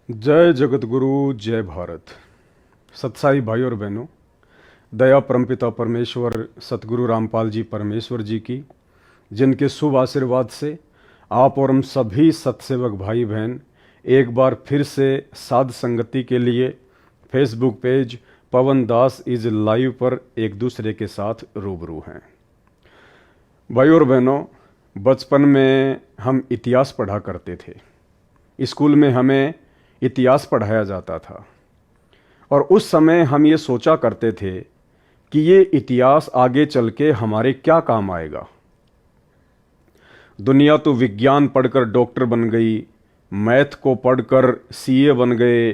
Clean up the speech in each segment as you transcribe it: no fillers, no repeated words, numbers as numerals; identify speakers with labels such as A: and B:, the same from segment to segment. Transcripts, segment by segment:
A: जय जगत गुरु, जय भारत। सत्साई भाई और बहनों, दया परमपिता परमेश्वर सतगुरु रामपाल जी परमेश्वर जी की, जिनके शुभ आशीर्वाद से आप और हम सभी सत्सेवक भाई बहन एक बार फिर से साध संगति के लिए Facebook page Pawan Das is live पर एक दूसरे के साथ रूबरू हैं। भाई और बहनों, बचपन में हम इतिहास पढ़ा करते थे। स्कूल में हमें इतिहास पढ़ाया जाता था और उस समय हम ये सोचा करते थे कि ये इतिहास आगे चल के हमारे क्या काम आएगा। दुनिया तो विज्ञान पढ़कर डॉक्टर बन गई, मैथ को पढ़कर सीए बन गए,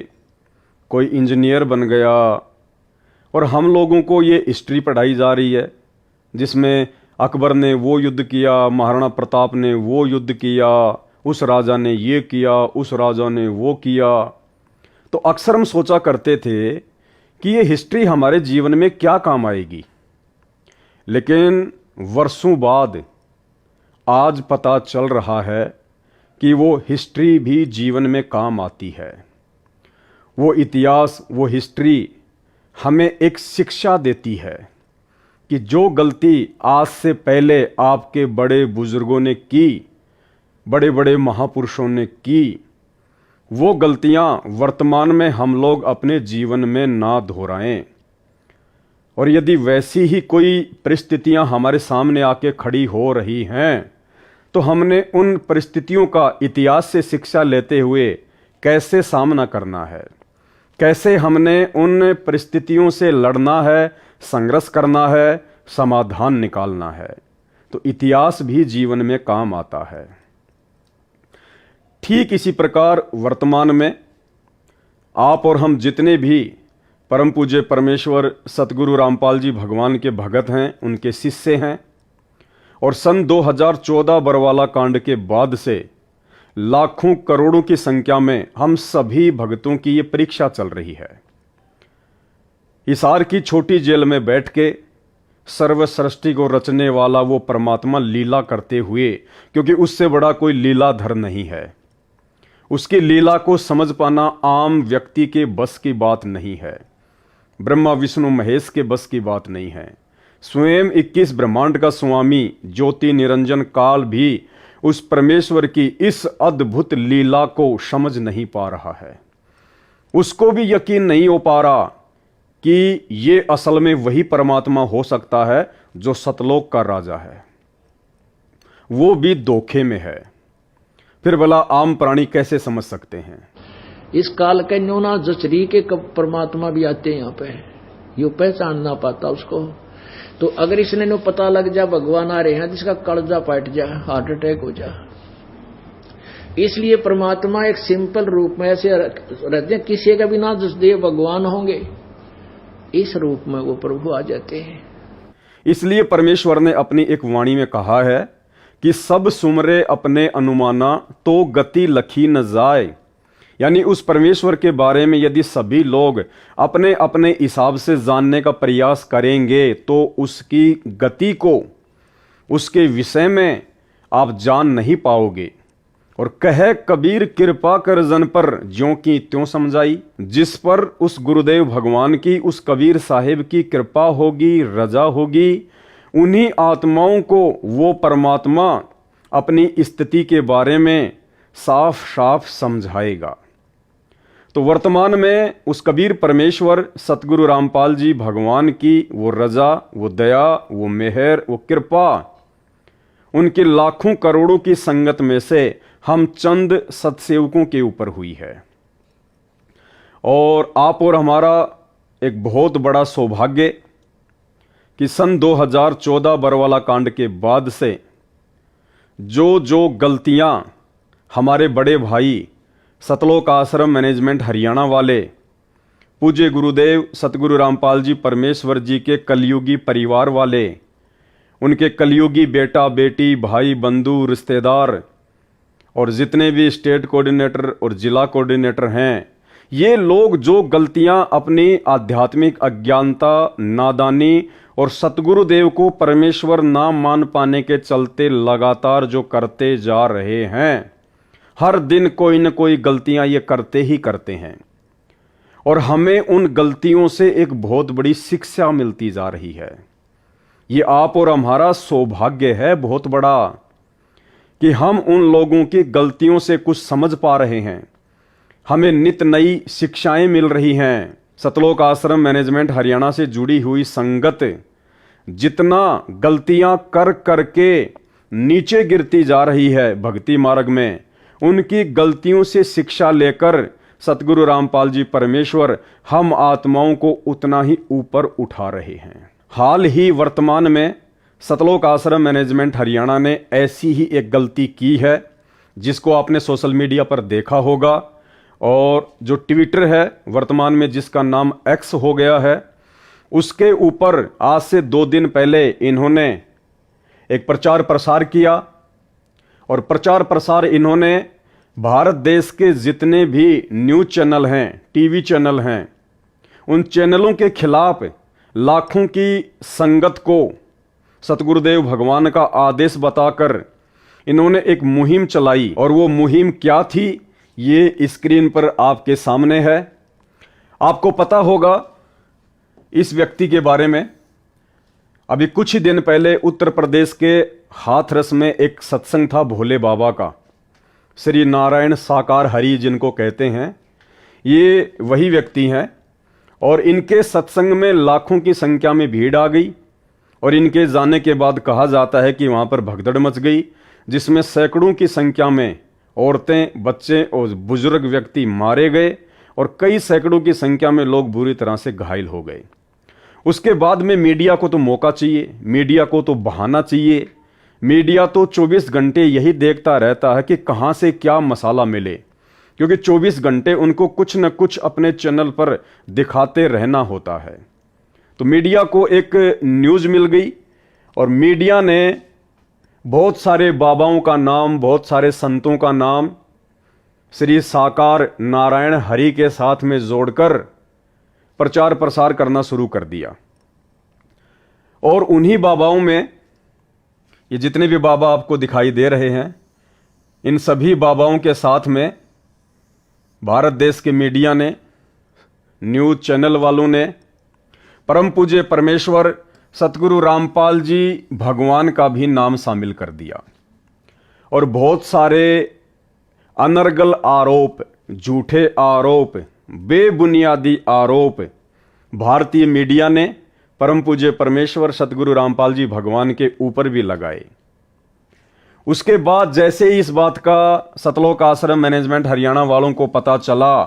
A: कोई इंजीनियर बन गया, और हम लोगों को ये हिस्ट्री पढ़ाई जा रही है जिसमें अकबर ने वो युद्ध किया, महाराणा प्रताप ने वो युद्ध किया, उस राजा ने ये किया, उस राजा ने वो किया। तो अक्सर हम सोचा करते थे कि ये हिस्ट्री हमारे जीवन में क्या काम आएगी। लेकिन वर्षों बाद आज पता चल रहा है कि वो हिस्ट्री भी जीवन में काम आती है। वो इतिहास, वो हिस्ट्री हमें एक शिक्षा देती है कि जो गलती आज से पहले आपके बड़े बुजुर्गों ने की, बड़े बड़े महापुरुषों ने की, वो गलतियां वर्तमान में हम लोग अपने जीवन में ना दोहराएं। और यदि वैसी ही कोई परिस्थितियां हमारे सामने आके खड़ी हो रही हैं तो हमने उन परिस्थितियों का इतिहास से शिक्षा लेते हुए कैसे सामना करना है, कैसे हमने उन परिस्थितियों से लड़ना है, संघर्ष करना है, समाधान निकालना है। तो इतिहास भी जीवन में काम आता है। ठीक इसी प्रकार वर्तमान में आप और हम जितने भी परम पूज्य परमेश्वर सतगुरु रामपाल जी भगवान के भगत हैं, उनके शिष्य हैं, और सन 2014 बरवाला कांड के बाद से लाखों करोड़ों की संख्या में हम सभी भक्तों की ये परीक्षा चल रही है। हिसार की छोटी जेल में बैठ के सर्व सृष्टि को रचने वाला वो परमात्मा लीला करते हुए, क्योंकि उससे बड़ा कोई लीलाधर नहीं है, उसकी लीला को समझ पाना आम व्यक्ति के बस की बात नहीं है, ब्रह्मा विष्णु महेश के बस की बात नहीं है। स्वयं 21 ब्रह्मांड का स्वामी ज्योति निरंजन काल भी उस परमेश्वर की इस अद्भुत लीला को समझ नहीं पा रहा है। उसको भी यकीन नहीं हो पा रहा कि ये असल में वही परमात्मा हो सकता है जो सतलोक का राजा है, वो भी धोखे में है। फिर भला आम प्राणी कैसे समझ सकते हैं?
B: इस काल के न्यूना जचरी के परमात्मा भी आते हैं यहाँ पे, यो पहचान ना पाता उसको। तो अगर इसने नो पता लग जा भगवान आ रहे हैं, जिसका कलजा फट जा, हार्ट अटैक हो जा। इसलिए परमात्मा एक सिंपल रूप में ऐसे रहते हैं, किसी का भी ना जसदेव भगवान होंगे, इस रूप में वो प्रभु आ जाते हैं।
A: इसलिए परमेश्वर ने अपनी एक वाणी में कहा है कि सब सुमरे अपने अनुमाना तो गति लखी न जाए। यानी उस परमेश्वर के बारे में यदि सभी लोग अपने अपने हिसाब से जानने का प्रयास करेंगे तो उसकी गति को, उसके विषय में आप जान नहीं पाओगे। और कहे कबीर कृपा कर जन पर ज्यों की त्यों समझाई। जिस पर उस गुरुदेव भगवान की, उस कबीर साहिब की कृपा होगी, रजा होगी, उन्हीं आत्माओं को वो परमात्मा अपनी स्थिति के बारे में साफ साफ समझाएगा। तो वर्तमान में उस कबीर परमेश्वर सतगुरु रामपाल जी भगवान की वो रजा, वो दया, वो मेहर, वो कृपा, उनके लाखों करोड़ों की संगत में से हम चंद सत्सेवकों के ऊपर हुई है। और आप और हमारा एक बहुत बड़ा सौभाग्य कि सन 2014 बरवाला कांड के बाद से जो गलतियां हमारे बड़े भाई सतलोक आश्रम मैनेजमेंट हरियाणा वाले पूज्य गुरुदेव सतगुरु रामपाल जी परमेश्वर जी के कलयुगी परिवार वाले, उनके कलयुगी बेटा बेटी, भाई बंधु, रिश्तेदार और जितने भी स्टेट कोऑर्डिनेटर और जिला कोऑर्डिनेटर हैं, ये लोग जो गलतियां अपनी आध्यात्मिक अज्ञानता, नादानी और सतगुरुदेव को परमेश्वर ना मान पाने के चलते लगातार जो करते जा रहे हैं, हर दिन कोई न कोई गलतियां ये करते ही करते हैं और हमें उन गलतियों से एक बहुत बड़ी शिक्षा मिलती जा रही है। ये आप और हमारा सौभाग्य है बहुत बड़ा कि हम उन लोगों की गलतियों से कुछ समझ पा रहे हैं, हमें नित नई शिक्षाएं मिल रही हैं। सतलोक आश्रम मैनेजमेंट हरियाणा से जुड़ी हुई संगत जितना गलतियां कर करके नीचे गिरती जा रही है भक्ति मार्ग में, उनकी गलतियों से शिक्षा लेकर सतगुरु रामपाल जी परमेश्वर हम आत्माओं को उतना ही ऊपर उठा रहे हैं। हाल ही वर्तमान में सतलोक आश्रम मैनेजमेंट हरियाणा ने ऐसी ही एक गलती की है जिसको आपने सोशल मीडिया पर देखा होगा, और जो ट्विटर है वर्तमान में जिसका नाम एक्स हो गया है, उसके ऊपर आज से 2 दिन पहले इन्होंने एक प्रचार प्रसार किया और प्रचार प्रसार इन्होंने भारत देश के जितने भी न्यूज़ चैनल हैं, टीवी चैनल हैं, उन चैनलों के खिलाफ लाखों की संगत को सतगुरुदेव भगवान का आदेश बताकर इन्होंने एक मुहिम चलाई। और वो मुहिम क्या थी ये स्क्रीन पर आपके सामने है। आपको पता होगा इस व्यक्ति के बारे में। अभी कुछ ही दिन पहले उत्तर प्रदेश के हाथरस में एक सत्संग था भोले बाबा का, श्री नारायण साकार हरि जिनको कहते हैं, ये वही व्यक्ति हैं। और इनके सत्संग में लाखों की संख्या में भीड़ आ गई और इनके जाने के बाद कहा जाता है कि वहाँ पर भगदड़ मच गई, जिसमें सैकड़ों की संख्या में औरतें, बच्चे और बुजुर्ग व्यक्ति मारे गए और कई सैकड़ों की संख्या में लोग बुरी तरह से घायल हो गए। उसके बाद में मीडिया को तो मौका चाहिए, मीडिया को तो बहाना चाहिए। मीडिया तो 24 घंटे यही देखता रहता है कि कहाँ से क्या मसाला मिले, क्योंकि 24 घंटे उनको कुछ न कुछ अपने चैनल पर दिखाते रहना होता है। तो मीडिया को एक न्यूज़ मिल गई और मीडिया ने बहुत सारे बाबाओं का नाम, बहुत सारे संतों का नाम श्री साकार नारायण हरि के साथ में जोड़कर प्रचार प्रसार करना शुरू कर दिया। और उन्हीं बाबाओं में ये जितने भी बाबा आपको दिखाई दे रहे हैं, इन सभी बाबाओं के साथ में भारत देश के मीडिया ने, न्यूज़ चैनल वालों ने परम पूज्य परमेश्वर सतगुरु रामपाल जी भगवान का भी नाम शामिल कर दिया। और बहुत सारे अनर्गल आरोप, झूठे आरोप, बेबुनियादी आरोप भारतीय मीडिया ने परम पूज्य परमेश्वर सतगुरु रामपाल जी भगवान के ऊपर भी लगाए। उसके बाद जैसे ही इस बात का सतलोक आश्रम मैनेजमेंट हरियाणा वालों को पता चला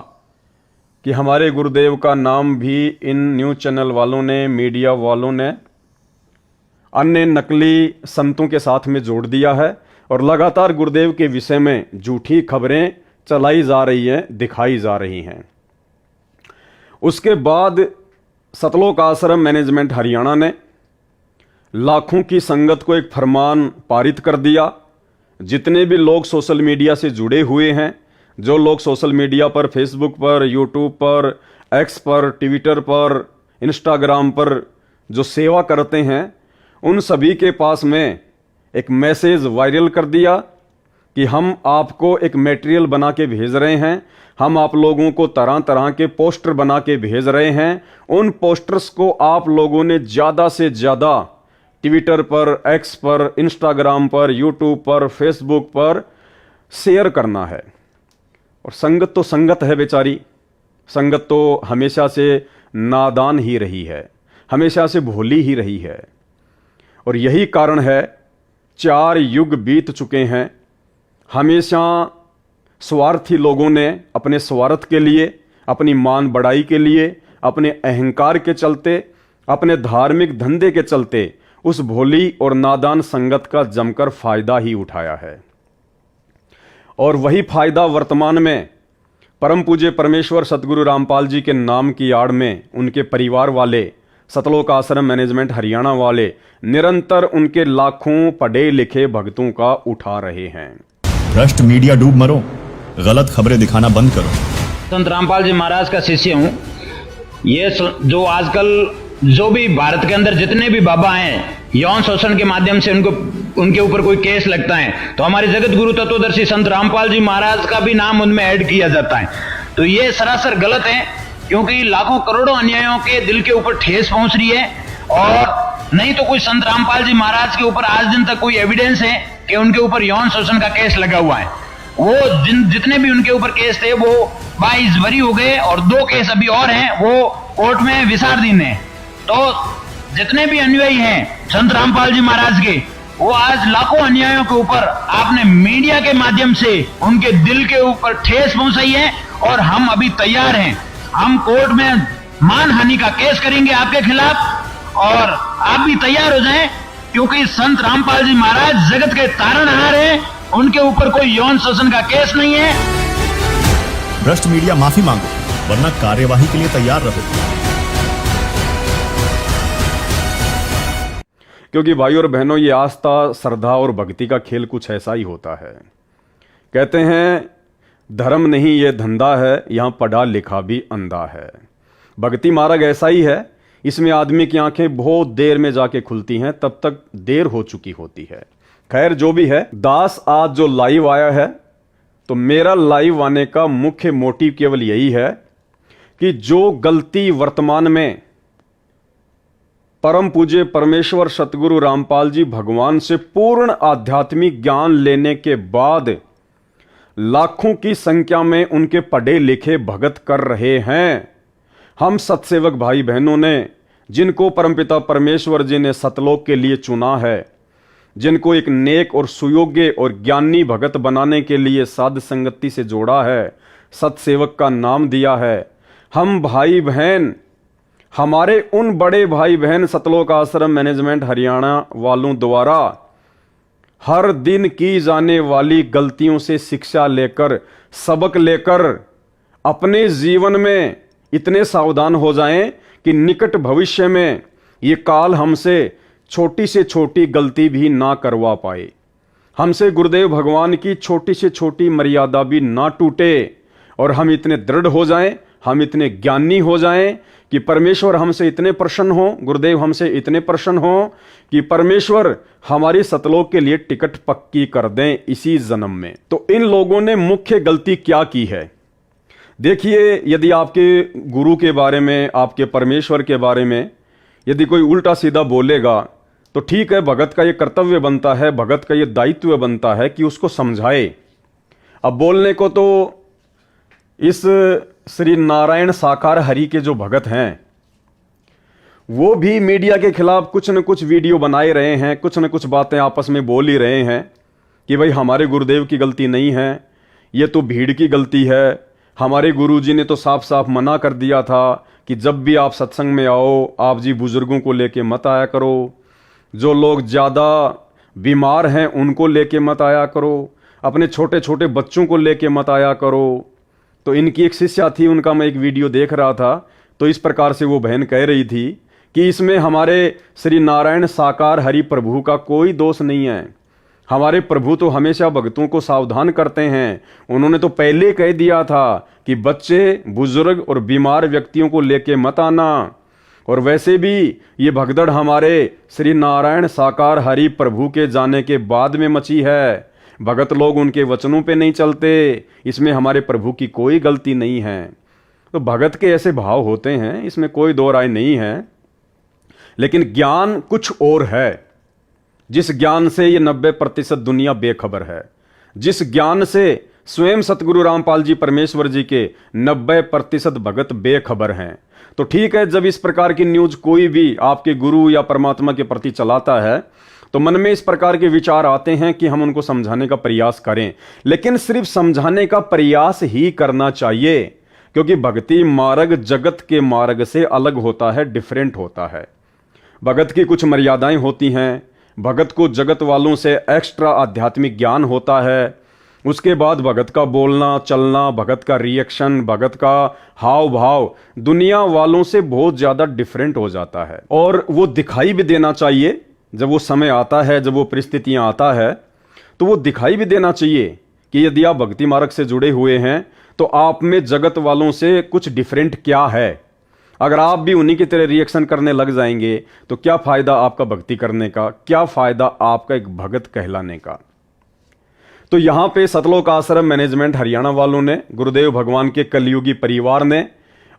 A: कि हमारे गुरुदेव का नाम भी इन न्यूज़ चैनल वालों ने, मीडिया वालों ने अन्य नकली संतों के साथ में जोड़ दिया है और लगातार गुरुदेव के विषय में झूठी खबरें चलाई जा रही हैं, दिखाई जा रही हैं। उसके बाद सतलोक आश्रम मैनेजमेंट हरियाणा ने लाखों की संगत को एक फरमान पारित कर दिया। जितने भी लोग सोशल मीडिया से जुड़े हुए हैं, जो लोग सोशल मीडिया पर, फेसबुक पर, यूट्यूब पर, एक्स पर, ट्विटर पर, इंस्टाग्राम पर जो सेवा करते हैं, उन सभी के पास में एक मैसेज वायरल कर दिया कि हम आपको एक मटेरियल बना के भेज रहे हैं, हम आप लोगों को तरह तरह के पोस्टर बना के भेज रहे हैं। उन पोस्टर्स को आप लोगों ने ज़्यादा से ज़्यादा ट्विटर पर, एक्स पर, इंस्टाग्राम पर, यूट्यूब पर, फेसबुक पर शेयर करना है। और संगत तो संगत है बेचारी, संगत तो हमेशा से नादान ही रही है, हमेशा से भोली ही रही है। और यही कारण है 4 युग बीत चुके हैं, हमेशा स्वार्थी लोगों ने अपने स्वार्थ के लिए, अपनी मान बढ़ाई के लिए, अपने अहंकार के चलते, अपने धार्मिक धंधे के चलते उस भोली और नादान संगत का जमकर फायदा ही उठाया है। और वही फायदा वर्तमान में परम पूज्य परमेश्वर सतगुरु रामपाल जी के नाम की आड़ में उनके परिवार वाले, सतलोक आश्रम मैनेजमेंट हरियाणा वाले निरंतर उनके लाखों पढ़े लिखे भक्तों का उठा रहे हैं।
C: भ्रष्ट मीडिया डूब मरो, गलत खबरें दिखाना बंद करो।
D: संत रामपाल जी महाराज का शिष्य हूँ। ये जो आजकल जो भी भारत के अंदर जितने भी बाबा हैं, यौन शोषण के माध्यम से उनको उनके ऊपर कोई केस लगता है तो हमारे जगत गुरु तत्वदर्शी संत रामपाल जी महाराज का भी नाम उनमें ऐड किया जाता है। तो ये सरासर गलत है, क्योंकि लाखों करोड़ों अन्यायों के दिल के ऊपर ठेस पहुंच रही है। और नहीं तो कोई संत रामपाल जी महाराज के ऊपर आज दिन तक कोई एविडेंस है कि उनके ऊपर यौन शोषण का केस लगा हुआ है। वो जितने भी उनके ऊपर केस थे वो 22 बरी हो गए और 2 केस अभी और हैं, वो कोर्ट में विचाराधीन है। तो जितने भी अनुयायी हैं संत रामपाल जी महाराज के, वो आज लाखों अन्यायों के ऊपर आपने मीडिया के माध्यम से उनके दिल के ऊपर ठेस पहुंचाई है। और हम अभी तैयार हैं, हम कोर्ट में मानहानि का केस करेंगे आपके खिलाफ, और आप भी तैयार हो जाएं, क्योंकि संत रामपाल जी महाराज जगत के तारणहार हैं, उनके ऊपर कोई यौन शोषण का केस नहीं है।
C: भ्रष्ट मीडिया माफी मांगो, वरना कार्यवाही के लिए तैयार रहो।
A: क्योंकि भाई और बहनों, ये आस्था, श्रद्धा और भक्ति का खेल कुछ ऐसा ही होता है। कहते हैं धर्म नहीं ये धंधा है, यहां पढ़ा लिखा भी अंधा है। भक्ति मार्ग ऐसा ही है, इसमें आदमी की आंखें बहुत देर में जाके खुलती हैं, तब तक देर हो चुकी होती है। खैर जो भी है, दास आज जो लाइव आया है, तो मेरा लाइव आने का मुख्य मोटिव केवल यही है कि जो गलती वर्तमान में परम पूज्य परमेश्वर सतगुरु रामपाल जी भगवान से पूर्ण आध्यात्मिक ज्ञान लेने के बाद लाखों की संख्या में उनके पढ़े लिखे भगत कर रहे हैं, हम सत्सेवक भाई बहनों ने, जिनको परमपिता परमेश्वर जी ने सतलोक के लिए चुना है, जिनको एक नेक और सुयोग्य और ज्ञानी भगत बनाने के लिए साध संगति से जोड़ा है, सत्सेवक का नाम दिया है, हम भाई बहन, हमारे उन बड़े भाई बहन सतलोक आश्रम मैनेजमेंट हरियाणा वालों द्वारा हर दिन की जाने वाली गलतियों से शिक्षा लेकर, सबक लेकर अपने जीवन में इतने सावधान हो जाएं कि निकट भविष्य में ये काल हमसे छोटी से छोटी गलती भी ना करवा पाए, हमसे गुरुदेव भगवान की छोटी से छोटी मर्यादा भी ना टूटे, और हम इतने दृढ़ हो जाएं, हम इतने ज्ञानी हो जाएं कि परमेश्वर हमसे इतने प्रसन्न हो, गुरुदेव हमसे इतने प्रसन्न हो कि परमेश्वर हमारी सतलोक के लिए टिकट पक्की कर दें इसी जन्म में। तो इन लोगों ने मुख्य गलती क्या की है? देखिए, यदि आपके गुरु के बारे में, आपके परमेश्वर के बारे में यदि कोई उल्टा सीधा बोलेगा तो ठीक है, भगत का ये कर्तव्य बनता है, भगत का ये दायित्व बनता है कि उसको समझाए। अब बोलने को तो इस श्री नारायण साकार हरि के जो भगत हैं वो भी मीडिया के खिलाफ कुछ न कुछ वीडियो बनाए रहे हैं, कुछ न कुछ बातें आपस में बोल ही रहे हैं कि भाई हमारे गुरुदेव की गलती नहीं है, ये तो भीड़ की गलती है। हमारे गुरुजी ने तो साफ साफ मना कर दिया था कि जब भी आप सत्संग में आओ, आप जी बुजुर्गों को लेके मत आया करो, जो लोग ज़्यादा बीमार हैं उनको लेके मत आया करो, अपने छोटे छोटे बच्चों को लेके मत आया करो। तो इनकी एक शिष्या थी, उनका मैं एक वीडियो देख रहा था, तो इस प्रकार से वो बहन कह रही थी कि इसमें हमारे श्री नारायण साकार हरि प्रभु का कोई दोष नहीं है, हमारे प्रभु तो हमेशा भक्तों को सावधान करते हैं। उन्होंने तो पहले कह दिया था कि बच्चे, बुजुर्ग और बीमार व्यक्तियों को लेके मत आना। और वैसे भी ये भगदड़ हमारे श्री नारायण साकार हरि प्रभु के जाने के बाद में मची है, भगत लोग उनके वचनों पे नहीं चलते, इसमें हमारे प्रभु की कोई गलती नहीं है। तो भगत के ऐसे भाव होते हैं, इसमें कोई दो राय नहीं है, लेकिन ज्ञान कुछ और है। जिस ज्ञान से ये 90% दुनिया बेखबर है, जिस ज्ञान से स्वयं सतगुरु रामपाल जी परमेश्वर जी के 90% भगत बेखबर हैं। तो ठीक है, जब इस प्रकार की न्यूज कोई भी आपके गुरु या परमात्मा के प्रति चलाता है तो मन में इस प्रकार के विचार आते हैं कि हम उनको समझाने का प्रयास करें, लेकिन सिर्फ समझाने का प्रयास ही करना चाहिए, क्योंकि भक्ति मार्ग जगत के मार्ग से अलग होता है, डिफरेंट होता है। भगत की कुछ मर्यादाएं होती हैं, भगत को जगत वालों से एक्स्ट्रा आध्यात्मिक ज्ञान होता है, उसके बाद भगत का बोलना चलना, भगत का रिएक्शन, भगत का हाव भाव दुनिया वालों से बहुत ज़्यादा डिफरेंट हो जाता है। और वो दिखाई भी देना चाहिए, जब वो समय आता है, जब वो परिस्थितियां आता है, तो वो दिखाई भी देना चाहिए कि यदि आप भक्ति मार्ग से जुड़े हुए हैं तो आप में जगत वालों से कुछ डिफरेंट क्या है। अगर आप भी उन्हीं की तरह रिएक्शन करने लग जाएंगे तो क्या फायदा आपका भक्ति करने का, क्या फायदा आपका एक भगत कहलाने का। तो यहां पे सतलोक आश्रम मैनेजमेंट हरियाणा वालों ने, गुरुदेव भगवान के कलयुगी परिवार ने,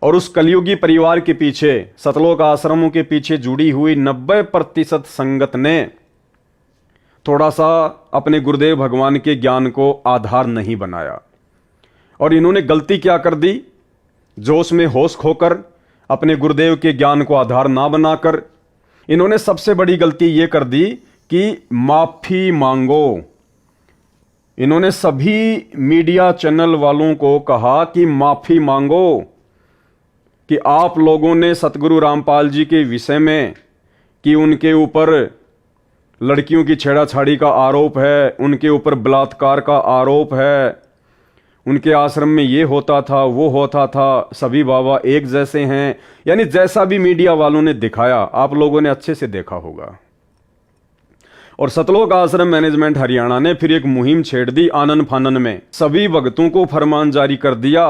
A: और उस कलयुगी परिवार के पीछे, सतलोक आश्रमों के पीछे जुड़ी हुई 90% संगत ने थोड़ा सा अपने गुरुदेव भगवान के ज्ञान को आधार नहीं बनाया। और इन्होंने गलती क्या कर दी, जोश में होश खोकर अपने गुरुदेव के ज्ञान को आधार ना बनाकर इन्होंने सबसे बड़ी गलती यह कर दी कि माफी मांगो। इन्होंने सभी मीडिया चैनल वालों को कहा कि माफी मांगो कि आप लोगों ने सतगुरु रामपाल जी के विषय में, कि उनके ऊपर लड़कियों की छेड़ाछाड़ी का आरोप है, उनके ऊपर बलात्कार का आरोप है, उनके आश्रम में ये होता था वो होता था, सभी बाबा एक जैसे हैं, यानी जैसा भी मीडिया वालों ने दिखाया आप लोगों ने अच्छे से देखा होगा। और सतलोक आश्रम मैनेजमेंट हरियाणा ने फिर एक मुहिम छेड़ दी आनन फानन में। सभी भक्तों को फरमान जारी कर दिया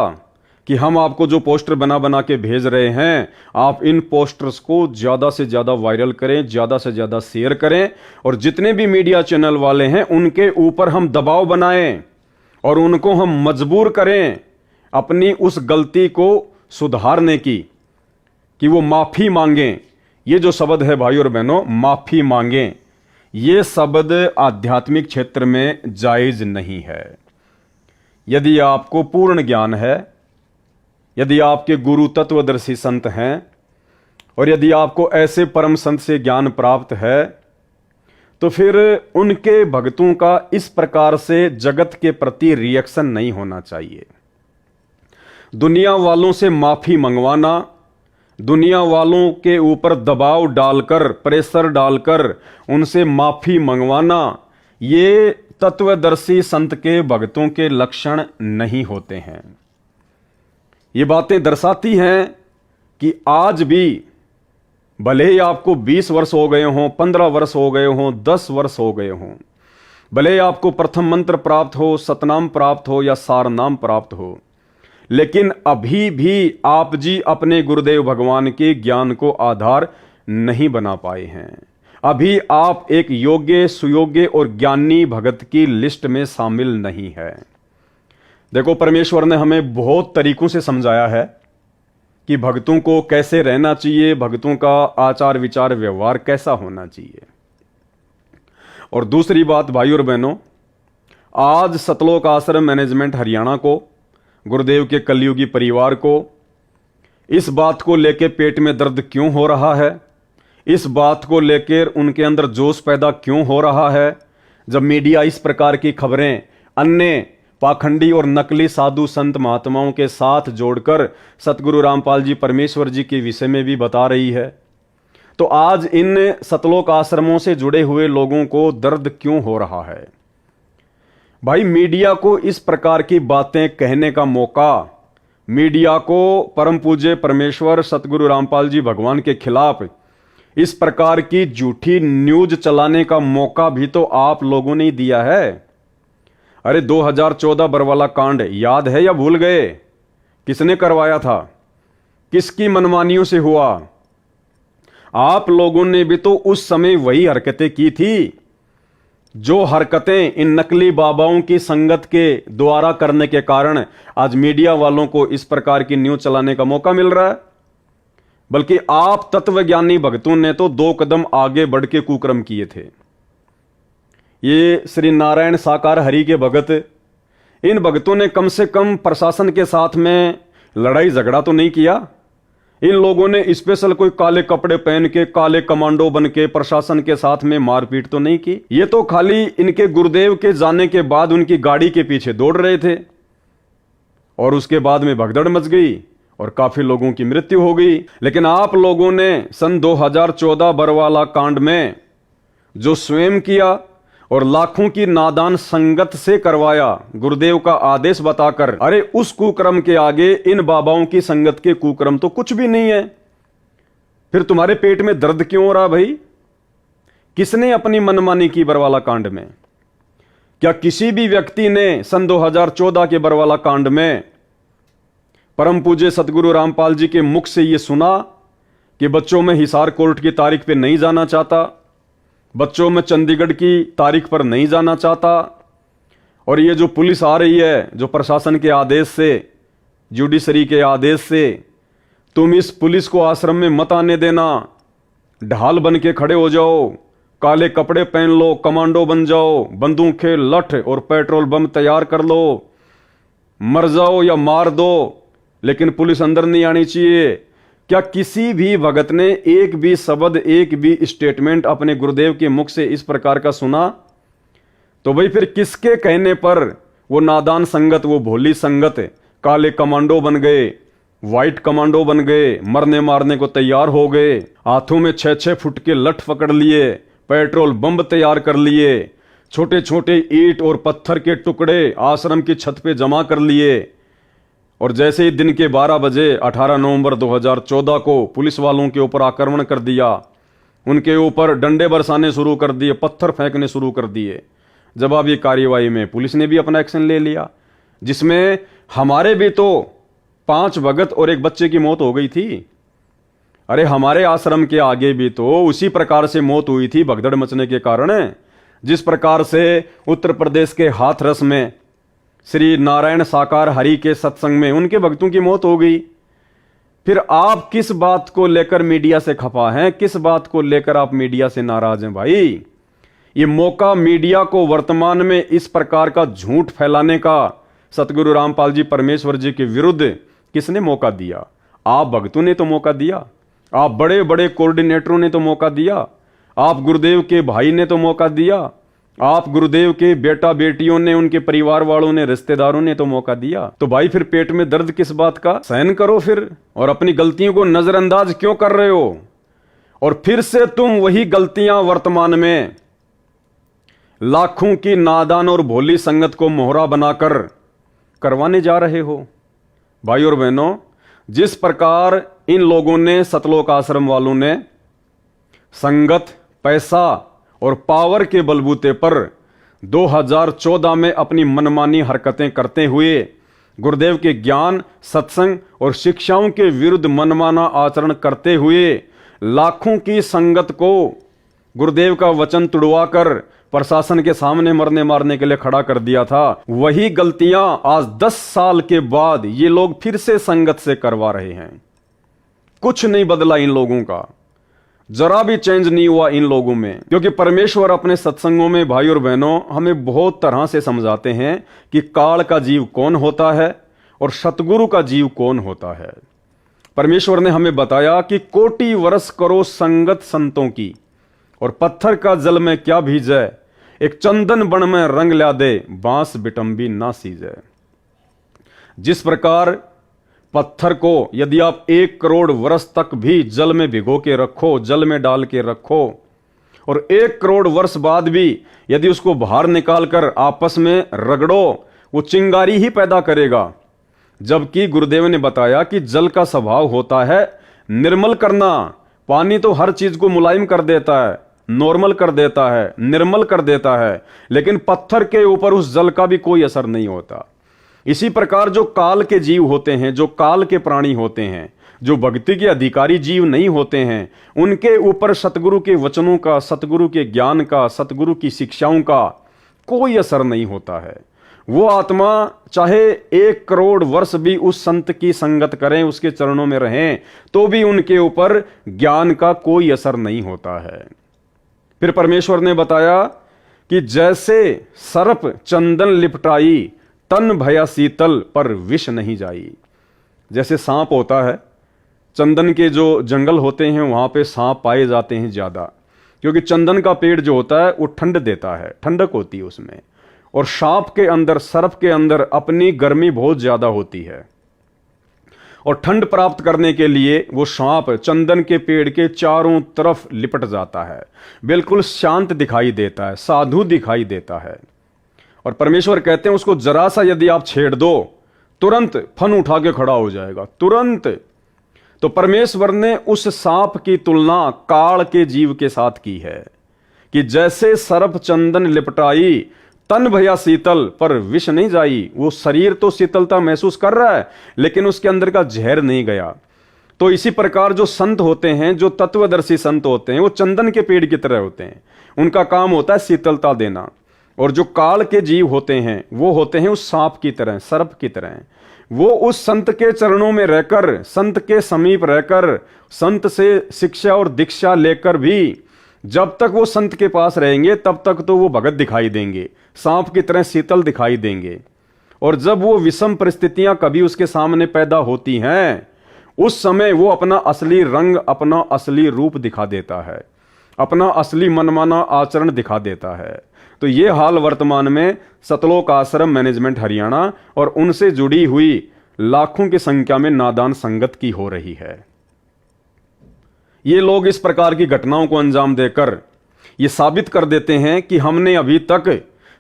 A: कि हम आपको जो पोस्टर बना बना के भेज रहे हैं, आप इन पोस्टर्स को ज्यादा से ज्यादा वायरल करें, ज्यादा से ज्यादा शेयर करें, और जितने भी मीडिया चैनल वाले हैं उनके ऊपर हम दबाव बनाएं और उनको हम मजबूर करें अपनी उस गलती को सुधारने की, कि वो माफी मांगें। ये जो शब्द है भाई और बहनों, माफी मांगें, ये शब्द आध्यात्मिक क्षेत्र में जायज नहीं है। यदि आपको पूर्ण ज्ञान है, यदि आपके गुरु तत्वदर्शी संत हैं, और यदि आपको ऐसे परम संत से ज्ञान प्राप्त है, तो फिर उनके भक्तों का इस प्रकार से जगत के प्रति रिएक्शन नहीं होना चाहिए। दुनिया वालों से माफी मंगवाना, दुनिया वालों के ऊपर दबाव डालकर, प्रेशर डालकर उनसे माफी मंगवाना, ये तत्वदर्शी संत के भक्तों के लक्षण नहीं होते हैं। ये बातें दर्शाती हैं कि आज भी भले ही आपको 20 वर्ष हो गए हों, 15 वर्ष हो गए हों, 10 वर्ष हो गए हों, भले ही आपको प्रथम मंत्र प्राप्त हो, सतनाम प्राप्त हो या सारनाम प्राप्त हो, लेकिन अभी भी आप जी अपने गुरुदेव भगवान के ज्ञान को आधार नहीं बना पाए हैं। अभी आप एक योग्य, सुयोग्य और ज्ञानी भगत की लिस्ट में शामिल नहीं है। देखो, परमेश्वर ने हमें बहुत तरीकों से समझाया है कि भक्तों को कैसे रहना चाहिए, भक्तों का आचार विचार व्यवहार कैसा होना चाहिए। और दूसरी बात भाई और बहनों, आज सतलोक आश्रम मैनेजमेंट हरियाणा को, गुरुदेव के कलयुगी परिवार को इस बात को लेकर पेट में दर्द क्यों हो रहा है, इस बात को लेकर उनके अंदर जोश पैदा क्यों हो रहा है, जब मीडिया इस प्रकार की खबरें अन्य पाखंडी और नकली साधु संत महात्माओं के साथ जोड़कर सतगुरु रामपाल जी परमेश्वर जी के विषय में भी बता रही है। तो आज इन सतलोक आश्रमों से जुड़े हुए लोगों को दर्द क्यों हो रहा है? भाई, मीडिया को इस प्रकार की बातें कहने का मौका, मीडिया को परम पूज्य परमेश्वर सतगुरु रामपाल जी भगवान के खिलाफ इस प्रकार की झूठी न्यूज चलाने का मौका भी तो आप लोगों ने ही दिया है। अरे 2014 बरवाला कांड याद है या भूल गए? किसने करवाया था? किसकी मनमानियों से हुआ? आप लोगों ने भी तो उस समय वही हरकतें की थी, जो हरकतें इन नकली बाबाओं की संगत के द्वारा करने के कारण आज मीडिया वालों को इस प्रकार की न्यूज चलाने का मौका मिल रहा है। बल्कि आप तत्वज्ञानी भक्तों ने तो 2 कदम आगे बढ़ के कुकर्म किए थे। ये श्री नारायण साकार हरि के भगत, इन भक्तों ने कम से कम प्रशासन के साथ में लड़ाई झगड़ा तो नहीं किया। इन लोगों ने स्पेशल कोई काले कपड़े पहन के, काले कमांडो बन के प्रशासन के साथ में मारपीट तो नहीं की। ये तो खाली इनके गुरुदेव के जाने के बाद उनकी गाड़ी के पीछे दौड़ रहे थे और उसके बाद में भगदड़ मच गई और काफी लोगों की मृत्यु हो गई। लेकिन आप लोगों ने सन 2014 बरवाला कांड में जो स्वयं किया और लाखों की नादान संगत से करवाया, गुरुदेव का आदेश बताकर, अरे उस कुक्रम के आगे इन बाबाओं की संगत के कुक्रम तो कुछ भी नहीं है। फिर तुम्हारे पेट में दर्द क्यों हो रहा भाई? किसने अपनी मनमानी की बरवाला कांड में? क्या किसी भी व्यक्ति ने सन 2014 के बरवाला कांड में परम पूज्य सतगुरु रामपाल जी के मुख से यह सुना कि बच्चों में हिसार कोर्ट की तारीख पे नहीं जाना चाहता, बच्चों में चंडीगढ़ की तारीख पर नहीं जाना चाहता। और ये जो पुलिस आ रही है, जो प्रशासन के आदेश से, जुडिशरी के आदेश से, तुम इस पुलिस को आश्रम में मत आने देना, ढाल बन के खड़े हो जाओ, काले कपड़े पहन लो, कमांडो बन जाओ, बंदूकें, लठ और पेट्रोल बम तैयार कर लो, मर जाओ या मार दो, लेकिन पुलिस अंदर नहीं आनी चाहिए। क्या किसी भी भगत ने एक भी शब्द, एक भी स्टेटमेंट अपने गुरुदेव के मुख से इस प्रकार का सुना? तो भाई फिर किसके कहने पर वो नादान संगत, वो भोली संगत काले कमांडो बन गए, व्हाइट कमांडो बन गए, मरने मारने को तैयार हो गए, हाथों में 6-6 फुट के लठ पकड़ लिए, पेट्रोल बम तैयार कर लिए, छोटे छोटे ईंट और पत्थर के टुकड़े आश्रम की छत पे जमा कर लिए। और जैसे ही दिन के 12 बजे 18 नवंबर 2014 को पुलिस वालों के ऊपर आक्रमण कर दिया, उनके ऊपर डंडे बरसाने शुरू कर दिए, पत्थर फेंकने शुरू कर दिए। जवाबी कार्यवाही में पुलिस ने भी अपना एक्शन ले लिया, जिसमें हमारे भी तो 5 भगत और 1 बच्चे की मौत हो गई थी। अरे हमारे आश्रम के आगे भी तो उसी प्रकार से मौत हुई थी भगदड़ मचने के कारण। जिस प्रकार से उत्तर प्रदेश के हाथरस में श्री नारायण साकार हरि के सत्संग में उनके भक्तों की मौत हो गई। फिर आप किस बात को लेकर मीडिया से खफा हैं? किस बात को लेकर आप मीडिया से नाराज हैं भाई? ये मौका मीडिया को वर्तमान में इस प्रकार का झूठ फैलाने का सतगुरु रामपाल जी परमेश्वर जी के विरुद्ध किसने मौका दिया? आप भक्तों ने तो मौका दिया, आप बड़े बड़े कोऑर्डिनेटरों ने तो मौका दिया, आप गुरुदेव के भाई ने तो मौका दिया, आप गुरुदेव के बेटा बेटियों ने, उनके परिवार वालों ने, रिश्तेदारों ने तो मौका दिया। तो भाई फिर पेट में दर्द किस बात का? सहन करो फिर। और अपनी गलतियों को नजरअंदाज क्यों कर रहे हो? और फिर से तुम वही गलतियां वर्तमान में लाखों की नादान और भोली संगत को मोहरा बनाकर करवाने जा रहे हो। भाई और बहनों, जिस प्रकार इन लोगों ने, सतलोक आश्रम वालों ने संगत, पैसा और पावर के बलबूते पर 2014 में अपनी मनमानी हरकतें करते हुए गुरुदेव के ज्ञान, सत्संग और शिक्षाओं के विरुद्ध मनमाना आचरण करते हुए लाखों की संगत को गुरुदेव का वचन तुड़वाकर प्रशासन के सामने मरने मारने के लिए खड़ा कर दिया था, वही गलतियां आज 10 साल के बाद ये लोग फिर से संगत से करवा रहे हैं। कुछ नहीं बदला इन लोगों का, जरा भी चेंज नहीं हुआ इन लोगों में। क्योंकि परमेश्वर अपने सत्संगों में भाई और बहनों हमें बहुत तरह से समझाते हैं कि काल का जीव कौन होता है और सतगुरु का जीव कौन होता है। परमेश्वर ने हमें बताया कि कोटि वर्ष करो संगत संतों की, और पत्थर का जल में क्या भीजे, एक चंदन बन में रंग ला दे, बांस बिटंबी ना सीजे। जिस प्रकार पत्थर को यदि आप 1 करोड़ वर्ष तक भी जल में भिगो के रखो, जल में डाल के रखो, और 1 करोड़ वर्ष बाद भी यदि उसको बाहर निकालकर आपस में रगड़ो, वो चिंगारी ही पैदा करेगा। जबकि गुरुदेव ने बताया कि जल का स्वभाव होता है निर्मल करना। पानी तो हर चीज को मुलायम कर देता है, नॉर्मल कर देता है, निर्मल कर देता है, लेकिन पत्थर के ऊपर उस जल का भी कोई असर नहीं होता। इसी प्रकार जो काल के जीव होते हैं, जो काल के प्राणी होते हैं, जो भक्ति के अधिकारी जीव नहीं होते हैं, उनके ऊपर सतगुरु के वचनों का, सतगुरु के ज्ञान का, सतगुरु की शिक्षाओं का कोई असर नहीं होता है। वो आत्मा चाहे 1 करोड़ वर्ष भी उस संत की संगत करें, उसके चरणों में रहें, तो भी उनके ऊपर ज्ञान का कोई असर नहीं होता है। फिर परमेश्वर ने बताया कि जैसे सर्प चंदन लिपटाई, तन भया शीतल पर विष नहीं जाई। जैसे सांप होता है, चंदन के जो जंगल होते हैं वहां पे सांप पाए जाते हैं ज्यादा, क्योंकि चंदन का पेड़ जो होता है वो ठंड देता है, ठंडक होती है उसमें। और सांप के अंदर, सर्प के अंदर अपनी गर्मी बहुत ज्यादा होती है, और ठंड प्राप्त करने के लिए वो सांप चंदन के पेड़ के चारों तरफ लिपट जाता है, बिल्कुल शांत दिखाई देता है, साधु दिखाई देता है। और परमेश्वर कहते हैं उसको जरा सा यदि आप छेड़ दो, तुरंत फन उठा के खड़ा हो जाएगा, तुरंत। तो परमेश्वर ने उस सांप की तुलना काल के जीव के साथ की है कि जैसे सर्प चंदन लिपटाई, तन भया शीतल पर विष नहीं जाई। वो शरीर तो शीतलता महसूस कर रहा है, लेकिन उसके अंदर का जहर नहीं गया। तो इसी प्रकार जो संत होते हैं, जो तत्वदर्शी संत होते हैं, वो चंदन के पेड़ की तरह होते हैं। उनका काम होता है शीतलता देना। और जो काल के जीव होते हैं वो होते हैं उस सांप की तरह, सर्प की तरह। वो उस संत के चरणों में रहकर, संत के समीप रहकर, संत से शिक्षा और दीक्षा लेकर भी जब तक वो संत के पास रहेंगे तब तक तो वो भगत दिखाई देंगे, सांप की तरह शीतल दिखाई देंगे। और जब वो विषम परिस्थितियां कभी उसके सामने पैदा होती हैं, उस समय वो अपना असली रंग, अपना असली रूप दिखा देता है, अपना असली मनमाना आचरण दिखा देता है। तो ये हाल वर्तमान में सतलोक आश्रम मैनेजमेंट हरियाणा और उनसे जुड़ी हुई लाखों की संख्या में नादान संगत की हो रही है। ये लोग इस प्रकार की घटनाओं को अंजाम देकर ये साबित कर देते हैं कि हमने अभी तक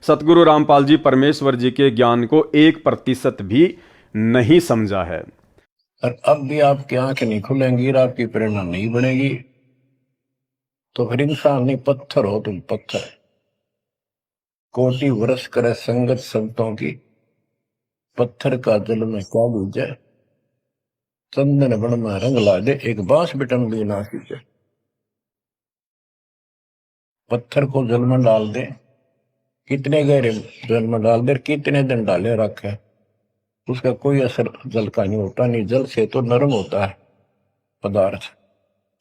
A: सतगुरु रामपाल जी परमेश्वर जी के ज्ञान को 1% भी नहीं समझा है।
E: और अब भी आपकी आंखें नहीं खुलेंगी और आपकी प्रेरणा नहीं बनेगी तो फिर इंसान नहीं, पत्थर हो तुम, पत्थर। कोटि वर्ष करे संगत संतों की, पत्थर का जल में क्या बूझे, चंदन बन में रंग ला दे, एक बांस बिटन भी ना सींचे। पत्थर को जल में डाल दे, कितने गहरे जल में डाल दे, कितने दिन डाले रखे, उसका कोई असर जल का नहीं होता। नहीं, जल से तो नरम होता है पदार्थ,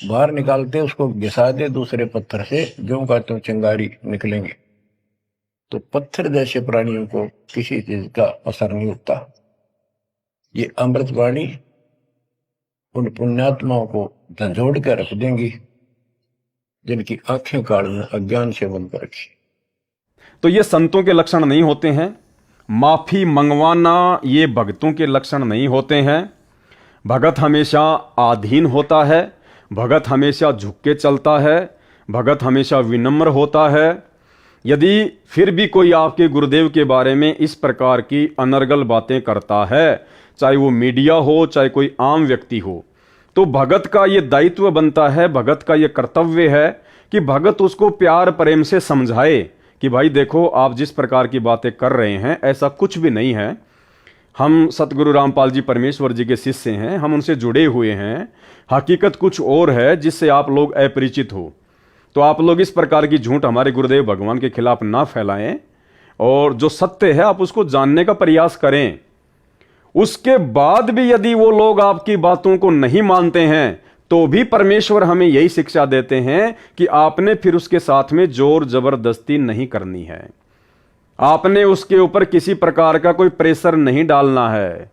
E: बाहर निकालते उसको घिसा दे दूसरे पत्थर से, जो का त्यों चिंगारी निकलेंगे। तो पत्थर जैसे प्राणियों को किसी चीज का असर नहीं होता। ये अमृतवाणी उन पुण्यात्माओं को झंझोड़ कर रख देंगी जिनकी आंखें काल में अज्ञान से बंद कर रखी।
A: तो ये संतों के लक्षण नहीं होते हैं। माफी मंगवाना ये भगतों के लक्षण नहीं होते हैं। भगत हमेशा आधीन होता है, भगत हमेशा झुक के चलता है, भगत हमेशा विनम्र होता है। यदि फिर भी कोई आपके गुरुदेव के बारे में इस प्रकार की अनर्गल बातें करता है, चाहे वो मीडिया हो, चाहे कोई आम व्यक्ति हो, तो भगत का ये दायित्व बनता है, भगत का ये कर्तव्य है कि भगत उसको प्यार प्रेम से समझाए कि भाई देखो, आप जिस प्रकार की बातें कर रहे हैं ऐसा कुछ भी नहीं है। हम सतगुरु रामपाल जी परमेश्वर जी के शिष्य हैं, हम उनसे जुड़े हुए हैं, हकीकत कुछ और है जिससे आप लोग अपरिचित हो। तो आप लोग इस प्रकार की झूठ हमारे गुरुदेव भगवान के खिलाफ ना फैलाएं और जो सत्य है आप उसको जानने का प्रयास करें। उसके बाद भी यदि वो लोग आपकी बातों को नहीं मानते हैं तो भी परमेश्वर हमें यही शिक्षा देते हैं कि आपने फिर उसके साथ में जोर जबरदस्ती नहीं करनी है, आपने उसके ऊपर किसी प्रकार का कोई प्रेशर नहीं डालना है।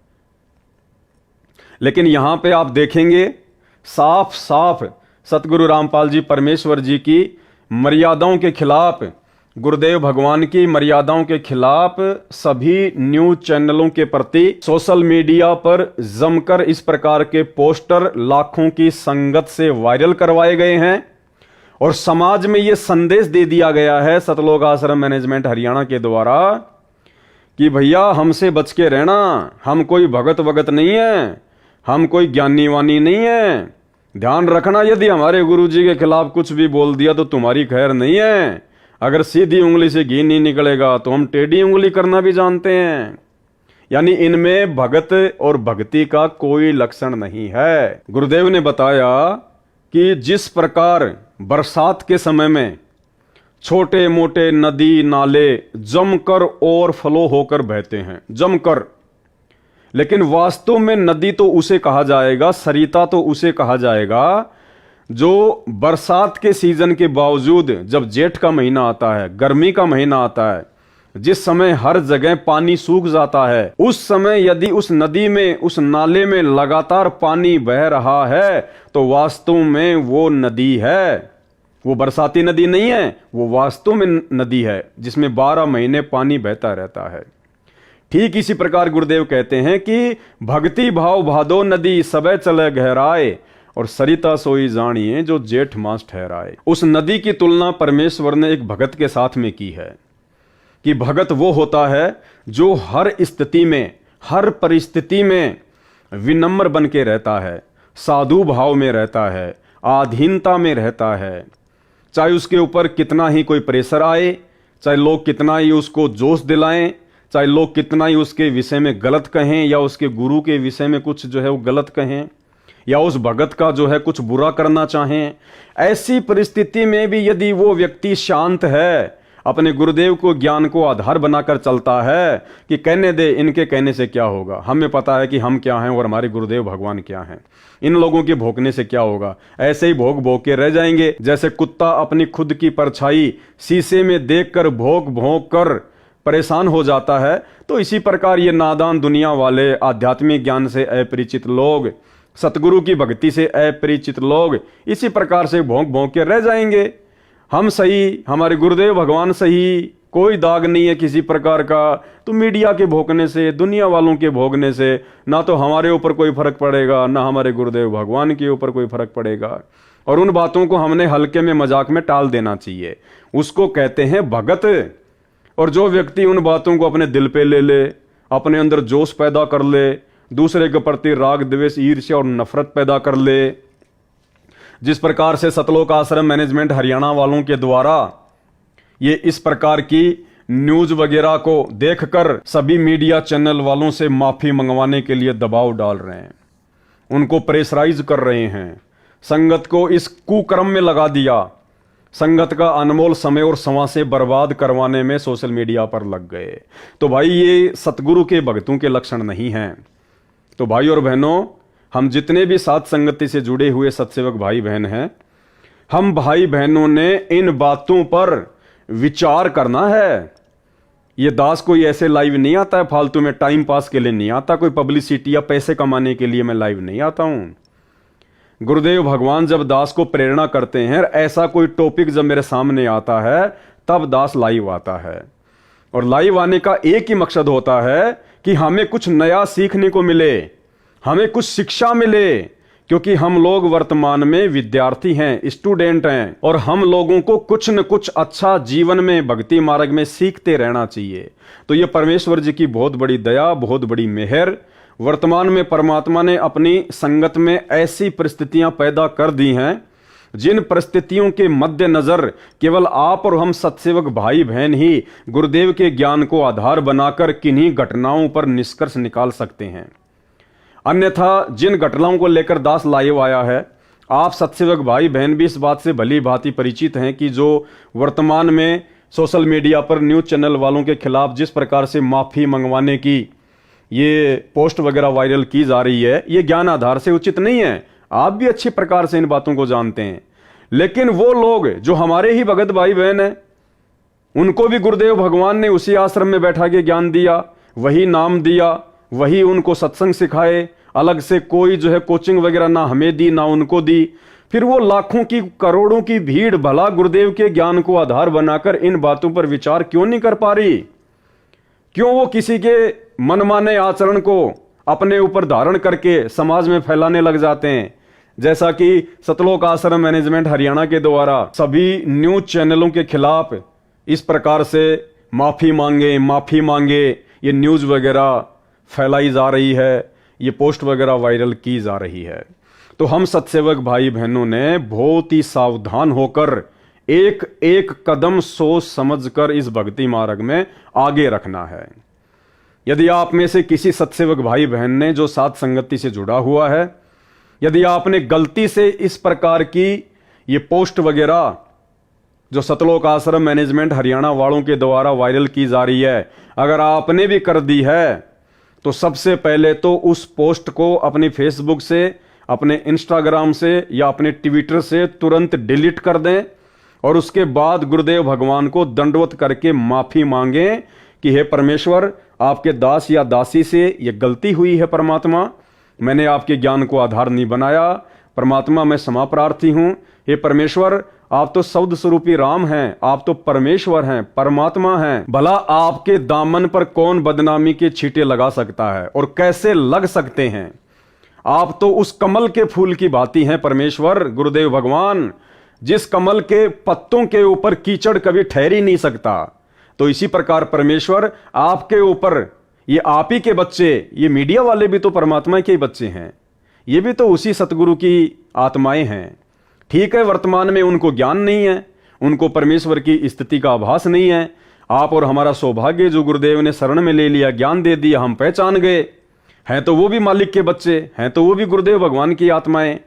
A: लेकिन यहां पे आप देखेंगे साफ साफ सतगुरु रामपाल जी परमेश्वर जी की मर्यादाओं के खिलाफ, गुरुदेव भगवान की मर्यादाओं के खिलाफ सभी न्यूज चैनलों के प्रति सोशल मीडिया पर जमकर इस प्रकार के पोस्टर लाखों की संगत से वायरल करवाए गए हैं और समाज में यह संदेश दे दिया गया है सतलोक आश्रम मैनेजमेंट हरियाणा के द्वारा कि भैया हमसे बच के रहना, हम कोई भगत वगत नहीं है, हम कोई ज्ञानी वानी नहीं है। ध्यान रखना, यदि हमारे गुरुजी के खिलाफ कुछ भी बोल दिया तो तुम्हारी खैर नहीं है। अगर सीधी उंगली से घी नहीं निकलेगा तो हम टेढ़ी उंगली करना भी जानते हैं। यानी इनमें भगत और भक्ति का कोई लक्षण नहीं है। गुरुदेव ने बताया कि जिस प्रकार बरसात के समय में छोटे मोटे नदी नाले जमकर ओवरफ्लो होकर बहते हैं, जमकर, लेकिन वास्तव में नदी तो उसे कहा जाएगा, सरिता तो उसे कहा जाएगा जो बरसात के सीजन के बावजूद जब जेठ का महीना आता है, गर्मी का महीना आता है, जिस समय हर जगह पानी सूख जाता है, उस समय यदि उस नदी में, उस नाले में लगातार पानी बह रहा है तो वास्तव में वो नदी है। वो बरसाती नदी नहीं है, वो वास्तव में नदी है जिसमें 12 महीने पानी बहता रहता है। ठीक इसी प्रकार गुरुदेव कहते हैं कि भक्ति भाव भादो नदी सबे चले गहराए और सरिता सोई जानिए जो जेठ मास ठहराए। उस नदी की तुलना परमेश्वर ने एक भगत के साथ में की है कि भगत वो होता है जो हर स्थिति में, हर परिस्थिति में विनम्र बन के रहता है, साधु भाव में रहता है, आधीनता में रहता है। चाहे उसके ऊपर कितना ही कोई प्रेशर आए, चाहे लोग कितना ही उसको जोश दिलाएं, चाहे लोग कितना ही उसके विषय में गलत कहें या उसके गुरु के विषय में कुछ जो है वो गलत कहें, या उस भगत का जो है कुछ बुरा करना चाहें, ऐसी परिस्थिति में भी यदि वो व्यक्ति शांत है, अपने गुरुदेव को ज्ञान को आधार बनाकर चलता है कि कहने दे, इनके कहने से क्या होगा, हमें पता है कि हम क्या हैं और हमारे गुरुदेव भगवान क्या हैं, इन लोगों के भोंकने से क्या होगा, ऐसे ही भोंक भोंक के रह जाएंगे। जैसे कुत्ता अपनी खुद की परछाई शीशे में देखकर भोंक भोंक कर परेशान हो जाता है, तो इसी प्रकार ये नादान दुनिया वाले, आध्यात्मिक ज्ञान से अपरिचित लोग, सतगुरु की भक्ति से अपरिचित लोग इसी प्रकार से भोंक भोंक के रह जाएंगे। हम सही, हमारे गुरुदेव भगवान सही, कोई दाग नहीं है किसी प्रकार का। तो मीडिया के भोंकने से, दुनिया वालों के भोंकने से ना तो हमारे ऊपर कोई फर्क पड़ेगा, ना हमारे गुरुदेव भगवान के ऊपर कोई फर्क पड़ेगा। और उन बातों को हमने हल्के में मजाक में टाल देना चाहिए, उसको कहते हैं भगत। और जो व्यक्ति उन बातों को अपने दिल पे ले ले, अपने अंदर जोश पैदा कर ले, दूसरे के प्रति राग द्वेष ईर्ष्या और नफरत पैदा कर ले, जिस प्रकार से सतलोक आश्रम मैनेजमेंट हरियाणा वालों के द्वारा ये इस प्रकार की न्यूज वगैरह को देखकर सभी मीडिया चैनल वालों से माफी मंगवाने के लिए दबाव डाल रहे हैं, उनको प्रेशराइज कर रहे हैं, संगत को इस कुक्रम में लगा दिया, संगत का अनमोल समय और संवासें बर्बाद करवाने में सोशल मीडिया पर लग गए। तो भाई ये सतगुरु के भक्तों के लक्षण नहीं हैं। तो भाई और बहनों, हम जितने भी साथ संगति से जुड़े हुए सत्सेवक भाई बहन हैं, हम भाई बहनों ने इन बातों पर विचार करना है। ये दास कोई ऐसे लाइव नहीं आता है फालतू में, टाइम पास के लिए नहीं आता, कोई पब्लिसिटी या पैसे कमाने के लिए मैं लाइव नहीं आता हूं। गुरुदेव भगवान जब दास को प्रेरणा करते हैं, ऐसा कोई टॉपिक जब मेरे सामने आता है, तब दास लाइव आता है। और लाइव आने का एक ही मकसद होता है कि हमें कुछ नया सीखने को मिले, हमें कुछ शिक्षा मिले, क्योंकि हम लोग वर्तमान में विद्यार्थी हैं, स्टूडेंट हैं, और हम लोगों को कुछ न कुछ अच्छा जीवन में, भक्ति मार्ग में सीखते रहना चाहिए। तो ये परमेश्वर जी की बहुत बड़ी दया, बहुत बड़ी मेहर, वर्तमान में परमात्मा ने अपनी संगत में ऐसी परिस्थितियां पैदा कर दी हैं, जिन परिस्थितियों के मद्देनजर केवल आप और हम सत्सेवक भाई बहन ही गुरुदेव के ज्ञान को आधार बनाकर किन्हीं घटनाओं पर निष्कर्ष निकाल सकते हैं। अन्यथा जिन घटनाओं को लेकर दास लाइव आया है, आप सत्सेवक भाई बहन भी इस बात से भली भांति परिचित हैं कि जो वर्तमान में सोशल मीडिया पर न्यूज चैनल वालों के खिलाफ जिस प्रकार से माफी मंगवाने की ये पोस्ट वगैरह वायरल की जा रही है, ये ज्ञान आधार से उचित नहीं है। आप भी अच्छी प्रकार से इन बातों को जानते हैं, लेकिन वो लोग जो हमारे ही भगत भाई बहन हैं, उनको भी गुरुदेव भगवान ने उसी आश्रम में बैठा के ज्ञान दिया, वही नाम दिया, वही उनको सत्संग सिखाए, अलग से कोई जो है कोचिंग वगैरह ना हमें दी ना उनको दी। फिर वो लाखों की करोड़ों की भीड़ भला गुरुदेव के ज्ञान को आधार बनाकर इन बातों पर विचार क्यों नहीं कर पा रही? क्यों वो किसी के मनमाने आचरण को अपने ऊपर धारण करके समाज में फैलाने लग जाते हैं? जैसा कि सतलोक आश्रम मैनेजमेंट हरियाणा के द्वारा सभी न्यूज चैनलों के खिलाफ इस प्रकार से माफी मांगे ये न्यूज वगैरह फैलाई जा रही है, ये पोस्ट वगैरह वायरल की जा रही है। तो हम सत्सेवक भाई बहनों ने बहुत ही सावधान होकर एक एक कदम सोच समझकर इस भक्ति मार्ग में आगे रखना है। यदि आप में से किसी सत्सेवक भाई बहन ने जो साथ संगति से जुड़ा हुआ है, यदि आपने गलती से इस प्रकार की ये पोस्ट वगैरह जो सतलोक आश्रम मैनेजमेंट हरियाणा वालों के द्वारा वायरल की जा रही है, अगर आपने भी कर दी है, तो सबसे पहले तो उस पोस्ट को अपनी फेसबुक से, अपने इंस्टाग्राम से या अपने ट्विटर से तुरंत डिलीट कर दें और उसके बाद गुरुदेव भगवान को दंडवत करके माफी मांगें कि हे परमेश्वर, आपके दास या दासी से ये गलती हुई है, परमात्मा मैंने आपके ज्ञान को आधार नहीं बनाया, परमात्मा मैं क्षमा प्रार्थी हूं। हे परमेश्वर, आप तो शब्द स्वरूपी राम हैं, आप तो परमेश्वर हैं, परमात्मा हैं, भला आपके दामन पर कौन बदनामी के छींटे लगा सकता है और कैसे लग सकते हैं? आप तो उस कमल के फूल की भांति हैं परमेश्वर गुरुदेव भगवान, जिस कमल के पत्तों के ऊपर कीचड़ कभी ठहर ही नहीं सकता। तो इसी प्रकार परमेश्वर आपके ऊपर, ये आप ही के बच्चे, ये मीडिया वाले भी तो परमात्मा के ही बच्चे हैं, ये भी तो उसी सतगुरु की आत्माएं हैं। ठीक है, वर्तमान में उनको ज्ञान नहीं है, उनको परमेश्वर की स्थिति का आभास नहीं है। आप और हमारा सौभाग्य जो गुरुदेव ने शरण में ले लिया, ज्ञान दे दिया, हम पहचान गए। हैं तो वो भी मालिक के बच्चे, हैं तो वो भी गुरुदेव भगवान की आत्माएं।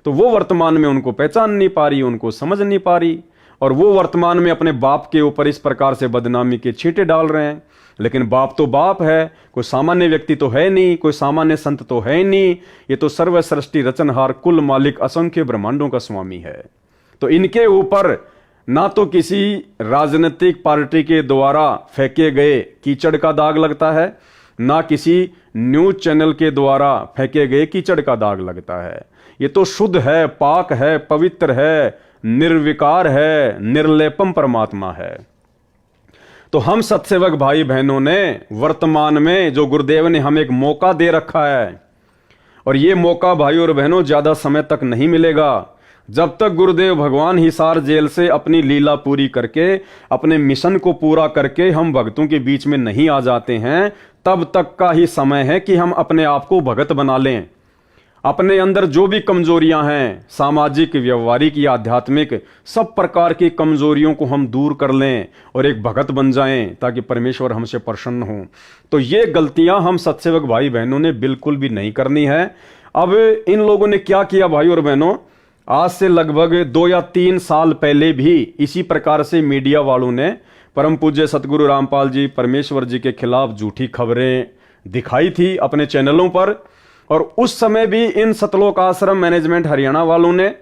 A: तो वो वर्तमान में उनको पहचान नहीं पा रही, उनको समझ नहीं पा रही, और वो वर्तमान में अपने बाप के ऊपर इस प्रकार से बदनामी के छींटे डाल रहे हैं। लेकिन बाप तो बाप है, कोई सामान्य व्यक्ति तो है नहीं, कोई सामान्य संत तो है नहीं, ये तो सर्व सृष्टि रचनहार, कुल मालिक, असंख्य ब्रह्मांडों का स्वामी है। तो इनके ऊपर ना तो किसी राजनीतिक पार्टी के द्वारा फेंके गए कीचड़ का दाग लगता है, ना किसी न्यूज चैनल के द्वारा फेंके गए कीचड़ का दाग लगता है। ये तो शुद्ध है, पाक है, पवित्र है, निर्विकार है, निर्लेपम परमात्मा है। तो हम सत्सेवक भाई बहनों ने वर्तमान में जो गुरुदेव ने हमें एक मौका दे रखा है, और ये मौका भाई और बहनों ज्यादा समय तक नहीं मिलेगा। जब तक गुरुदेव भगवान हिसार जेल से अपनी लीला पूरी करके, अपने मिशन को पूरा करके हम भक्तों के बीच में नहीं आ जाते हैं, तब तक का ही समय है कि हम अपने आप को भगत बना लें। अपने अंदर जो भी कमजोरियां हैं, सामाजिक, व्यवहारिक या आध्यात्मिक, सब प्रकार की कमजोरियों को हम दूर कर लें और एक भगत बन जाएं, ताकि परमेश्वर हमसे प्रसन्न हो। तो ये गलतियां हम सत्सेवक भाई बहनों ने बिल्कुल भी नहीं करनी है। अब इन लोगों ने क्या किया भाई और बहनों, आज से लगभग 2 या 3 साल पहले भी इसी प्रकार से मीडिया वालों ने परम पूज्य सतगुरु रामपाल जी परमेश्वर जी के खिलाफ झूठी खबरें दिखाई थी अपने चैनलों पर। और उस समय भी इन सतलोक आश्रम मैनेजमेंट हरियाणा वालों ने,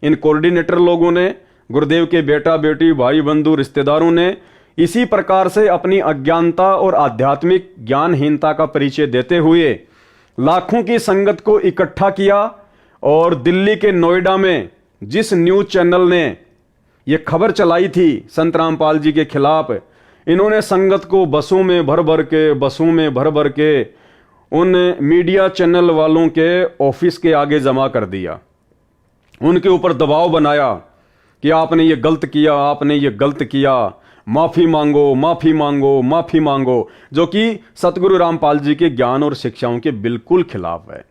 A: इन कोऑर्डिनेटर लोगों ने, गुरुदेव के बेटा बेटी, भाई बंधु, रिश्तेदारों ने इसी प्रकार से अपनी अज्ञानता और आध्यात्मिक ज्ञानहीनता का परिचय देते हुए लाखों की संगत को इकट्ठा किया। और दिल्ली के नोएडा में जिस न्यूज चैनल ने यह खबर चलाई थी संत रामपाल जी के खिलाफ, इन्होंने संगत को बसों में भर भर के उन मीडिया चैनल वालों के ऑफिस के आगे जमा कर दिया। उनके ऊपर दबाव बनाया कि आपने ये गलत किया, आपने ये गलत किया, माफी मांगो, माफी मांगो, माफी मांगो, जो कि सतगुरु रामपाल जी के ज्ञान और शिक्षाओं के बिल्कुल खिलाफ है।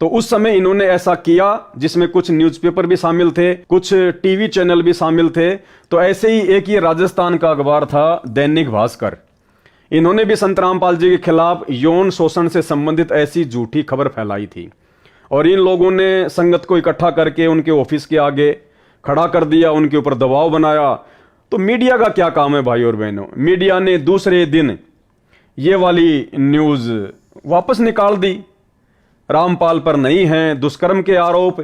A: तो उस समय इन्होंने ऐसा किया, जिसमें कुछ न्यूज़पेपर भी शामिल थे, कुछ टीवी चैनल भी शामिल थे। तो ऐसे ही एक ये राजस्थान का अखबार था दैनिक भास्कर, इन्होंने भी संत रामपाल जी के खिलाफ यौन शोषण से संबंधित ऐसी झूठी खबर फैलाई थी। और इन लोगों ने संगत को इकट्ठा करके उनके ऑफिस के आगे खड़ा कर दिया, उनके ऊपर दबाव बनाया। तो मीडिया का क्या काम है भाई और बहनों, मीडिया ने दूसरे दिन ये वाली न्यूज वापस निकाल दी। रामपाल पर नहीं है दुष्कर्म के आरोप।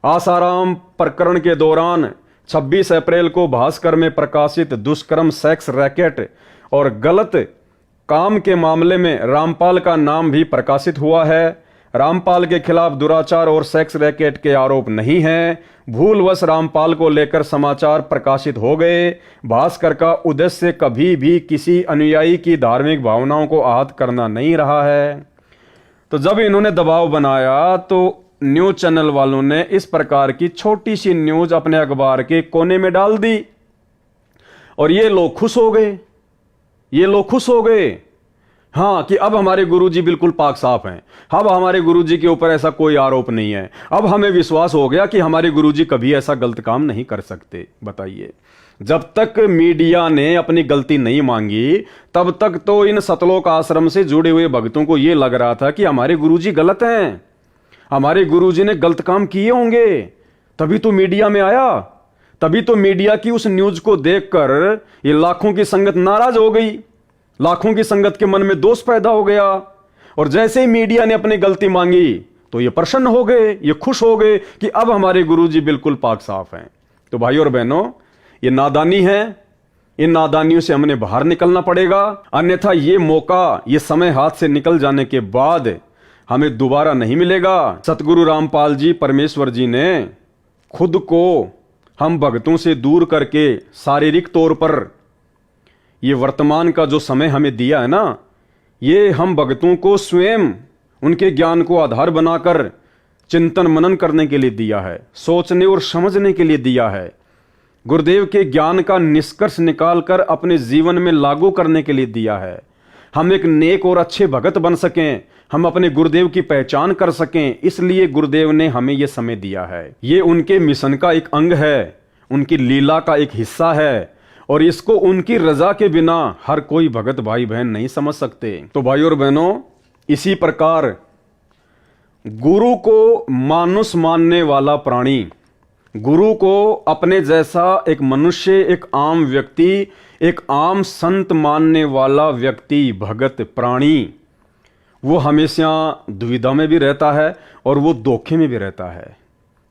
A: आसाराम प्रकरण के दौरान 26 अप्रैल को भास्कर में प्रकाशित दुष्कर्म, सेक्स रैकेट और गलत काम के मामले में रामपाल का नाम भी प्रकाशित हुआ है। रामपाल के खिलाफ दुराचार और सेक्स रैकेट के आरोप नहीं है। भूलवश रामपाल को लेकर समाचार प्रकाशित हो गए। भास्कर का उद्देश्य कभी भी किसी अनुयायी की धार्मिक भावनाओं को आहत करना नहीं रहा है। तो जब इन्होंने दबाव बनाया तो न्यूज चैनल वालों ने इस प्रकार की छोटी सी न्यूज अपने अखबार के कोने में डाल दी और ये लोग खुश हो गए, ये लोग खुश हो गए। हाँ, कि अब हमारे गुरुजी बिल्कुल पाक साफ हैं, अब हमारे गुरुजी के ऊपर ऐसा कोई आरोप नहीं है, अब हमें विश्वास हो गया कि हमारे गुरुजी कभी ऐसा गलत काम नहीं कर सकते। बताइए, जब तक मीडिया ने अपनी गलती नहीं मांगी तब तक तो इन सतलोक आश्रम से जुड़े हुए भक्तों को यह लग रहा था कि हमारे गुरुजी गलत हैं, हमारे गुरुजी ने गलत काम किए होंगे, तभी तो मीडिया में आया। तभी तो मीडिया की उस न्यूज को देखकर ये लाखों की संगत नाराज हो गई, लाखों की संगत के मन में दोष पैदा हो गया। और जैसे ही मीडिया ने अपनी गलती मांगी तो ये प्रसन्न हो गए, ये खुश हो गए कि अब हमारे गुरुजी बिल्कुल पाक साफ हैं। तो भाइयों और बहनों, ये नादानी है, इन नादानियों से हमने बाहर निकलना पड़ेगा, अन्यथा ये मौका, ये समय हाथ से निकल जाने के बाद हमें दोबारा नहीं मिलेगा। सतगुरु रामपाल जी परमेश्वर जी ने खुद को हम भक्तों से दूर करके शारीरिक तौर पर ये वर्तमान का जो समय हमें दिया है ना, ये हम भक्तों को स्वयं उनके ज्ञान को आधार बनाकर चिंतन मनन करने के लिए दिया है, सोचने और समझने के लिए दिया है, गुरुदेव के ज्ञान का निष्कर्ष निकालकर अपने जीवन में लागू करने के लिए दिया है। हम एक नेक और अच्छे भगत बन सकें, हम अपने गुरुदेव की पहचान कर सकें, इसलिए गुरुदेव ने हमें यह समय दिया है। ये उनके मिशन का एक अंग है, उनकी लीला का एक हिस्सा है, और इसको उनकी रजा के बिना हर कोई भगत भाई बहन नहीं समझ सकते। तो भाई और बहनों, इसी प्रकार गुरु को मानुष मानने वाला प्राणी, गुरु को अपने जैसा एक मनुष्य, एक आम व्यक्ति, एक आम संत मानने वाला व्यक्ति, भगत, प्राणी, वो हमेशा दुविधा में भी रहता है और वो धोखे में भी रहता है।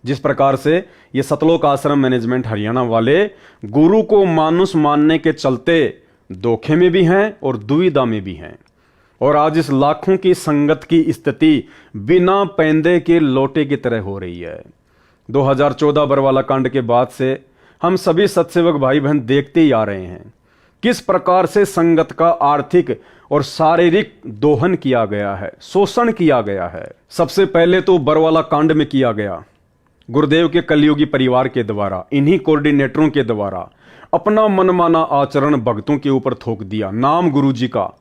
A: जिस प्रकार से ये सतलोक आश्रम मैनेजमेंट हरियाणा वाले गुरु को मानुष मानने के चलते धोखे में भी हैं और दुविधा में भी हैं, और आज इस लाखों की संगत की स्थिति बिना पैंदे के लोटे की तरह हो रही है। 2014 बरवाला कांड के बाद से हम सभी सत्सेवक भाई बहन देखते ही आ रहे हैं किस प्रकार से संगत का आर्थिक और शारीरिक दोहन किया गया है, शोषण किया गया है। सबसे पहले तो बरवाला कांड में किया गया, गुरुदेव के कलयुगी परिवार के द्वारा, इन्हीं कोऑर्डिनेटरों के द्वारा अपना मनमाना आचरण भक्तों के ऊपर थोप दिया। नाम गुरुजी का,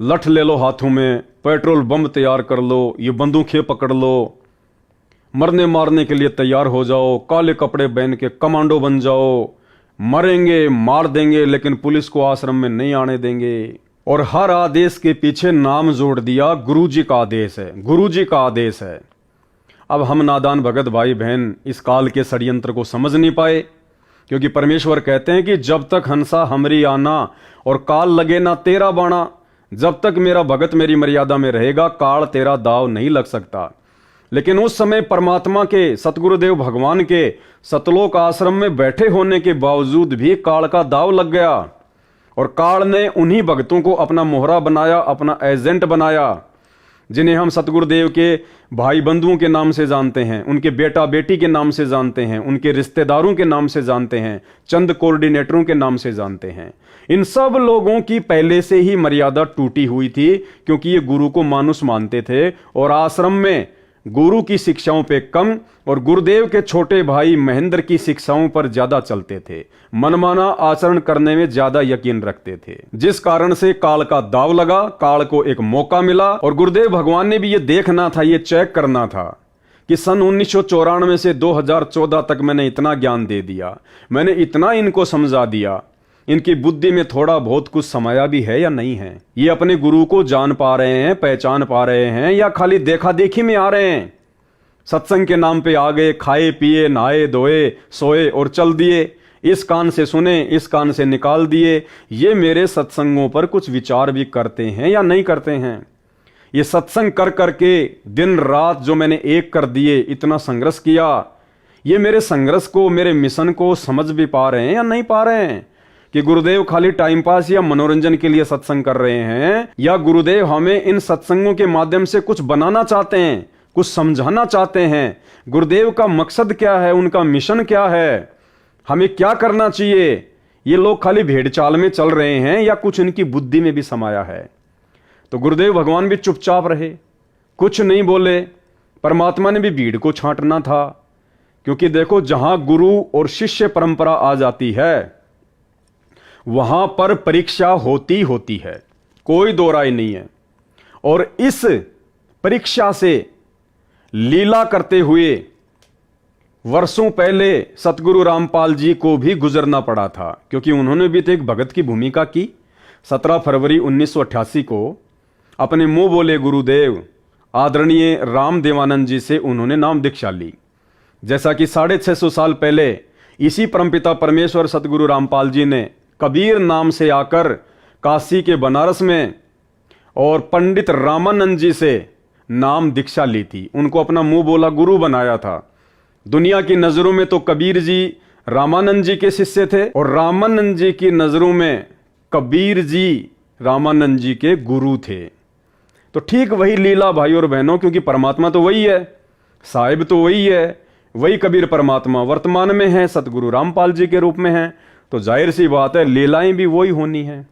A: लठ ले लो हाथों में, पेट्रोल बम तैयार कर लो, ये बंदूकें पकड़ लो, मरने मारने के लिए तैयार हो जाओ, काले कपड़े पहन के कमांडो बन जाओ, मरेंगे मार देंगे लेकिन पुलिस को आश्रम में नहीं आने देंगे। और हर आदेश के पीछे नाम जोड़ दिया, गुरुजी का आदेश है, गुरुजी का आदेश है। अब हम नादान भगत भाई बहन इस काल के षड्यंत्र को समझ नहीं पाए, क्योंकि परमेश्वर कहते हैं कि जब तक हंसा हमरी आना और काल लगे ना तेरा बाणा, जब तक मेरा भगत मेरी मर्यादा में रहेगा काल तेरा दाव नहीं लग सकता। लेकिन उस समय परमात्मा के, सतगुरुदेव भगवान के सतलोक आश्रम में बैठे होने के बावजूद भी काल का दाव लग गया, और काल ने उन्हीं भक्तों को अपना मोहरा बनाया, अपना एजेंट बनाया, जिन्हें हम सतगुरुदेव के भाई बंधुओं के नाम से जानते हैं, उनके बेटा बेटी के नाम से जानते हैं, उनके रिश्तेदारों के नाम से जानते हैं, चंद कोऑर्डिनेटरों के नाम से जानते हैं। इन सब लोगों की पहले से ही मर्यादा टूटी हुई थी, क्योंकि ये गुरु को मानुष मानते थे और आश्रम में गुरु की शिक्षाओं पे कम और गुरुदेव के छोटे भाई महेंद्र की शिक्षाओं पर ज्यादा चलते थे, मनमाना आचरण करने में ज्यादा यकीन रखते थे, जिस कारण से काल का दाव लगा, काल को एक मौका मिला। और गुरुदेव भगवान ने भी ये देखना था, ये चेक करना था कि सन 1994 से 2014 तक मैंने इतना ज्ञान दे दिया, मैंने इतना इनको समझा दिया, इनकी बुद्धि में थोड़ा बहुत कुछ समाया भी है या नहीं है, ये अपने गुरु को जान पा रहे हैं, पहचान पा रहे हैं, या खाली देखा देखी में आ रहे हैं। सत्संग के नाम पे आ गए, खाए पिए नहाए धोए सोए और चल दिए, इस कान से सुने इस कान से निकाल दिए। ये मेरे सत्संगों पर कुछ विचार भी करते हैं या नहीं करते हैं? ये सत्संग कर करके दिन रात जो मैंने एक कर दिए, इतना संघर्ष किया, ये मेरे संघर्ष को, मेरे मिशन को समझ भी पा रहे हैं या नहीं पा रहे हैं? कि गुरुदेव खाली टाइम पास या मनोरंजन के लिए सत्संग कर रहे हैं, या गुरुदेव हमें इन सत्संगों के माध्यम से कुछ बनाना चाहते हैं, कुछ समझाना चाहते हैं? गुरुदेव का मकसद क्या है, उनका मिशन क्या है, हमें क्या करना चाहिए? ये लोग खाली भेड़ चाल में चल रहे हैं या कुछ इनकी बुद्धि में भी समाया है? तो गुरुदेव भगवान भी चुपचाप रहे, कुछ नहीं बोले। परमात्मा ने भी भीड़ को छांटना था, क्योंकि देखो जहां गुरु और शिष्य परंपरा आ जाती है वहां पर परीक्षा होती होती है, कोई दो राय नहीं है। और इस परीक्षा से लीला करते हुए वर्षों पहले सतगुरु रामपाल जी को भी गुजरना पड़ा था, क्योंकि उन्होंने भी तो एक भगत की भूमिका की। 17 फरवरी 1988 को अपने मुंह बोले गुरुदेव आदरणीय राम देवानंद जी से उन्होंने नाम दीक्षा ली। जैसा कि 650 साल पहले इसी परमपिता परमेश्वर सतगुरु रामपाल जी ने कबीर नाम से आकर काशी के बनारस में और पंडित रामानंद जी से नाम दीक्षा ली थी, उनको अपना मुंह बोला गुरु बनाया था। दुनिया की नजरों में तो कबीर जी रामानंद जी के शिष्य थे, और रामानंद जी की नजरों में कबीर जी रामानंद जी के गुरु थे। तो ठीक वही लीला भाई और बहनों, क्योंकि परमात्मा तो वही है, साहिब तो वही है, वही कबीर परमात्मा वर्तमान में है, सतगुरु रामपाल जी के रूप में है, तो जाहिर सी बात है लीलाएं भी वही होनी है।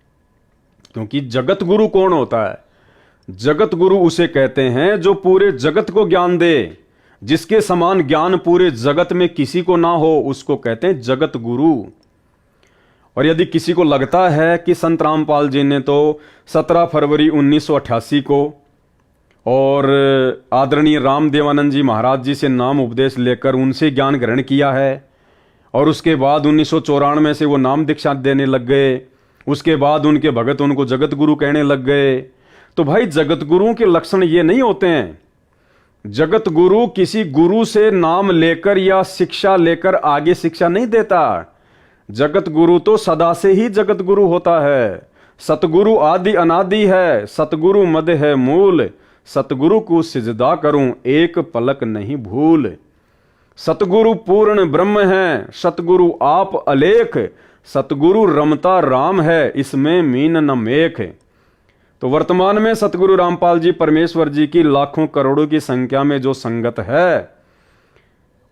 A: क्योंकि जगत गुरु कौन होता है? जगत गुरु उसे कहते हैं जो पूरे जगत को ज्ञान दे, जिसके समान ज्ञान पूरे जगत में किसी को ना हो, उसको कहते हैं जगत गुरु। और यदि किसी को लगता है कि संत रामपाल जी ने तो 17 फरवरी 1988 को और आदरणीय राम देवानंद जी महाराज जी से नाम उपदेश लेकर उनसे ज्ञान ग्रहण किया है, और उसके बाद 1994 से वो नाम दीक्षा देने लग गए, उसके बाद उनके भगत उनको जगत गुरु कहने लग गए, तो भाई जगत गुरुओं के लक्षण ये नहीं होते हैं। जगत गुरु किसी गुरु से नाम लेकर या शिक्षा लेकर आगे शिक्षा नहीं देता। जगत गुरु तो सदा से ही जगत गुरु होता है। सतगुरु आदि अनादि है, सतगुरु मद है मूल, सतगुरु को सिजदा करूं एक पलक नहीं भूल। सतगुरु पूर्ण ब्रह्म है, सतगुरु आप अलेख, सतगुरु रमता राम है, इसमें मीन न मेख। तो वर्तमान में सतगुरु रामपाल जी परमेश्वर जी की लाखों करोड़ों की संख्या में जो संगत है,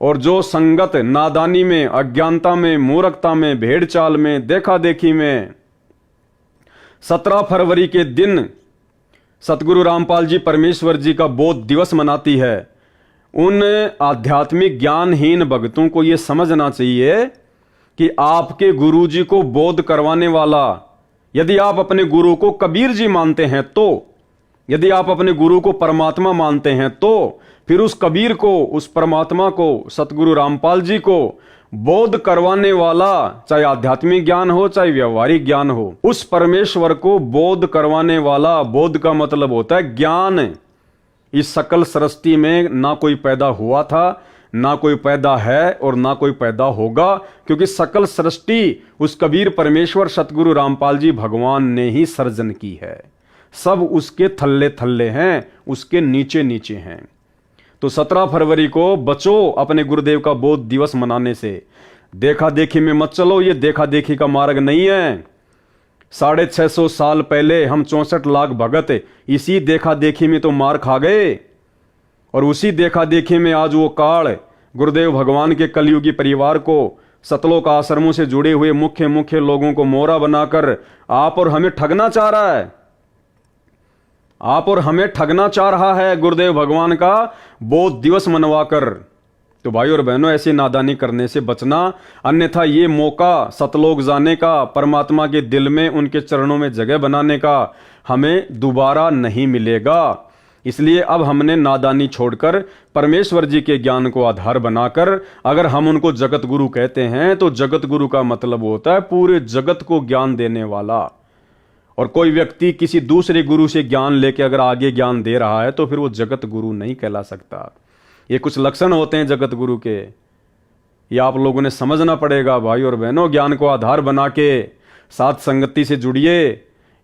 A: और जो संगत नादानी में, अज्ञानता में, मूर्खता में, भेड़ चाल में, देखा देखी में 17 फरवरी के दिन सतगुरु रामपाल जी परमेश्वर जी का बोध दिवस मनाती है, उन आध्यात्मिक ज्ञानहीन भक्तों को यह समझना चाहिए कि आपके गुरु जी को बोध करवाने वाला, यदि आप अपने गुरु को कबीर जी मानते हैं तो, यदि आप अपने गुरु को परमात्मा मानते हैं तो फिर उस कबीर को, उस परमात्मा को, सतगुरु रामपाल जी को बोध करवाने वाला, चाहे आध्यात्मिक ज्ञान हो चाहे व्यवहारिक ज्ञान हो, उस परमेश्वर को बोध करवाने वाला, बोध का मतलब होता है ज्ञान। इस सकल सृष्टि में ना कोई पैदा हुआ था, ना कोई पैदा है और ना कोई पैदा होगा, क्योंकि सकल सृष्टि उस कबीर परमेश्वर सतगुरु रामपाल जी भगवान ने ही सर्जन की है। सब उसके थल्ले थल्ले हैं, उसके नीचे नीचे हैं। तो 17 फरवरी को बचो अपने गुरुदेव का बोध दिवस मनाने से। देखा देखी में मत चलो, ये देखा देखी का मार्ग नहीं है। 650 साल पहले हम 64 लाख भगत इसी देखा देखी में तो मार खा गए, और उसी देखा देखी में आज वो काल गुरुदेव भगवान के कलयुगी परिवार को, सतलोक आश्रमों से जुड़े हुए मुख्य मुख्य लोगों को मोहरा बनाकर आप और हमें ठगना चाह रहा है। आप और हमें ठगना चाह रहा है गुरुदेव भगवान का बोध दिवस मनवाकर। तो भाई और बहनों, ऐसी नादानी करने से बचना, अन्यथा ये मौका सतलोक जाने का, परमात्मा के दिल में उनके चरणों में जगह बनाने का हमें दोबारा नहीं मिलेगा। इसलिए अब हमने नादानी छोड़कर परमेश्वर जी के ज्ञान को आधार बनाकर, अगर हम उनको जगत गुरु कहते हैं तो जगत गुरु का मतलब होता है पूरे जगत को ज्ञान देने वाला। और कोई व्यक्ति किसी दूसरे गुरु से ज्ञान लेके अगर आगे ज्ञान दे रहा है तो फिर वो जगत गुरु नहीं कहला सकता। ये कुछ लक्षण होते हैं जगत गुरु के, ये आप लोगों ने समझना पड़ेगा। भाई और बहनों, ज्ञान को आधार बना के साथ संगति से जुड़िए।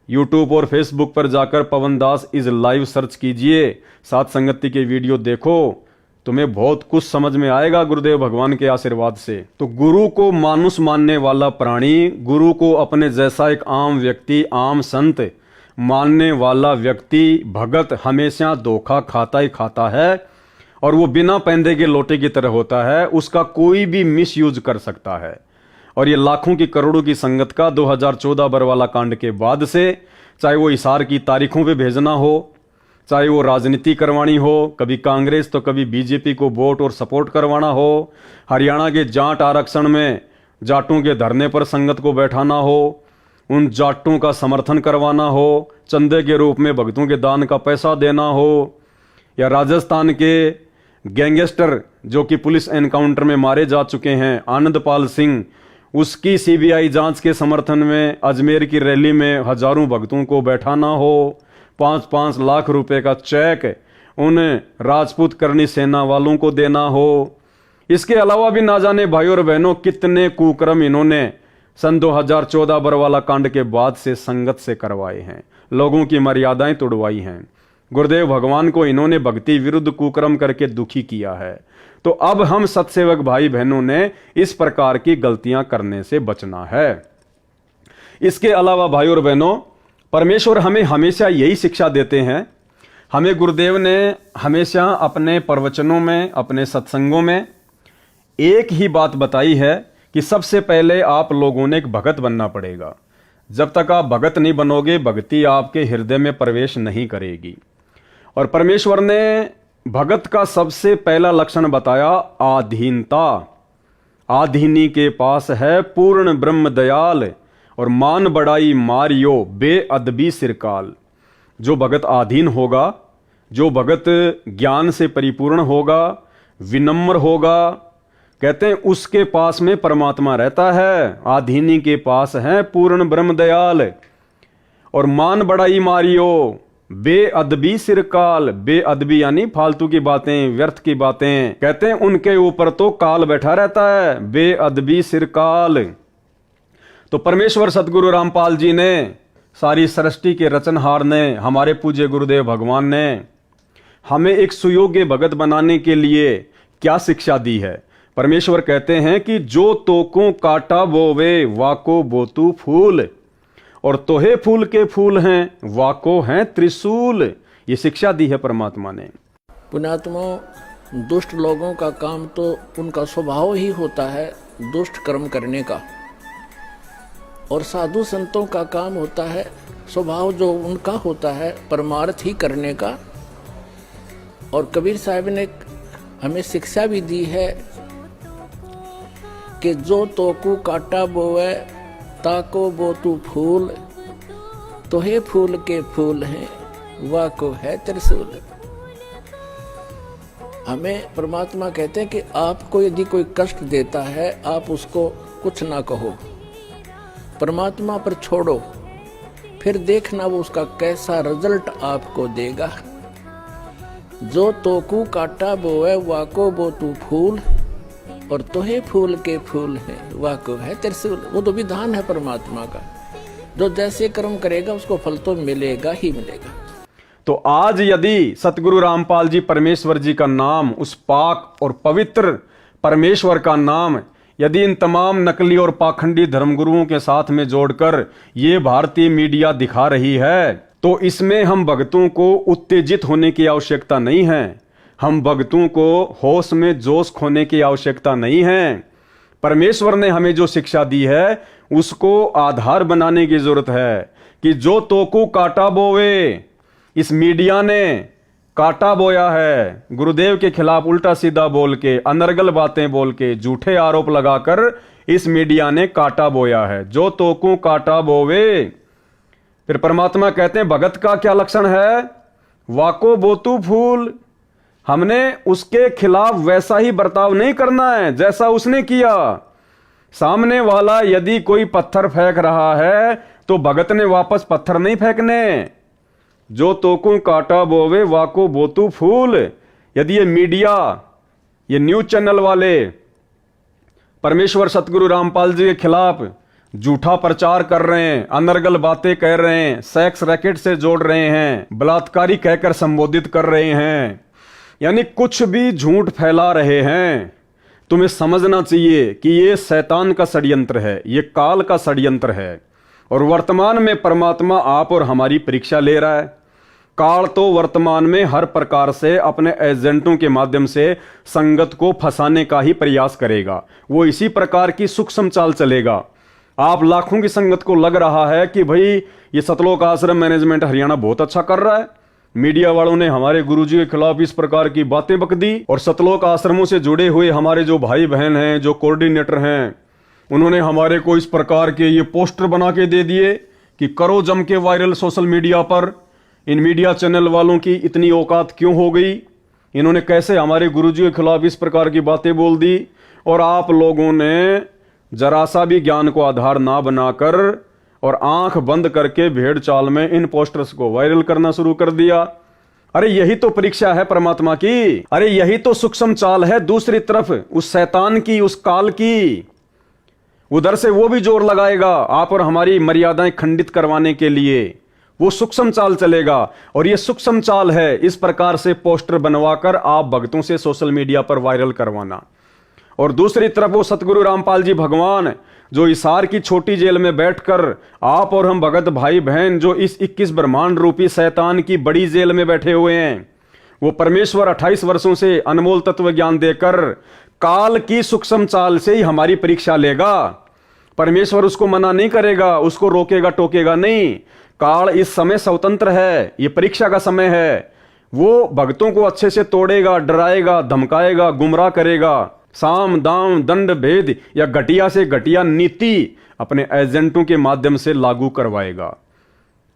A: यूट्यूब और फेसबुक पर जाकर पवन दास इज लाइव सर्च कीजिए, साथ संगति के वीडियो देखो, तुम्हें बहुत कुछ समझ में आएगा गुरुदेव भगवान के आशीर्वाद से। तो गुरु को मानुष मानने वाला प्राणी, गुरु को अपने जैसा एक आम व्यक्ति, आम संत मानने वाला व्यक्ति, भगत हमेशा धोखा खाता ही खाता है, और वो बिना पैंदे के लोटे की तरह होता है। उसका कोई भी मिस यूज कर सकता है। और ये लाखों की करोड़ों की संगत का 2014 बरवाला कांड के बाद से, चाहे वो इशार की तारीखों पे भेजना हो, चाहे वो राजनीति करवानी हो, कभी कांग्रेस तो कभी बीजेपी को वोट और सपोर्ट करवाना हो, हरियाणा के जाट आरक्षण में जाटों के धरने पर संगत को बैठाना हो, उन जाटों का समर्थन करवाना हो, चंदे के रूप में भक्तों के दान का पैसा देना हो, या राजस्थान के गैंगस्टर जो कि पुलिस एनकाउंटर में मारे जा चुके हैं आनंदपाल सिंह, उसकी सीबीआई जांच के समर्थन में अजमेर की रैली में हजारों भक्तों को बैठाना हो, 5-5 लाख रुपए का चेक उन राजपूत करनी सेना वालों को देना हो। इसके अलावा भी ना जाने भाई और बहनों कितने कुकर्म इन्होंने सन 2014 बरवाला कांड के बाद से संगत से करवाए हैं, लोगों की मर्यादाएं तोड़वाई हैं। गुरुदेव भगवान को इन्होंने भक्ति विरुद्ध कुकर्म करके दुखी किया है। तो अब हम सत्सेवक भाई बहनों ने इस प्रकार की गलतियां करने से बचना है। इसके अलावा भाई और बहनों, परमेश्वर हमें हमेशा यही शिक्षा देते हैं। हमें गुरुदेव ने हमेशा अपने प्रवचनों में, अपने सत्संगों में एक ही बात बताई है कि सबसे पहले आप लोगों ने एक भगत बनना पड़ेगा। जब तक आप भगत नहीं बनोगे, भक्ति आपके हृदय में प्रवेश नहीं करेगी। और परमेश्वर ने भगत का सबसे पहला लक्षण बताया आधीनता। आधीनी के पास है पूर्ण ब्रह्म दयाल, और मान बड़ाई मारियो बेअदबी सिरकाल। जो भगत आधीन होगा, जो भगत ज्ञान से परिपूर्ण होगा, विनम्र होगा, कहते हैं उसके पास में परमात्मा रहता है। आधीनी के पास है पूर्ण ब्रह्म दयाल। और मान बड़ाई मारियो, बेअदबी सिरकाल, बेअदबी यानी फालतू की बातें, व्यर्थ की बातें, कहते हैं उनके ऊपर तो काल बैठा रहता है, बेअदबी सिरकाल। तो परमेश्वर सतगुरु रामपाल जी ने, सारी सृष्टि के रचनहार ने, हमारे पूज्य गुरुदेव भगवान ने हमें एक सुयोग्य भगत बनाने के लिए क्या शिक्षा दी है। परमेश्वर कहते हैं कि जो तोको काटा बोवे वाको बोतू फूल, और तोहे फूल के फूल हैं वाको हैं त्रिशूल। ये शिक्षा दी है परमात्मा ने।
B: पुण्यात्मा, दुष्ट लोगों का काम तो उनका स्वभाव ही होता है दुष्ट कर्म करने का, और साधु संतों का काम होता है स्वभाव जो उनका होता है परमार्थ ही करने का। और कबीर साहब ने हमें शिक्षा भी दी है कि जो तोकू काटा बोवे ताको बोतू फूल, तोहे फूल के फूल हैं वाको है त्रिशूल। हमें परमात्मा कहते हैं कि आपको यदि कोई कष्ट देता है आप उसको कुछ ना कहो, परमात्मा पर छोड़ो, फिर देखना वो उसका कैसा रिजल्ट आपको देगा। जो तोकू काटा बोए वाको बोतू फूल, और तोहे फूल के फूल हैं वाको है त्रिशूल। वो तो विधान है परमात्मा का, जो जैसे कर्म करेगा उसको फल तो मिलेगा ही मिलेगा।
A: तो आज यदि सतगुरु रामपाल जी परमेश्वर जी का नाम, उस पाक और पवित्र परमेश्वर का नाम, यदि इन तमाम नकली और पाखंडी धर्मगुरुओं के साथ में जोड़कर ये भारतीय मीडिया दिखा रही है, तो इसमें हम भक्तों को उत्तेजित होने की आवश्यकता नहीं है, हम भक्तों को होश में जोश खोने की आवश्यकता नहीं है। परमेश्वर ने हमें जो शिक्षा दी है उसको आधार बनाने की जरूरत है कि जो तोकू काटा बोवे, इस मीडिया ने काटा बोया है, गुरुदेव के खिलाफ उल्टा सीधा बोल के, अनर्गल बातें बोल के, झूठे आरोप लगाकर इस मीडिया ने काटा बोया है। जो तोकू काटा बोवे, फिर परमात्मा कहते हैं भगत का क्या लक्षण है, वाको बोतू फूल। हमने उसके खिलाफ वैसा ही बर्ताव नहीं करना है जैसा उसने किया। सामने वाला यदि कोई पत्थर फेंक रहा है तो भगत ने वापस पत्थर नहीं फेंकने। जो तोकू काटा बोवे वाको बोतू फूल। यदि ये मीडिया, ये न्यूज चैनल वाले परमेश्वर सतगुरु रामपाल जी के खिलाफ झूठा प्रचार कर रहे हैं, अनर्गल बातें कह रहे हैं, सेक्स रैकेट से जोड़ रहे हैं, बलात्कारी कहकर संबोधित कर रहे हैं, यानी कुछ भी झूठ फैला रहे हैं, तुम्हें समझना चाहिए कि ये शैतान का षड्यंत्र है, ये काल का षड्यंत्र है। और वर्तमान में परमात्मा आप और हमारी परीक्षा ले रहा है। काल तो वर्तमान में हर प्रकार से अपने एजेंटों के माध्यम से संगत को फंसाने का ही प्रयास करेगा। वो इसी प्रकार की सूक्ष्म चाल चलेगा। आप लाखों की संगत को लग रहा है कि भाई ये सतलोक आश्रम मैनेजमेंट हरियाणा बहुत अच्छा कर रहा है, मीडिया वालों ने हमारे गुरुजी के खिलाफ इस प्रकार की बातें बक दी, और सतलोक आश्रमों से जुड़े हुए हमारे जो भाई बहन हैं, जो कोऑर्डिनेटर हैं, उन्होंने हमारे को इस प्रकार के ये पोस्टर बना के दे दिए कि करो जम के वायरल सोशल मीडिया पर। इन मीडिया चैनल वालों की इतनी औकात क्यों हो गई, इन्होंने कैसे हमारे गुरुजी के खिलाफ इस प्रकार की बातें बोल दी। और आप लोगों ने जरा सा भी ज्ञान को आधार ना बनाकर और आंख बंद करके भेड़ चाल में इन पोस्टर्स को वायरल करना शुरू कर दिया। अरे यही तो परीक्षा है परमात्मा की, अरे यही तो सूक्ष्म चाल है दूसरी तरफ उस शैतान की, उस काल की। उधर से वो भी जोर लगाएगा आप और हमारी मर्यादाएं खंडित करवाने के लिए, वो सूक्ष्म चाल चलेगा। और ये सूक्ष्म चाल है इस प्रकार से पोस्टर बनवाकर आप भक्तों से सोशल मीडिया पर वायरल करवाना। और दूसरी तरफ वो सतगुरु रामपाल जी भगवान जो हिसार की छोटी जेल में बैठकर आप और हम भगत भाई बहन जो इस 21 ब्रह्मांड रूपी शैतान की बड़ी जेल में बैठे हुए हैं, वो परमेश्वर 28 वर्षों से अनमोल तत्व ज्ञान देकर काल की सूक्ष्म चाल से ही हमारी परीक्षा लेगा। परमेश्वर उसको मना नहीं करेगा, उसको रोकेगा टोकेगा नहीं। काल इस समय स्वतंत्र है, ये परीक्षा का समय है। वो भक्तों को अच्छे से तोड़ेगा, डराएगा, धमकाएगा, गुमराह करेगा, साम दाम दंड भेद या घटिया से घटिया नीति अपने एजेंटों के माध्यम से लागू करवाएगा।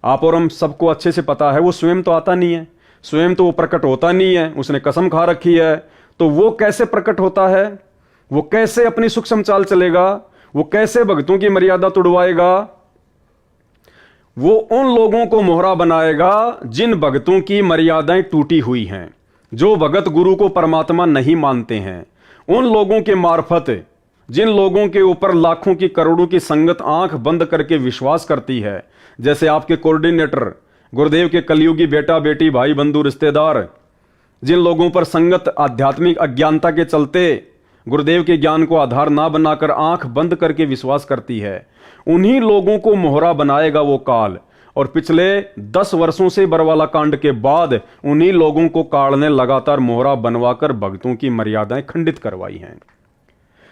A: आप और हम सबको अच्छे से पता है वो स्वयं तो आता नहीं है, स्वयं तो वो प्रकट होता नहीं है, उसने कसम खा रखी है। तो वो कैसे प्रकट होता है, वो कैसे अपनी सूक्ष्म चाल चलेगा, वो कैसे भक्तों की मर्यादा तोड़वाएगा। वो उन लोगों को मोहरा बनाएगा जिन भगतों की मर्यादाएं टूटी हुई हैं, जो भगत गुरु को परमात्मा नहीं मानते हैं। उन लोगों के मार्फत, जिन लोगों के ऊपर लाखों की करोड़ों की संगत आंख बंद करके विश्वास करती है, जैसे आपके कोऑर्डिनेटर गुरुदेव के कलयुगी बेटा बेटी भाई बंधु रिश्तेदार, जिन लोगों पर संगत आध्यात्मिक अज्ञानता के चलते गुरुदेव के ज्ञान को आधार ना बनाकर आंख बंद करके विश्वास करती है, उन्हीं लोगों को मोहरा बनाएगा वो काल। और पिछले 10 वर्षों से बरवाला कांड के बाद उन्हीं लोगों को काल ने लगातार मोहरा बनवाकर भक्तों की मर्यादाएं खंडित करवाई हैं।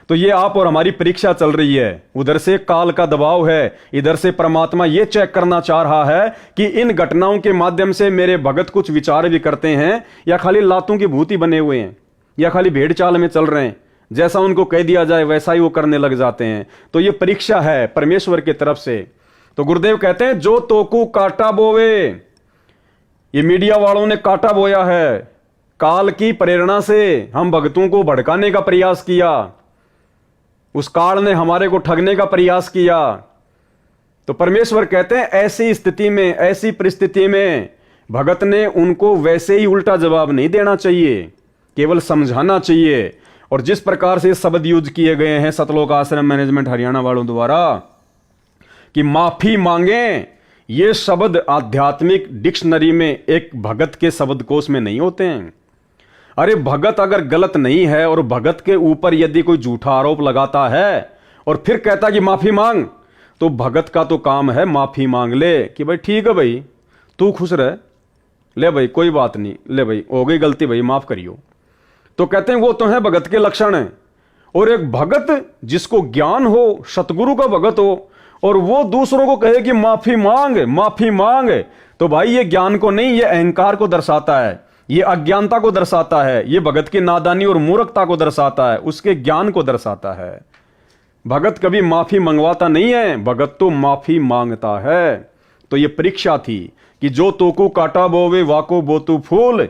A: तो ये आप और हमारी परीक्षा चल रही है। उधर से काल का दबाव है, इधर से परमात्मा ये चेक करना चाह रहा है कि इन घटनाओं के माध्यम से मेरे भगत कुछ विचार भी करते हैं या खाली लातों की भूति बने हुए हैं, या खाली भेड़ चाल में चल रहे हैं, जैसा उनको कह दिया जाए वैसा ही वो करने लग जाते हैं। तो ये परीक्षा है परमेश्वर की तरफ से। तो गुरुदेव कहते हैं जो तोकू काटा बोवे, ये मीडिया वालों ने काटा बोया है। काल की प्रेरणा से हम भक्तों को भड़काने का प्रयास किया, उस काल ने हमारे को ठगने का प्रयास किया। तो परमेश्वर कहते हैं ऐसी स्थिति में, ऐसी परिस्थिति में भगत ने उनको वैसे ही उल्टा जवाब नहीं देना चाहिए, केवल समझाना चाहिए। और जिस प्रकार से शब्द यूज किए गए हैं सतलोक आश्रम मैनेजमेंट हरियाणा वालों द्वारा कि माफी मांगे, ये शब्द आध्यात्मिक डिक्शनरी में एक भगत के शब्दकोश में नहीं होते हैं। अरे भगत अगर गलत नहीं है और भगत के ऊपर यदि कोई झूठा आरोप लगाता है और फिर कहता कि माफी मांग, तो भगत का तो काम है माफी मांग ले कि भाई ठीक है भाई तू खुश रह, ले भाई कोई बात नहीं, ले भाई हो गई गलती भाई माफ करियो। तो कहते हैं वो तो है भगत के लक्षण है। और एक भगत जिसको ज्ञान हो, सतगुरु का भगत हो, और वो दूसरों को कहे कि माफी मांग माफी मांग, तो भाई ये ज्ञान को नहीं, ये अहंकार को दर्शाता है, ये अज्ञानता को दर्शाता है, ये भगत की नादानी और मूर्खता को दर्शाता है, उसके ज्ञान को दर्शाता है। भगत कभी माफी मंगवाता नहीं है, भगत तो माफी मांगता है। तो ये परीक्षा थी कि जो तोकू काटा बोवे वाको बोतू फूल,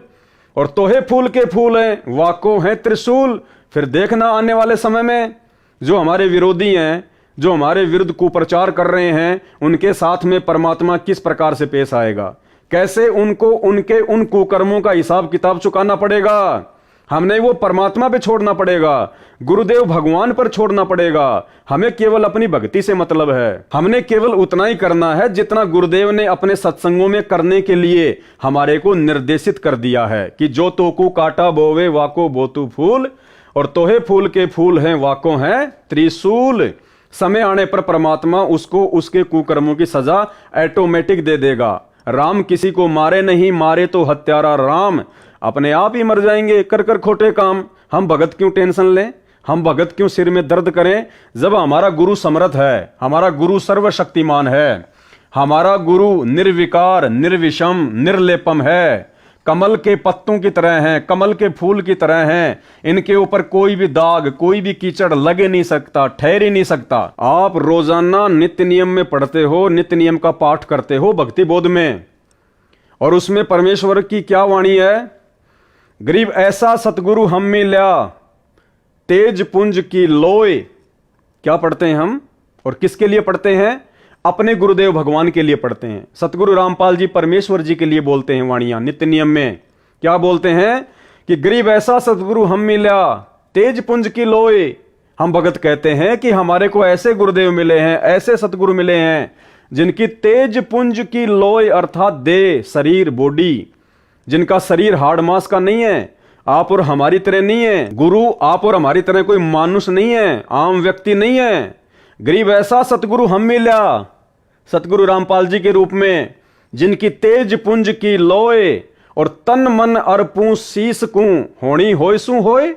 A: और तोहे फूल के फूल हैं वाको हैं त्रिशूल। फिर देखना आने वाले समय में जो हमारे विरोधी हैं, जो हमारे विरुद्ध कुप्रचार कर रहे हैं, उनके साथ में परमात्मा किस प्रकार से पेश आएगा, कैसे उनको उनके उन कुकर्मों का हिसाब किताब चुकाना पड़ेगा। हमने वो परमात्मा पे छोड़ना पड़ेगा, गुरुदेव भगवान पर छोड़ना पड़ेगा। हमें केवल अपनी भक्ति से मतलब है, हमने केवल उतना ही करना है जितना गुरुदेव ने अपने सत्संगों में करने के लिए हमारे को निर्देशित कर दिया है कि जो तोकू काटा बोवे वाको बोतू फूल, और तोहे फूल के फूल हैं वाको हैं त्रिशूल। समय आने पर परमात्मा उसको उसके कुकर्मों की सजा ऑटोमेटिक दे देगा। राम किसी को मारे नहीं, मारे तो हत्यारा राम, अपने आप ही मर जाएंगे कर कर खोटे काम। हम भगत क्यों टेंशन लें, हम भगत क्यों सिर में दर्द करें, जब हमारा गुरु समर्थ है, हमारा गुरु सर्वशक्तिमान है, हमारा गुरु निर्विकार निर्विषम निर्लेपम है, कमल के पत्तों की तरह हैं, कमल के फूल की तरह हैं। इनके ऊपर कोई भी दाग, कोई भी कीचड़ लगे नहीं सकता, ठहर ही नहीं सकता। आप रोजाना नित्य नियम में पढ़ते हो, नित्य नियम का पाठ करते हो भक्ति बोध में, और उसमें परमेश्वर की क्या वाणी है, गरीब ऐसा सतगुरु हम मिल्या तेज पुंज की लोय। क्या पढ़ते हैं हम और किसके लिए पढ़ते हैं? अपने गुरुदेव भगवान के लिए पढ़ते हैं। सतगुरु रामपाल जी परमेश्वर जी के लिए बोलते हैं वाणियां नित्य नियम में। क्या बोलते हैं कि गरीब ऐसा सतगुरु हम मिल्या तेज पुंज की लोय। हम भगत कहते हैं कि हमारे को ऐसे गुरुदेव मिले हैं, ऐसे सतगुरु मिले हैं जिनकी तेज पुंज की लोय अर्थात देह, शरीर, बॉडी, जिनका शरीर हाड़ मांस का नहीं है। आप और हमारी तरह नहीं है गुरु, आप और हमारी तरह कोई मानुष नहीं है, आम व्यक्ति नहीं है। गरीब ऐसा सतगुरु हम मिल्या सतगुरु रामपाल जी के रूप में, जिनकी तेज पुंज की लोय और तन मन अर्पूं शीस कूं होनी होय सू होय।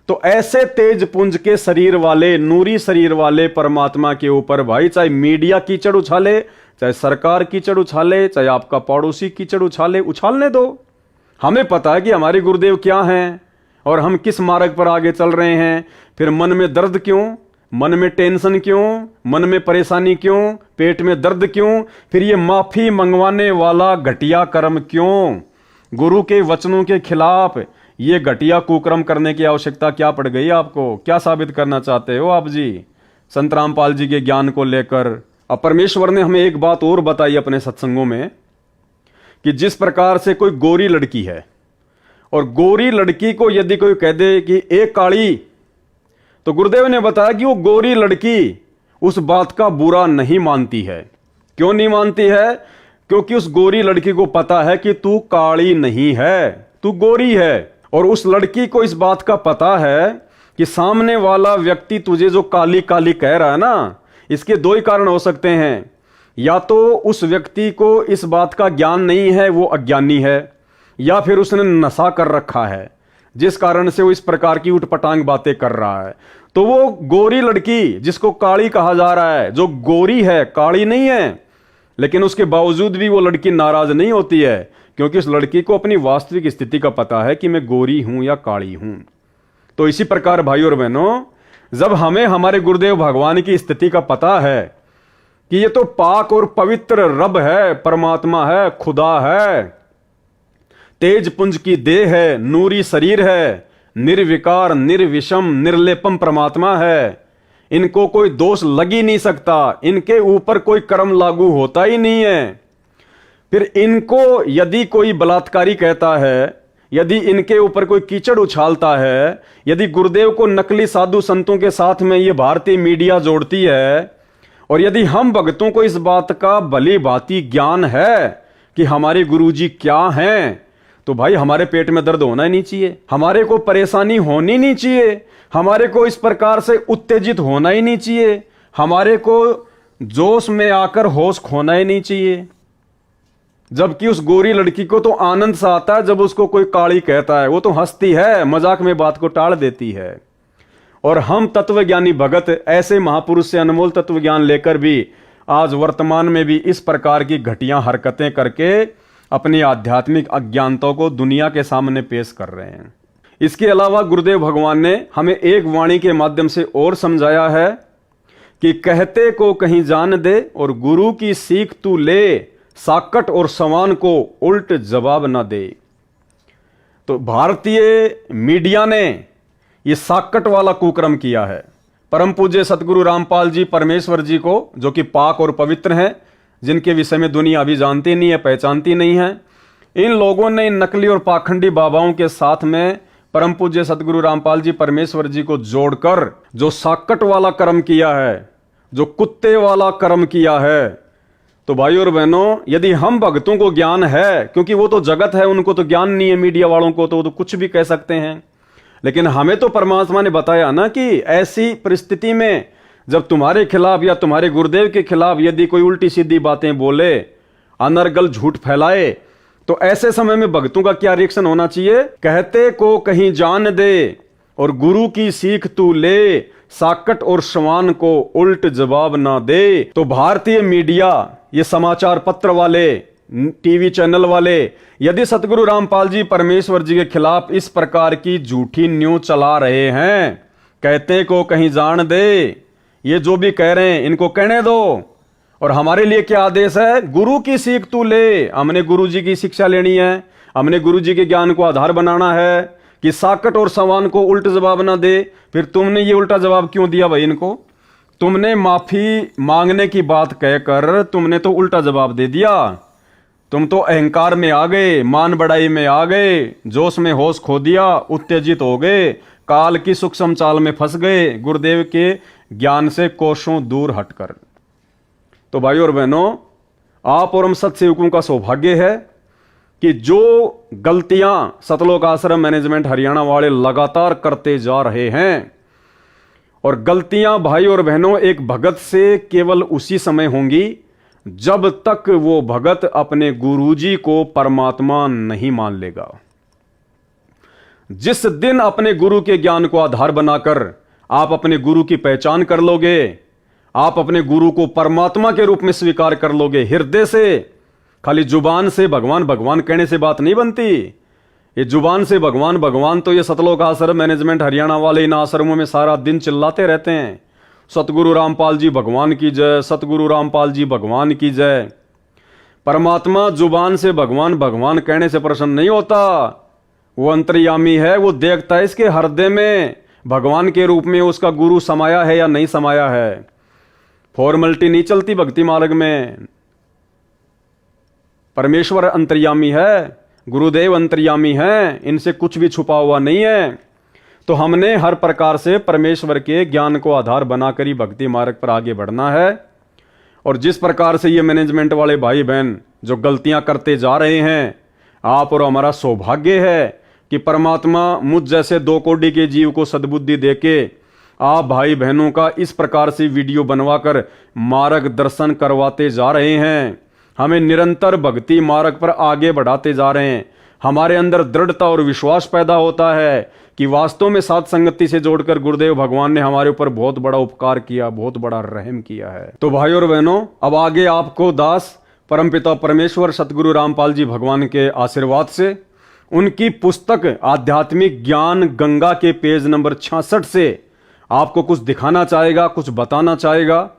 A: तो ऐसे तेज पुंज के शरीर वाले, नूरी शरीर वाले परमात्मा के ऊपर भाई चाहे मीडिया कीचड़ उछाले, चाहे सरकार कीचड़ उछाले, चाहे आपका पड़ोसी कीचड़ उछाले, उछालने दो। हमें पता है कि हमारे गुरुदेव क्या हैं और हम किस मार्ग पर आगे चल रहे हैं। फिर मन में दर्द क्यों, मन में टेंशन क्यों, मन में परेशानी क्यों, पेट में दर्द क्यों, फिर ये माफी मंगवाने वाला घटिया कर्म क्यों? गुरु के वचनों के खिलाफ ये घटिया कुकर्म करने की आवश्यकता क्या पड़ गई आपको? क्या साबित करना चाहते हो आप जी? संत रामपाल जी के ज्ञान को लेकर, अब परमेश्वर ने हमें एक बात और बताई अपने सत्संगों में कि जिस प्रकार से कोई गोरी लड़की है और गोरी लड़की को यदि कोई कह दे कि एक काली, तो गुरुदेव ने बताया कि वो गोरी लड़की उस बात का बुरा नहीं मानती है। क्यों नहीं मानती है? क्योंकि उस गोरी लड़की को पता है कि तू काली नहीं है, तू गोरी है। और उस लड़की को इस बात का पता है कि सामने वाला व्यक्ति तुझे जो काली काली कह रहा है ना, इसके दो ही कारण हो सकते हैं। या तो उस व्यक्ति को इस बात का ज्ञान नहीं है, वो अज्ञानी है, या फिर उसने नशा कर रखा है जिस कारण से वो इस प्रकार की उठपटांग बातें कर रहा है। तो वो गोरी लड़की जिसको काली कहा जा रहा है, जो गोरी है, काली नहीं है, लेकिन उसके बावजूद भी वो लड़की नाराज नहीं होती है, क्योंकि उस लड़की को अपनी वास्तविक स्थिति का पता है कि मैं गोरी हूं या काली हूं। तो इसी प्रकार भाई और बहनों, जब हमें हमारे गुरुदेव भगवान की स्थिति का पता है कि ये तो पाक और पवित्र रब है, परमात्मा है, खुदा है, तेज पुंज की देह है, नूरी शरीर है, निर्विकार निर्विषम निर्लेपम परमात्मा है, इनको कोई दोष लग ही नहीं सकता, इनके ऊपर कोई कर्म लागू होता ही नहीं है। फिर इनको यदि कोई बलात्कारी कहता है, यदि इनके ऊपर कोई कीचड़ उछालता है, यदि गुरुदेव को नकली साधु संतों के साथ में ये भारतीय मीडिया जोड़ती है, और यदि हम भक्तों को इस बात का भली भांति ज्ञान है कि हमारे गुरुजी क्या हैं, तो भाई हमारे पेट में दर्द होना ही नहीं चाहिए, हमारे को परेशानी होनी नहीं चाहिए, हमारे को इस प्रकार से उत्तेजित होना ही नहीं चाहिए, हमारे को जोश में आकर होश खोना ही नहीं चाहिए। जबकि उस गोरी लड़की को तो आनंद सा आता है जब उसको कोई काली कहता है, वो तो हंसती है, मजाक में बात को टाल देती है। और हम तत्वज्ञानी भगत ऐसे महापुरुष से अनमोल तत्वज्ञान लेकर भी आज वर्तमान में भी इस प्रकार की घटिया हरकतें करके अपनी आध्यात्मिक अज्ञानता को दुनिया के सामने पेश कर रहे हैं। इसके अलावा गुरुदेव भगवान ने हमें एक वाणी के माध्यम से और समझाया है कि कहते को कहीं जान दे और गुरु की सीख तू ले, साकट और सवान को उल्ट जवाब ना दे। तो भारतीय मीडिया ने ये साकट वाला कुकर्म किया है। परम पूज्य सतगुरु रामपाल जी परमेश्वर जी को, जो कि पाक और पवित्र हैं, जिनके विषय में दुनिया अभी जानती नहीं है, पहचानती नहीं है, इन लोगों ने इन नकली और पाखंडी बाबाओं के साथ में परम पूज्य सतगुरु रामपाल जी परमेश्वर जी को जोड़कर जो साकट वाला कर्म किया है, जो कुत्ते वाला कर्म किया है। तो भाई और बहनों, यदि हम भक्तों को ज्ञान है, क्योंकि वो तो जगत है, उनको तो ज्ञान नहीं है, मीडिया वालों को तो कुछ भी कह सकते हैं, लेकिन हमें तो परमात्मा ने बताया ना कि ऐसी परिस्थिति में जब तुम्हारे खिलाफ या तुम्हारे गुरुदेव के खिलाफ यदि कोई उल्टी सीधी बातें बोले, अनर्गल झूठ फैलाए, तो ऐसे समय में भक्तों का क्या रिएक्शन होना चाहिए? कहते को कहीं जान दे और गुरु की सीख तू ले, साकट और सवान को उल्ट जवाब ना दे। तो भारतीय मीडिया, ये समाचार पत्र वाले, टीवी चैनल वाले, यदि सतगुरु रामपाल जी परमेश्वर जी के खिलाफ इस प्रकार की झूठी न्यूज चला रहे हैं, कहते को कहीं जान दे, ये जो भी कह रहे हैं इनको कहने दो। और हमारे लिए क्या आदेश है? गुरु की सीख तू ले। हमने गुरु जी की शिक्षा लेनी है, हमने गुरु जी के ज्ञान को आधार बनाना है कि साकट और सवान को उल्ट जवाब ना दे। फिर तुमने ये उल्टा जवाब क्यों दिया भाई इनको? तुमने माफी मांगने की बात कहकर तुमने तो उल्टा जवाब दे दिया। तुम तो अहंकार में आ गए, मान बढ़ाई में आ गए, जोश में होश खो दिया, उत्तेजित हो गए, काल की सूक्ष्म चाल में फंस गए, गुरुदेव के ज्ञान से कोसों दूर हटकर। तो भाई और बहनों, आप और हम सत्सेवकों का सौभाग्य है कि जो गलतियां सतलोक आश्रम मैनेजमेंट हरियाणा वाले लगातार करते जा रहे हैं, और गलतियां भाई और बहनों एक भगत से केवल उसी समय होंगी जब तक वो भगत अपने गुरुजी को परमात्मा नहीं मान लेगा। जिस दिन अपने गुरु के ज्ञान को आधार बनाकर आप अपने गुरु की पहचान कर लोगे, आप अपने गुरु को परमात्मा के रूप में स्वीकार कर लोगे हृदय से, खाली जुबान से भगवान भगवान कहने से बात नहीं बनती। ये जुबान से भगवान भगवान तो ये सतलोक आश्रम मैनेजमेंट हरियाणा वाले इन आश्रमों में सारा दिन चिल्लाते रहते हैं, सतगुरु रामपाल जी भगवान की जय, सतगुरु रामपाल जी भगवान की जय। परमात्मा जुबान से भगवान भगवान कहने से प्रसन्न नहीं होता, वो अंतर्यामी है, वो देखता है इसके हृदय में भगवान के रूप में उसका गुरु समाया है या नहीं समाया है। फॉर्मेलिटी नहीं चलती भक्ति मार्ग में। परमेश्वर अंतर्यामी है, गुरुदेव अंतर्यामी हैं, इनसे कुछ भी छुपा हुआ नहीं है। तो हमने हर प्रकार से परमेश्वर के ज्ञान को आधार बनाकर ही भक्ति मार्ग पर आगे बढ़ना है। और जिस प्रकार से ये मैनेजमेंट वाले भाई बहन जो गलतियां करते जा रहे हैं, आप और हमारा सौभाग्य है कि परमात्मा मुझ जैसे 2 कोटि के जीव को सद्बुद्धि देके आप भाई बहनों का इस प्रकार से वीडियो बनवाकर मार्गदर्शन करवाते जा रहे हैं, हमें निरंतर भक्ति मार्ग पर आगे बढ़ाते जा रहे हैं। हमारे अंदर दृढ़ता और विश्वास पैदा होता है कि वास्तव में साथ संगति से जोड़कर गुरुदेव भगवान ने हमारे ऊपर बहुत बड़ा उपकार किया, बहुत बड़ा रहम किया है। तो भाई और बहनों, अब आगे आपको दास परमपिता परमेश्वर सतगुरु रामपाल जी भगवान के आशीर्वाद से उनकी पुस्तक आध्यात्मिक ज्ञान गंगा के पेज नंबर 66 से आपको कुछ दिखाना चाहेगा, कुछ बताना चाहेगा।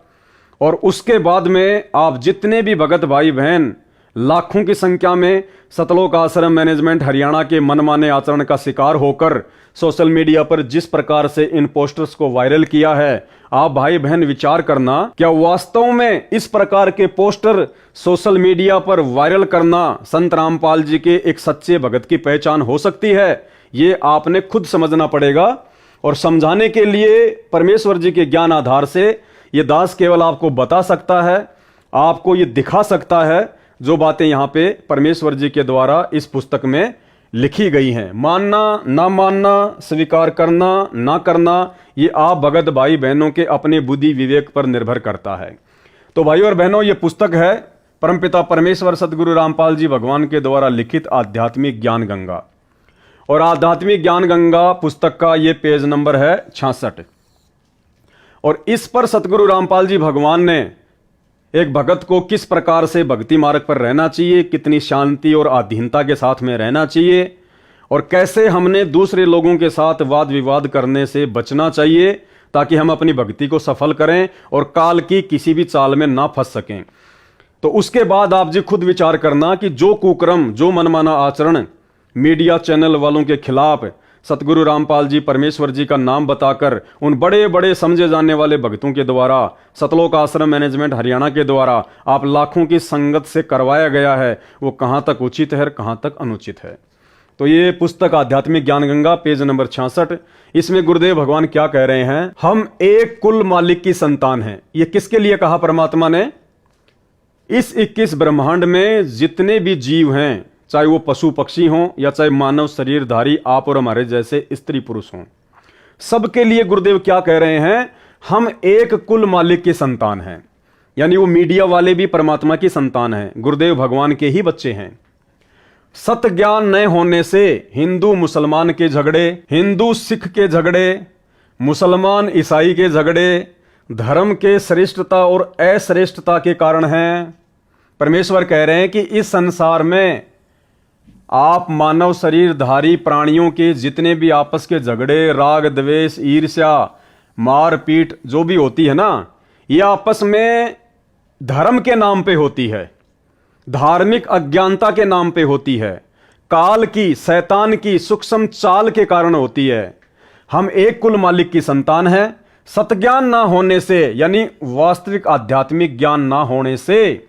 A: और उसके बाद में आप जितने भी भगत भाई बहन लाखों की संख्या में सतलोक आश्रम मैनेजमेंट हरियाणा के मनमाने आचरण का शिकार होकर सोशल मीडिया पर जिस प्रकार से इन पोस्टर्स को वायरल किया है, आप भाई बहन विचार करना, क्या वास्तव में इस प्रकार के पोस्टर सोशल मीडिया पर वायरल करना संत रामपाल जी के एक सच्चे भगत की पहचान हो सकती है? ये आपने खुद समझना पड़ेगा। और समझाने के लिए परमेश्वर जी के ज्ञान आधार से ये दास केवल आपको बता सकता है, आपको ये दिखा सकता है जो बातें यहां पे परमेश्वर जी के द्वारा इस पुस्तक में लिखी गई हैं। मानना ना मानना, स्वीकार करना ना करना, ये आप भगत भाई बहनों के अपने बुद्धि विवेक पर निर्भर करता है। तो भाई और बहनों, ये पुस्तक है परमपिता परमेश्वर सतगुरु रामपाल जी भगवान के द्वारा लिखित आध्यात्मिक ज्ञान गंगा। और आध्यात्मिक ज्ञान गंगा पुस्तक का ये पेज नंबर है 66। और इस पर सतगुरु रामपाल जी भगवान ने एक भगत को किस प्रकार से भक्ति मार्ग पर रहना चाहिए, कितनी शांति और अधीनता के साथ में रहना चाहिए, और कैसे हमने दूसरे लोगों के साथ वाद विवाद करने से बचना चाहिए ताकि हम अपनी भक्ति को सफल करें और काल की किसी भी चाल में ना फंस सकें। तो उसके बाद आप जी खुद विचार करना कि जो कुकर्म, जो मनमाना आचरण मीडिया चैनल वालों के खिलाफ सतगुरु रामपाल जी परमेश्वर जी का नाम बताकर उन बड़े बड़े समझे जाने वाले भक्तों के द्वारा सतलोक आश्रम मैनेजमेंट हरियाणा के द्वारा आप लाखों की संगत से करवाया गया है, वो कहां तक उचित है और कहां तक अनुचित है। तो ये पुस्तक आध्यात्मिक ज्ञान गंगा पेज नंबर 66, इसमें गुरुदेव भगवान क्या कह रहे हैं? हम एक कुल मालिक की संतान हैं। ये किसके लिए कहा परमात्मा ने? इस 21 ब्रह्मांड में जितने भी जीव हैं, चाहे वो पशु पक्षी हों या चाहे मानव शरीरधारी आप और हमारे जैसे स्त्री पुरुष हों, सबके लिए गुरुदेव क्या कह रहे हैं? हम एक कुल मालिक की संतान हैं। यानी वो मीडिया वाले भी परमात्मा की संतान हैं, गुरुदेव भगवान के ही बच्चे हैं। सत्य ज्ञान न होने से हिंदू मुसलमान के झगड़े, हिंदू सिख के झगड़े, मुसलमान ईसाई के झगड़े धर्म के श्रेष्ठता और अश्रेष्ठता के कारण हैं। परमेश्वर कह रहे हैं कि इस संसार में आप मानव शरीरधारी प्राणियों के जितने भी आपस के झगड़े, राग द्वेष, ईर्ष्या, मारपीट जो भी होती है ना, ये आपस में धर्म के नाम पे होती है, धार्मिक अज्ञानता के नाम पे होती है, काल की, शैतान की सूक्ष्म चाल के कारण होती है। हम एक कुल मालिक की संतान हैं। सतज्ञान ना होने से, यानी वास्तविक आध्यात्मिक ज्ञान ना होने से,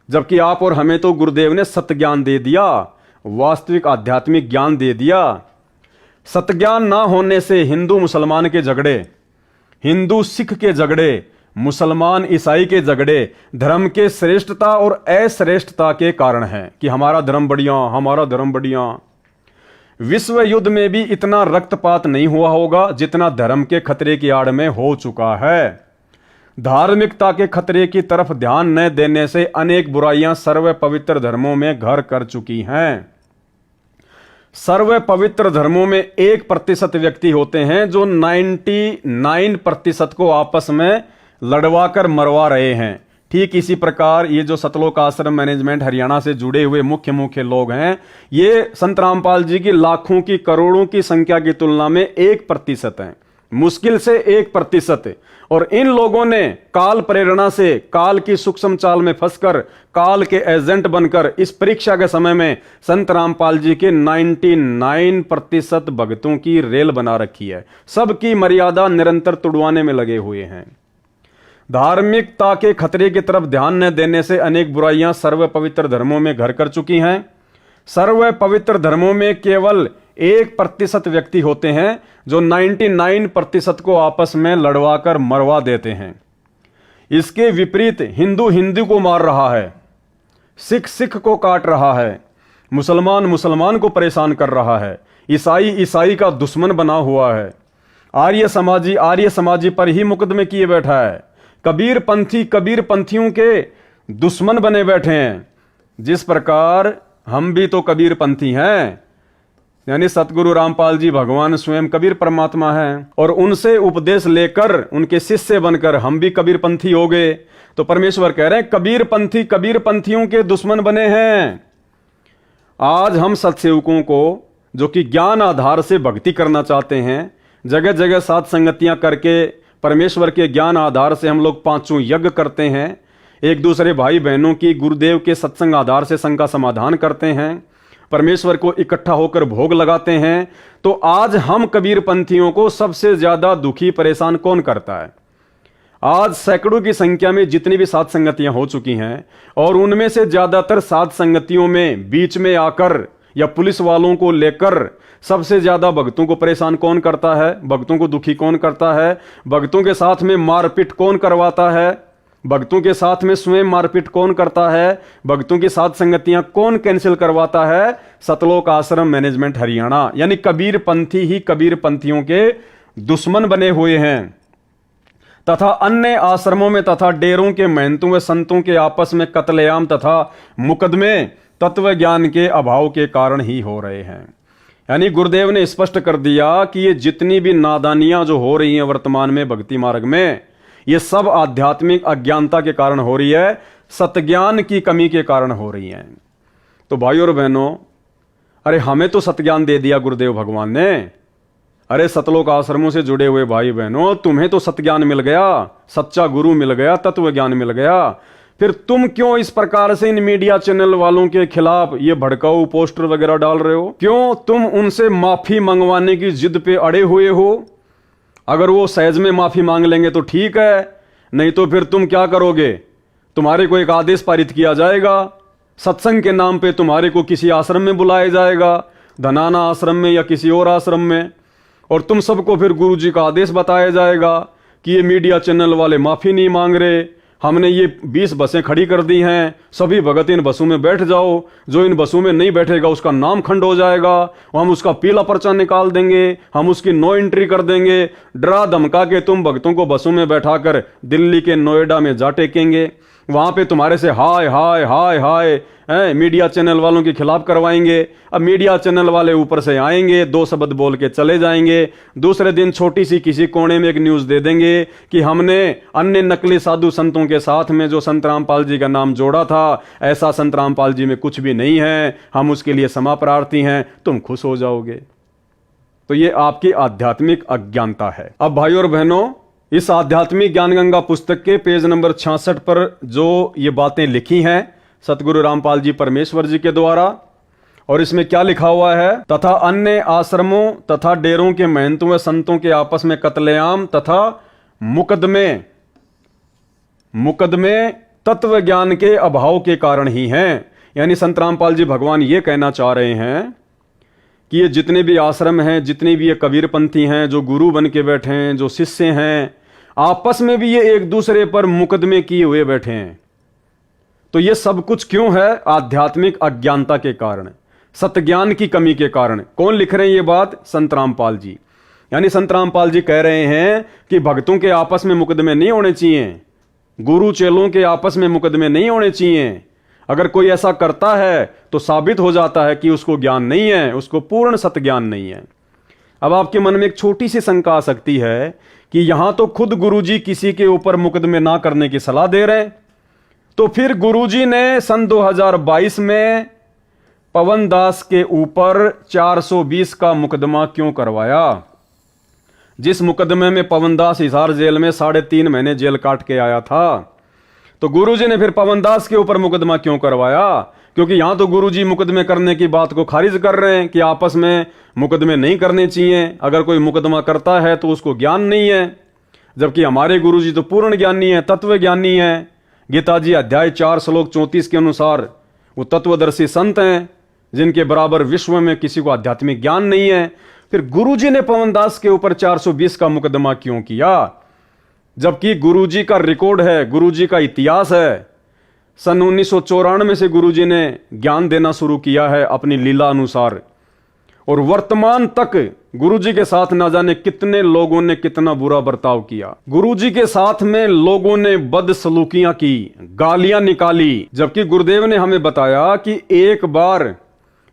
A: जबकि आप और हमें तो गुरुदेव ने सत्य ज्ञान दे दिया, वास्तविक आध्यात्मिक ज्ञान दे दिया। सतज्ञान ना होने से हिंदू मुसलमान के झगड़े, हिंदू सिख के झगड़े, मुसलमान ईसाई के झगड़े धर्म के श्रेष्ठता और अश्रेष्ठता के कारण है कि हमारा धर्म बढ़िया, हमारा धर्म बढ़िया। विश्व युद्ध में भी इतना रक्तपात नहीं हुआ होगा जितना धर्म के खतरे की आड़ में हो चुका है। धार्मिकता के खतरे की तरफ ध्यान न देने से अनेक बुराइयां सर्व पवित्र धर्मों में घर कर चुकी हैं। सर्व पवित्र धर्मों में 1% व्यक्ति होते हैं जो 99% को आपस में लड़वाकर मरवा रहे हैं। ठीक इसी प्रकार ये जो सतलोक आश्रम मैनेजमेंट हरियाणा से जुड़े हुए मुख्य लोग हैं, ये संत रामपाल जी की लाखों की करोड़ों की संख्या की तुलना में 1% हैं, मुश्किल से 1%। और इन लोगों ने काल प्रेरणा से, काल की सूक्ष्म चाल में फंसकर, काल के एजेंट बनकर इस परीक्षा के समय में संत रामपाल जी के 99% भक्तों की रेल बना रखी है। सबकी मर्यादा निरंतर तुड़वाने में लगे हुए हैं। धार्मिकता के खतरे की तरफ ध्यान न देने से अनेक बुराइयां सर्व पवित्र धर्मों में घर कर चुकी हैं। सर्व पवित्र धर्मों में केवल 1% व्यक्ति होते हैं जो 99% को आपस में लड़वाकर मरवा देते हैं। इसके विपरीत हिंदू हिंदू को मार रहा है, सिख सिख को काट रहा है, मुसलमान मुसलमान को परेशान कर रहा है, ईसाई ईसाई का दुश्मन बना हुआ है, आर्य समाजी पर ही मुकदमे किए बैठा है, कबीर पंथियों के दुश्मन बने बैठे हैं। जिस प्रकार हम भी तो कबीर पंथी हैं, यानी सतगुरु रामपाल जी भगवान स्वयं कबीर परमात्मा हैं, और उनसे उपदेश लेकर उनके शिष्य बनकर हम भी कबीर पंथी हो गए। तो परमेश्वर कह रहे हैं कबीर पंथियों के दुश्मन बने हैं। आज हम सत्सेवकों को जो कि ज्ञान आधार से भक्ति करना चाहते हैं, जगह जगह साथ संगतियां करके परमेश्वर के ज्ञान आधार से हम लोग 5 यज्ञ करते हैं, एक दूसरे भाई बहनों की गुरुदेव के सत्संग आधार से शंका समाधान करते हैं, परमेश्वर को इकट्ठा होकर भोग लगाते हैं। तो आज हम कबीर पंथियों को सबसे ज्यादा दुखी परेशान कौन करता है? आज सैकड़ों की संख्या में जितनी भी साथ संगतियां हो चुकी हैं, और उनमें से ज्यादातर साथ संगतियों में बीच में आकर या पुलिस वालों को लेकर सबसे ज्यादा भक्तों को परेशान कौन करता है? भक्तों को दुखी कौन करता है? भक्तों के साथ में मारपीट कौन करवाता है? भक्तों के साथ में स्वयं मारपीट कौन करता है? भक्तों की साथ संगतियां कौन कैंसिल करवाता है? सतलोक आश्रम मैनेजमेंट हरियाणा, यानी कबीर पंथी ही कबीर पंथियों के दुश्मन बने हुए हैं। तथा अन्य आश्रमों में तथा डेरों के महंतों व संतों के आपस में कत्लेआम तथा मुकदमे तत्व ज्ञान के अभाव के कारण ही हो रहे हैं। यानी गुरुदेव ने स्पष्ट कर दिया कि ये जितनी भी नादानियां जो हो रही हैं वर्तमान में भक्ति मार्ग में, ये सब आध्यात्मिक अज्ञानता के कारण हो रही है, सतज्ञान की कमी के कारण हो रही है। तो भाइयों और बहनों, अरे हमें तो सतज्ञान दे दिया गुरुदेव भगवान ने। अरे सतलोक आश्रमों से जुड़े हुए भाई बहनों, तुम्हें तो सतज्ञान मिल गया, सच्चा गुरु मिल गया, तत्व ज्ञान मिल गया। फिर तुम क्यों इस प्रकार से इन मीडिया चैनल वालों के खिलाफ ये भड़काऊ पोस्टर वगैरह डाल रहे हो? क्यों तुम उनसे माफी मंगवाने की जिद पे अड़े हुए हो? अगर वो सहज में माफी मांग लेंगे तो ठीक है, नहीं तो फिर तुम क्या करोगे? तुम्हारे को एक आदेश पारित किया जाएगा, सत्संग के नाम पे तुम्हारे को किसी आश्रम में बुलाया जाएगा, धनाना आश्रम में या किसी और आश्रम में, और तुम सबको फिर गुरुजी का आदेश बताया जाएगा कि ये मीडिया चैनल वाले माफी नहीं मांग रहे, हमने ये 20 बसें खड़ी कर दी हैं, सभी भगत इन बसों में बैठ जाओ, जो इन बसों में नहीं बैठेगा उसका नाम खंड हो जाएगा, हम उसका पीला पर्चा निकाल देंगे, हम उसकी नो एंट्री कर देंगे। डरा धमका के तुम भक्तों को बसों में बैठाकर दिल्ली के नोएडा में जा टेकेंगे, वहां पे तुम्हारे से हाय हाय हाय हाय मीडिया चैनल वालों के खिलाफ करवाएंगे। अब मीडिया चैनल वाले ऊपर से आएंगे, 2 शब्द बोल के चले जाएंगे, दूसरे दिन छोटी सी किसी कोने में एक न्यूज दे देंगे कि हमने अन्य नकली साधु संतों के साथ में जो संत रामपाल जी का नाम जोड़ा था, ऐसा संत रामपाल जी में कुछ भी नहीं है, हम उसके लिए क्षमा प्रार्थी हैं। तुम खुश हो जाओगे। तो ये आपकी आध्यात्मिक अज्ञानता है। अब भाइयों और बहनों, इस आध्यात्मिक ज्ञान गंगा पुस्तक के पेज नंबर 66 पर जो ये बातें लिखी हैं सतगुरु रामपाल जी परमेश्वर जी के द्वारा, और इसमें क्या लिखा हुआ है? तथा अन्य आश्रमों तथा डेरों के महंतों व संतों के आपस में कत्लेआम तथा मुकदमे तत्व ज्ञान के अभाव के कारण ही हैं। यानी संत रामपाल जी भगवान ये कहना चाह रहे हैं कि ये जितने भी आश्रम हैं, जितने भी ये कबीरपंथी हैं, जो गुरु बन के बैठे हैं, जो शिष्य हैं, आपस में भी ये एक दूसरे पर मुकदमे किए हुए बैठे हैं। तो ये सब कुछ क्यों है? आध्यात्मिक अज्ञानता के कारण, सतज्ञान की कमी के कारण। कौन लिख रहे हैं ये बात? संत रामपाल जी। यानी संत रामपाल जी कह रहे हैं कि भक्तों के आपस में मुकदमे नहीं होने चाहिए, गुरु चेलों के आपस में मुकदमे नहीं होने चाहिए। अगर कोई ऐसा करता है तो साबित हो जाता है कि उसको ज्ञान नहीं है, उसको पूर्ण सतज्ञान नहीं है। अब आपके मन में एक छोटी सी शंका आ सकती है कि यहां तो खुद गुरुजी किसी के ऊपर मुकदमे ना करने की सलाह दे रहे हैं, तो फिर गुरुजी ने सन 2022 में पवन दास के ऊपर 420 का मुकदमा क्यों करवाया? जिस मुकदमे में पवन दास हिसार जेल में 3.5 महीने जेल काट के आया था, तो गुरुजी ने फिर पवन दास के ऊपर मुकदमा क्यों करवाया? क्योंकि यहां तो गुरुजी मुकदमे करने की बात को खारिज कर रहे हैं कि आपस में मुकदमे नहीं करने चाहिए, अगर कोई मुकदमा करता है तो उसको ज्ञान नहीं है। जबकि हमारे गुरुजी तो पूर्ण ज्ञानी है, तत्व ज्ञानी है। गीता जी अध्याय 4 श्लोक 34 के अनुसार वो तत्वदर्शी संत हैं जिनके बराबर विश्व में किसी को आध्यात्मिक ज्ञान नहीं है। फिर गुरुजी ने पवनदास के ऊपर 420 का मुकदमा क्यों किया? जबकि गुरुजी का रिकॉर्ड है, गुरुजी का इतिहास है। सन 1994 से गुरुजी ने ज्ञान देना शुरू किया है अपनी लीला अनुसार, और वर्तमान तक गुरुजी के साथ ना जाने कितने लोगों ने कितना बुरा बर्ताव किया। गुरुजी के साथ में लोगों ने बदसलूकियां की, गालियां निकाली। जबकि गुरुदेव ने हमें बताया कि एक बार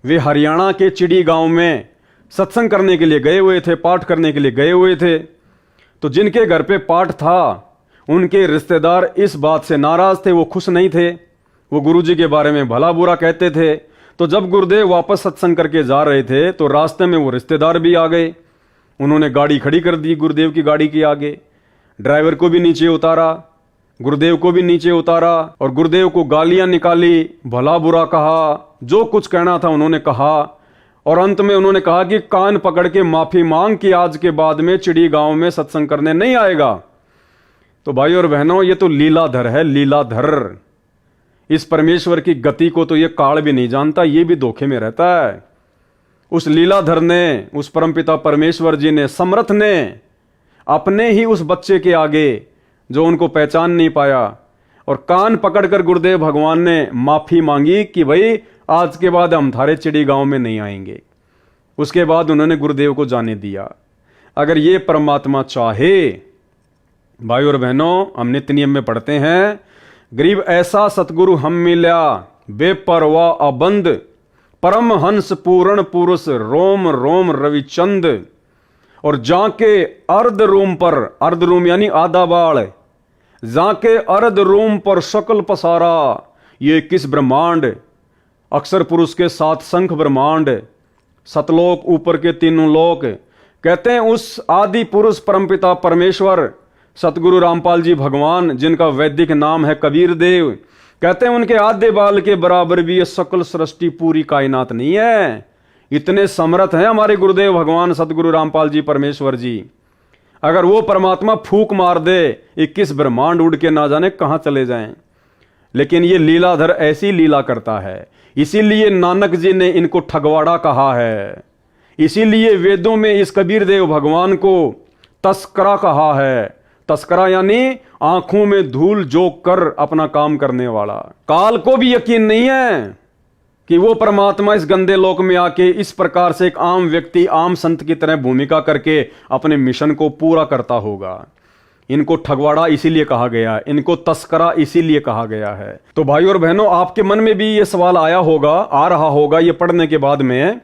A: वे हरियाणा के चिड़ी गांव में सत्संग करने के लिए गए हुए थे, पाठ करने के लिए गए हुए थे। तो जिनके घर पे पाठ था उनके रिश्तेदार इस बात से नाराज थे, वो खुश नहीं थे, वो गुरुजी के बारे में भला बुरा कहते थे। तो जब गुरुदेव वापस सत्संग करके जा रहे थे तो रास्ते में वो रिश्तेदार भी आ गए। उन्होंने गाड़ी खड़ी कर दी गुरुदेव की गाड़ी के आगे, ड्राइवर को भी नीचे उतारा, गुरुदेव को भी नीचे उतारा और गुरुदेव को गालियां निकाली, भला बुरा कहा, जो कुछ कहना था उन्होंने कहा। और अंत में उन्होंने कहा कि कान पकड़ के माफी मांग कि आज के बाद में चिड़ी गांव में सत्संग करने नहीं आएगा। तो भाई और बहनों, ये तो लीलाधर है, लीलाधर। इस परमेश्वर की गति को तो ये काल भी नहीं जानता, ये भी धोखे में रहता है। उस लीलाधर ने, उस परमपिता परमेश्वर जी ने, समर्थ ने अपने ही उस बच्चे के आगे जो उनको पहचान नहीं पाया और कान पकड़कर गुरुदेव भगवान ने माफी मांगी कि भाई आज के बाद हम थारे चिड़ी गांव में नहीं आएंगे। उसके बाद उन्होंने गुरुदेव को जाने दिया। अगर ये परमात्मा चाहे, भाई और बहनों, हम नित्य नियम में पढ़ते हैं, गरीब ऐसा सतगुरु हम मिल्या, बेपरवाह अबंद, परम हंस पूर्ण पुरुष, रोम रोम रविचंद। और जाके अर्ध रूम पर, अर्ध रूम यानी आधा बाल, जाके अर्ध रूम पर शकल पसारा, ये किस ब्रह्मांड, अक्षर पुरुष के 7 शंख ब्रह्मांड, सतलोक ऊपर के 3 लोक। कहते हैं उस आदि पुरुष परमपिता परमेश्वर सतगुरु रामपाल जी भगवान, जिनका वैदिक नाम है कबीर देव, कहते हैं उनके आधे बाल के बराबर भी ये सकल सृष्टि पूरी कायनात नहीं है। इतने समर्थ हैं हमारे गुरुदेव भगवान सतगुरु रामपाल जी परमेश्वर जी। अगर वो परमात्मा फूक मार दे, 21 ब्रह्मांड उड़ के ना जाने कहां चले जाएं। लेकिन ये लीलाधर ऐसी लीला करता है, इसीलिए नानक जी ने इनको ठगवाड़ा कहा है। इसीलिए वेदों में इस कबीर देव भगवान को तस्करा कहा है। तस्करा यानी आंखों में धूल जोक कर अपना काम करने वाला। काल को भी यकीन नहीं है कि वो परमात्मा इस गंदे लोक में आके इस प्रकार से एक आम व्यक्ति, आम संत की तरह भूमिका करके अपने मिशन को पूरा करता होगा। इनको ठगवाड़ा इसीलिए कहा गया है, इनको तस्करा इसीलिए कहा गया है। तो भाई और बहनों, आपके मन में भी ये सवाल आया होगा, आ रहा होगा ये पढ़ने के बाद में,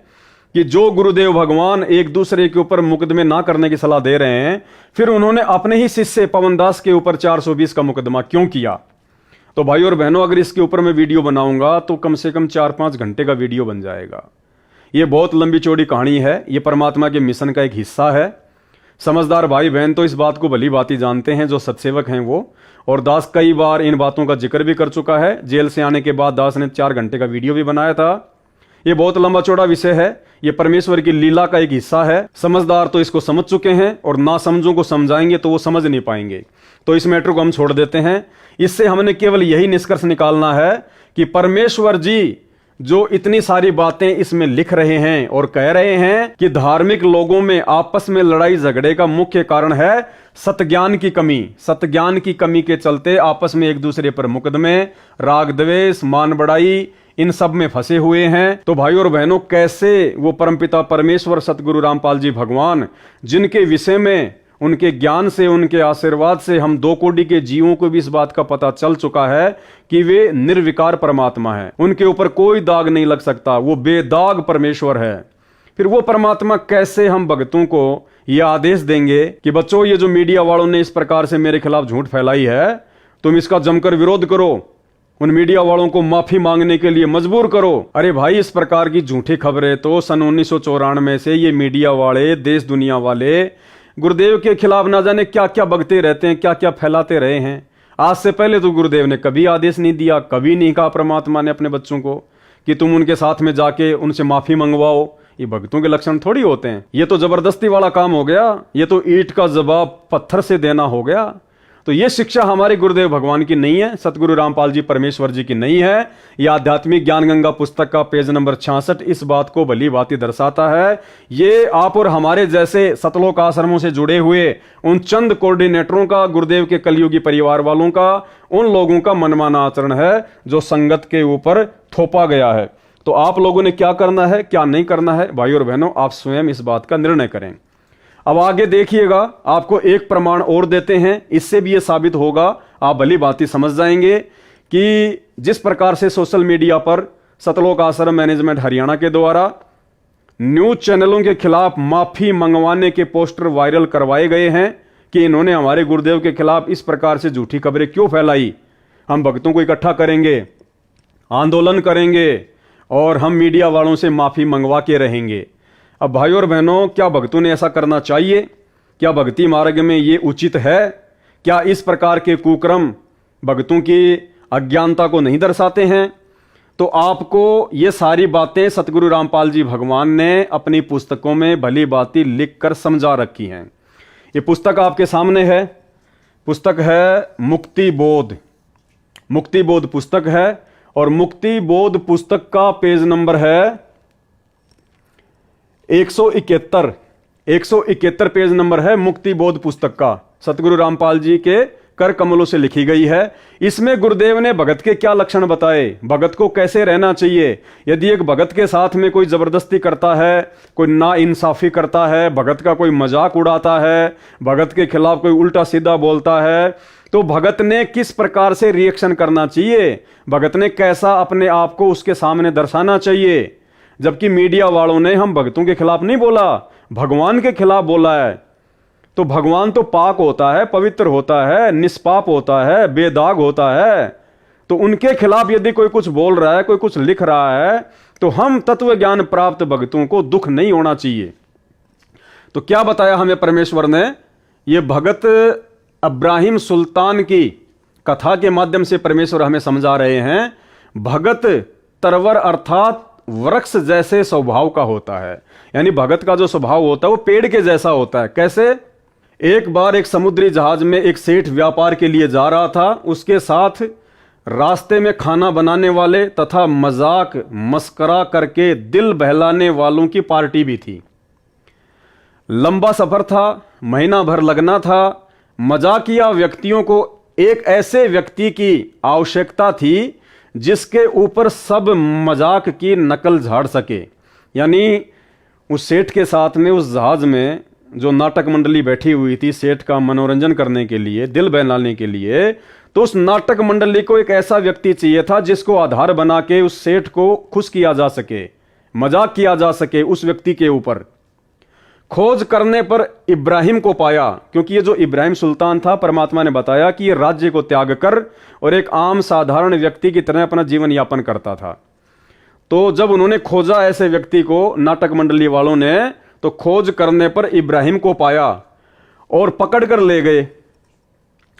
A: कि जो गुरुदेव भगवान एक दूसरे के ऊपर मुकदमे ना करने की सलाह दे रहे हैं, फिर उन्होंने अपने ही शिष्य पवनदास के ऊपर 420 का मुकदमा क्यों किया? तो भाई और बहनों, अगर इसके ऊपर मैं वीडियो बनाऊंगा तो कम से कम 4-5 घंटे का वीडियो बन जाएगा। ये बहुत लंबी चौड़ी कहानी है, ये परमात्मा के मिशन का एक हिस्सा है। समझदार भाई बहन तो इस बात को भली भांति जानते हैं, जो सत्सेवक हैं वो। और दास कई बार इन बातों का जिक्र भी कर चुका है। जेल से आने के बाद दास ने 4 घंटे का वीडियो भी बनाया था। ये बहुत लंबा चौड़ा विषय है, ये परमेश्वर की लीला का एक हिस्सा है। समझदार तो इसको समझ चुके हैं, और ना समझों को समझाएंगे तो वो समझ नहीं पाएंगे। तो इस मैटर को हम छोड़ देते हैं। इससे हमने केवल यही निष्कर्ष निकालना है कि परमेश्वर जी जो इतनी सारी बातें इसमें लिख रहे हैं और कह रहे हैं कि धार्मिक लोगों में आपस में लड़ाई झगड़े का मुख्य कारण है सतज्ञान की कमी। सतज्ञान की कमी के चलते आपस में एक दूसरे पर मुकदमे, राग द्वेष, मान बढ़ाई, इन सब में फंसे हुए हैं। तो भाई और बहनों, कैसे वो परमपिता परमेश्वर सतगुरु रामपाल जी भगवान, जिनके विषय में उनके ज्ञान से, उनके आशीर्वाद से हम 2 कोटि के जीवों को भी इस बात का पता चल चुका है कि वे निर्विकार परमात्मा है, उनके ऊपर कोई दाग नहीं लग सकता, वो बेदाग परमेश्वर है। फिर वो परमात्मा कैसे हम भक्तों को यह आदेश देंगे कि बच्चों, ये जो मीडिया वालों ने इस प्रकार से मेरे खिलाफ झूठ फैलाई है, तुम इसका जमकर विरोध करो, उन मीडिया वालों को माफी मांगने के लिए मजबूर करो। अरे भाई, इस प्रकार की झूठी खबरें तो सन 1994 से ये मीडिया वाले, देश दुनिया वाले गुरुदेव के खिलाफ ना जाने क्या क्या बकते रहते हैं, क्या क्या फैलाते रहे हैं। आज से पहले तो गुरुदेव ने कभी आदेश नहीं दिया, कभी नहीं कहा परमात्मा ने अपने बच्चों को कि तुम उनके साथ में जाके उनसे माफी मंगवाओ, ये भक्तों के लक्षण थोड़ी होते हैं। ये तो जबरदस्ती वाला काम हो गया, ये तो ईंट का जवाब पत्थर से देना हो गया। तो ये शिक्षा हमारे गुरुदेव भगवान की नहीं है, सतगुरु रामपाल जी परमेश्वर जी की नहीं है। ये आध्यात्मिक ज्ञान गंगा पुस्तक का पेज नंबर 66 इस बात को भली भांति दर्शाता है। ये आप और हमारे जैसे सतलोक आश्रमों से जुड़े हुए उन चंद कोऑर्डिनेटरों का, गुरुदेव के कलयुगी परिवार वालों का, उन लोगों का मनमाना आचरण है जो संगत के ऊपर थोपा गया है। तो आप लोगों ने क्या करना है, क्या नहीं करना है, भाई और बहनों, आप स्वयं इस बात का निर्णय करें। अब आगे देखिएगा, आपको एक प्रमाण और देते हैं, इससे भी यह साबित होगा, आप भली भांति समझ जाएंगे कि जिस प्रकार से सोशल मीडिया पर सतलोक आश्रम मैनेजमेंट हरियाणा के द्वारा न्यूज चैनलों के खिलाफ माफी मंगवाने के पोस्टर वायरल करवाए गए हैं कि इन्होंने हमारे गुरुदेव के खिलाफ इस प्रकार से झूठी खबरें क्यों फैलाई। हम भक्तों को इकट्ठा करेंगे, आंदोलन करेंगे और हम मीडिया वालों से माफी मंगवा के रहेंगे। अब भाई और बहनों, क्या भक्तों ने ऐसा करना चाहिए? क्या भक्ति मार्ग में ये उचित है? क्या इस प्रकार के कुक्रम भक्तों की अज्ञानता को नहीं दर्शाते हैं? तो आपको ये सारी बातें सतगुरु रामपाल जी भगवान ने अपनी पुस्तकों में भली भांति लिखकर समझा रखी हैं। ये पुस्तक आपके सामने है, पुस्तक है मुक्ति बोध। मुक्ति बोध पुस्तक है और मुक्ति बोध पुस्तक का पेज नंबर है 171 पेज नंबर है मुक्ति बोध पुस्तक का, सतगुरु रामपाल जी के कर कमलों से लिखी गई है। इसमें गुरुदेव ने भगत के क्या लक्षण बताए, भगत को कैसे रहना चाहिए। यदि एक भगत के साथ में कोई जबरदस्ती करता है, कोई ना इंसाफी करता है, भगत का कोई मजाक उड़ाता है, भगत के खिलाफ कोई उल्टा सीधा बोलता है, तो भगत ने किस प्रकार से रिएक्शन करना चाहिए, भगत ने कैसा अपने आप को उसके सामने दर्शाना चाहिए। जबकि मीडिया वालों ने हम भक्तों के खिलाफ नहीं बोला, भगवान के खिलाफ बोला है। तो भगवान तो पाक होता है, पवित्र होता है, निष्पाप होता है, बेदाग होता है। तो उनके खिलाफ यदि कोई कुछ बोल रहा है, कोई कुछ लिख रहा है, तो हम तत्व ज्ञान प्राप्त भक्तों को दुख नहीं होना चाहिए। तो क्या बताया हमें परमेश्वर ने? ये भगत इब्राहिम सुल्तान की कथा के माध्यम से परमेश्वर हमें समझा रहे हैं। भगत तरवर अर्थात वृक्ष जैसे स्वभाव का होता है, यानी भगत का जो स्वभाव होता है वो पेड़ के जैसा होता है। कैसे? एक बार एक समुद्री जहाज में एक सेठ व्यापार के लिए जा रहा था, उसके साथ रास्ते में खाना बनाने वाले तथा मजाक मस्करा करके दिल बहलाने वालों की पार्टी भी थी। लंबा सफर था, महीना भर लगना था। मजाकिया व्यक्तियों को एक ऐसे व्यक्ति की आवश्यकता थी जिसके ऊपर सब मजाक की नकल झाड़ सके। यानी उस सेठ के साथ में उस जहाज में जो नाटक मंडली बैठी हुई थी सेठ का मनोरंजन करने के लिए, दिल बहलाने के लिए, तो उस नाटक मंडली को एक ऐसा व्यक्ति चाहिए था जिसको आधार बना के उस सेठ को खुश किया जा सके, मजाक किया जा सके उस व्यक्ति के ऊपर। खोज करने पर इब्राहिम को पाया, क्योंकि ये जो इब्राहिम सुल्तान था, परमात्मा ने बताया कि ये राज्य को त्याग कर और एक आम साधारण व्यक्ति की तरह अपना जीवन यापन करता था। तो जब उन्होंने खोजा ऐसे व्यक्ति को, नाटक मंडली वालों ने, तो खोज करने पर इब्राहिम को पाया और पकड़ कर ले गए।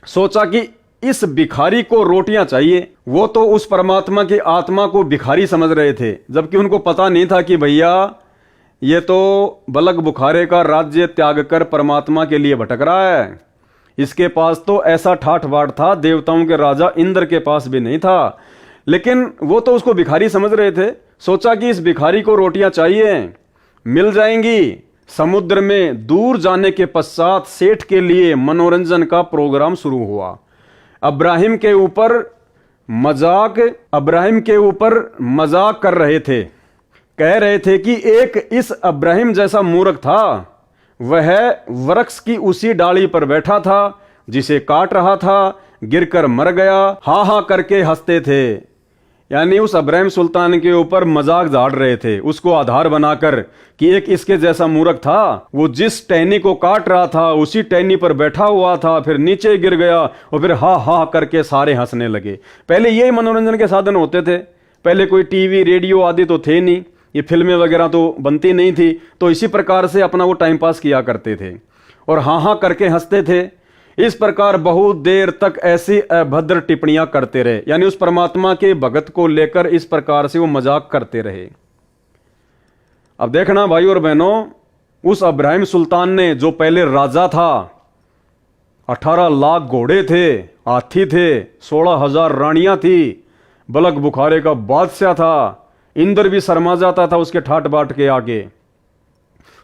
A: सोचा कि इस भिखारी को रोटियां चाहिए। वो तो उस परमात्मा की आत्मा को भिखारी समझ रहे थे, जबकि उनको पता नहीं था कि भैया ये तो बलक बुखारे का राज्य त्याग कर परमात्मा के लिए भटक रहा है। इसके पास तो ऐसा ठाठ बाट था, देवताओं के राजा इंद्र के पास भी नहीं था। लेकिन वो तो उसको भिखारी समझ रहे थे। सोचा कि इस भिखारी को रोटियां चाहिए, मिल जाएंगी। समुद्र में दूर जाने के पश्चात सेठ के लिए मनोरंजन का प्रोग्राम शुरू हुआ। इब्राहिम के ऊपर मजाक कर रहे थे, कह रहे थे कि एक इस इब्राहिम जैसा मूर्ख था, वह वृक्ष की उसी डाली पर बैठा था जिसे काट रहा था, गिरकर मर गया। हा हा करके हंसते थे। यानी उस इब्राहिम सुल्तान के ऊपर मजाक झाड़ रहे थे, उसको आधार बनाकर कि एक इसके जैसा मूर्ख था, वो जिस टहनी को काट रहा था उसी टहनी पर बैठा हुआ था, फिर नीचे गिर गया और फिर हा हा करके सारे हंसने लगे। पहले यही मनोरंजन के साधन होते थे। पहले कोई टीवी रेडियो आदि तो थे नहीं, ये फिल्में वगैरह तो बनती नहीं थी, तो इसी प्रकार से अपना वो टाइम पास किया करते थे और हाँ हाँ करके हंसते थे। इस प्रकार बहुत देर तक ऐसी अभद्र टिप्पणियां करते रहे, यानी उस परमात्मा के भगत को लेकर इस प्रकार से वो मजाक करते रहे। अब देखना भाई और बहनों, उस इब्राहिम सुल्तान ने, जो पहले राजा था, 18 लाख घोड़े थे, हाथी थे, 16,000 रानियां थी, बलक बुखारे का बादशाह था, इंद्र भी शर्मा जाता था उसके ठाट बाट के आगे,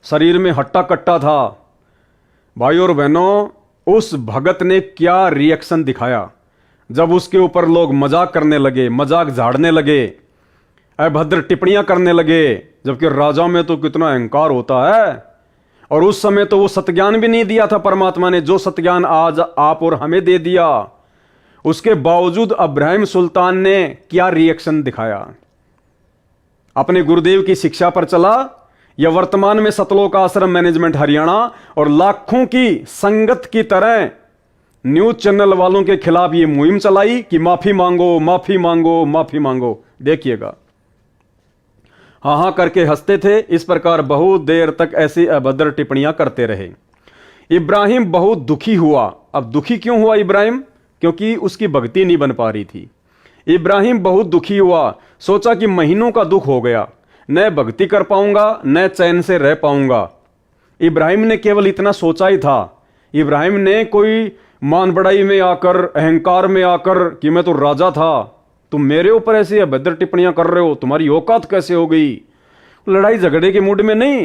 A: शरीर में हट्टा कट्टा था। भाई और बहनों, उस भगत ने क्या रिएक्शन दिखाया जब उसके ऊपर लोग मजाक करने लगे, मजाक झाड़ने लगे, अभद्र टिप्पणियां करने लगे, जबकि राजा में तो कितना अहंकार होता है। और उस समय तो वो सत्ज्ञान भी नहीं दिया था परमात्मा ने, जो सत्ज्ञान आज आप और हमें दे दिया। उसके बावजूद इब्राहिम सुल्तान ने क्या रिएक्शन दिखाया? अपने गुरुदेव की शिक्षा पर चला, या वर्तमान में सतलोक आश्रम मैनेजमेंट हरियाणा और लाखों की संगत की तरह न्यूज चैनल वालों के खिलाफ ये मुहिम चलाई कि माफी मांगो, माफी मांगो, माफी मांगो। देखिएगा, हाँ हाँ करके हंसते थे। इस प्रकार बहुत देर तक ऐसी अभद्र टिप्पणियां करते रहे। इब्राहिम बहुत दुखी हुआ। अब दुखी क्यों हुआ इब्राहिम? क्योंकि उसकी भक्ति नहीं बन पा रही थी। इब्राहिम बहुत दुखी हुआ, सोचा कि महीनों का दुख हो गया, न भक्ति कर पाऊंगा, न चैन से रह पाऊंगा। इब्राहिम ने केवल इतना सोचा ही था। इब्राहिम ने कोई मान बढ़ाई में आकर, अहंकार में आकर कि मैं तो राजा था, तुम मेरे ऊपर ऐसी अभद्र टिप्पणियां कर रहे हो, तुम्हारी औकात कैसे हो गई? लड़ाई झगड़े के मूड में नहीं।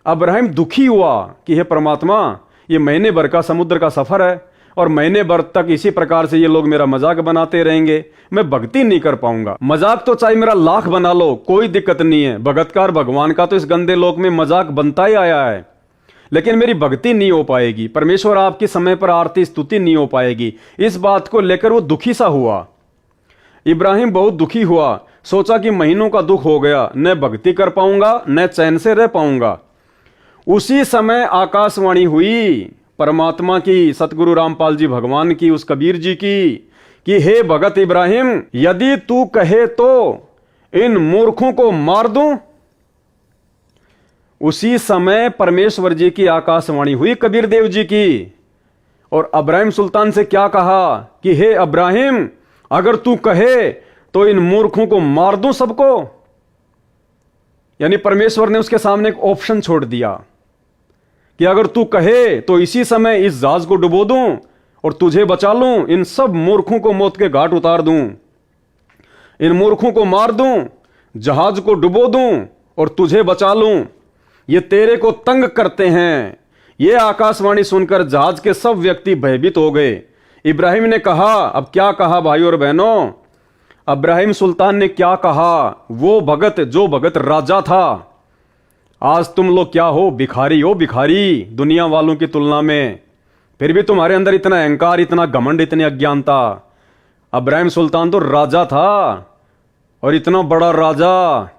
A: इब्राहिम दुखी हुआ कि हे परमात्मा, ये महीने भर का समुद्र का सफर है और महीने भर तक इसी प्रकार से ये लोग मेरा मजाक बनाते रहेंगे, मैं भक्ति नहीं कर पाऊंगा। मजाक तो चाहे मेरा लाख बना लो, कोई दिक्कत नहीं है। भगतकार भगवान का तो इस गंदे लोक में मजाक बनता ही आया है, लेकिन मेरी भक्ति नहीं हो पाएगी, परमेश्वर आपकी समय पर आरती स्तुति नहीं हो पाएगी। इस बात को लेकर वो दुखी सा हुआ। इब्राहिम बहुत दुखी हुआ, सोचा कि महीनों का दुख हो गया, न भक्ति कर पाऊंगा, न चैन से रह पाऊंगा। उसी समय आकाशवाणी हुई परमात्मा की, सतगुरु रामपाल जी भगवान की, उस कबीर जी की, कि हे भगत इब्राहिम, यदि तू कहे तो इन मूर्खों को मार दूं। उसी समय परमेश्वर जी की आकाशवाणी हुई कबीर देव जी की, और इब्राहिम सुल्तान से क्या कहा कि हे इब्राहिम, अगर तू कहे तो इन मूर्खों को मार दूं सबको। यानी परमेश्वर ने उसके सामने एक ऑप्शन छोड़ दिया कि अगर तू कहे तो इसी समय इस जहाज को डुबो दूं और तुझे बचा लूं, इन सब मूर्खों को मौत के घाट उतार दूं, इन मूर्खों को मार दूं, जहाज को डुबो दूं और तुझे बचा लूं। ये तेरे को तंग करते हैं। ये आकाशवाणी सुनकर जहाज के सब व्यक्ति भयभीत हो गए। इब्राहिम ने कहा, अब क्या कहा भाई और बहनों? इब्राहिम सुल्तान ने क्या कहा? वो भगत, जो भगत राजा था, आज तुम लोग क्या हो? भिखारी हो, भिखारी दुनिया वालों की तुलना में। फिर भी तुम्हारे अंदर इतना अहंकार, इतना घमंड, इतनी अज्ञानता। इब्राहिम सुल्तान तो राजा था, और इतना बड़ा राजा,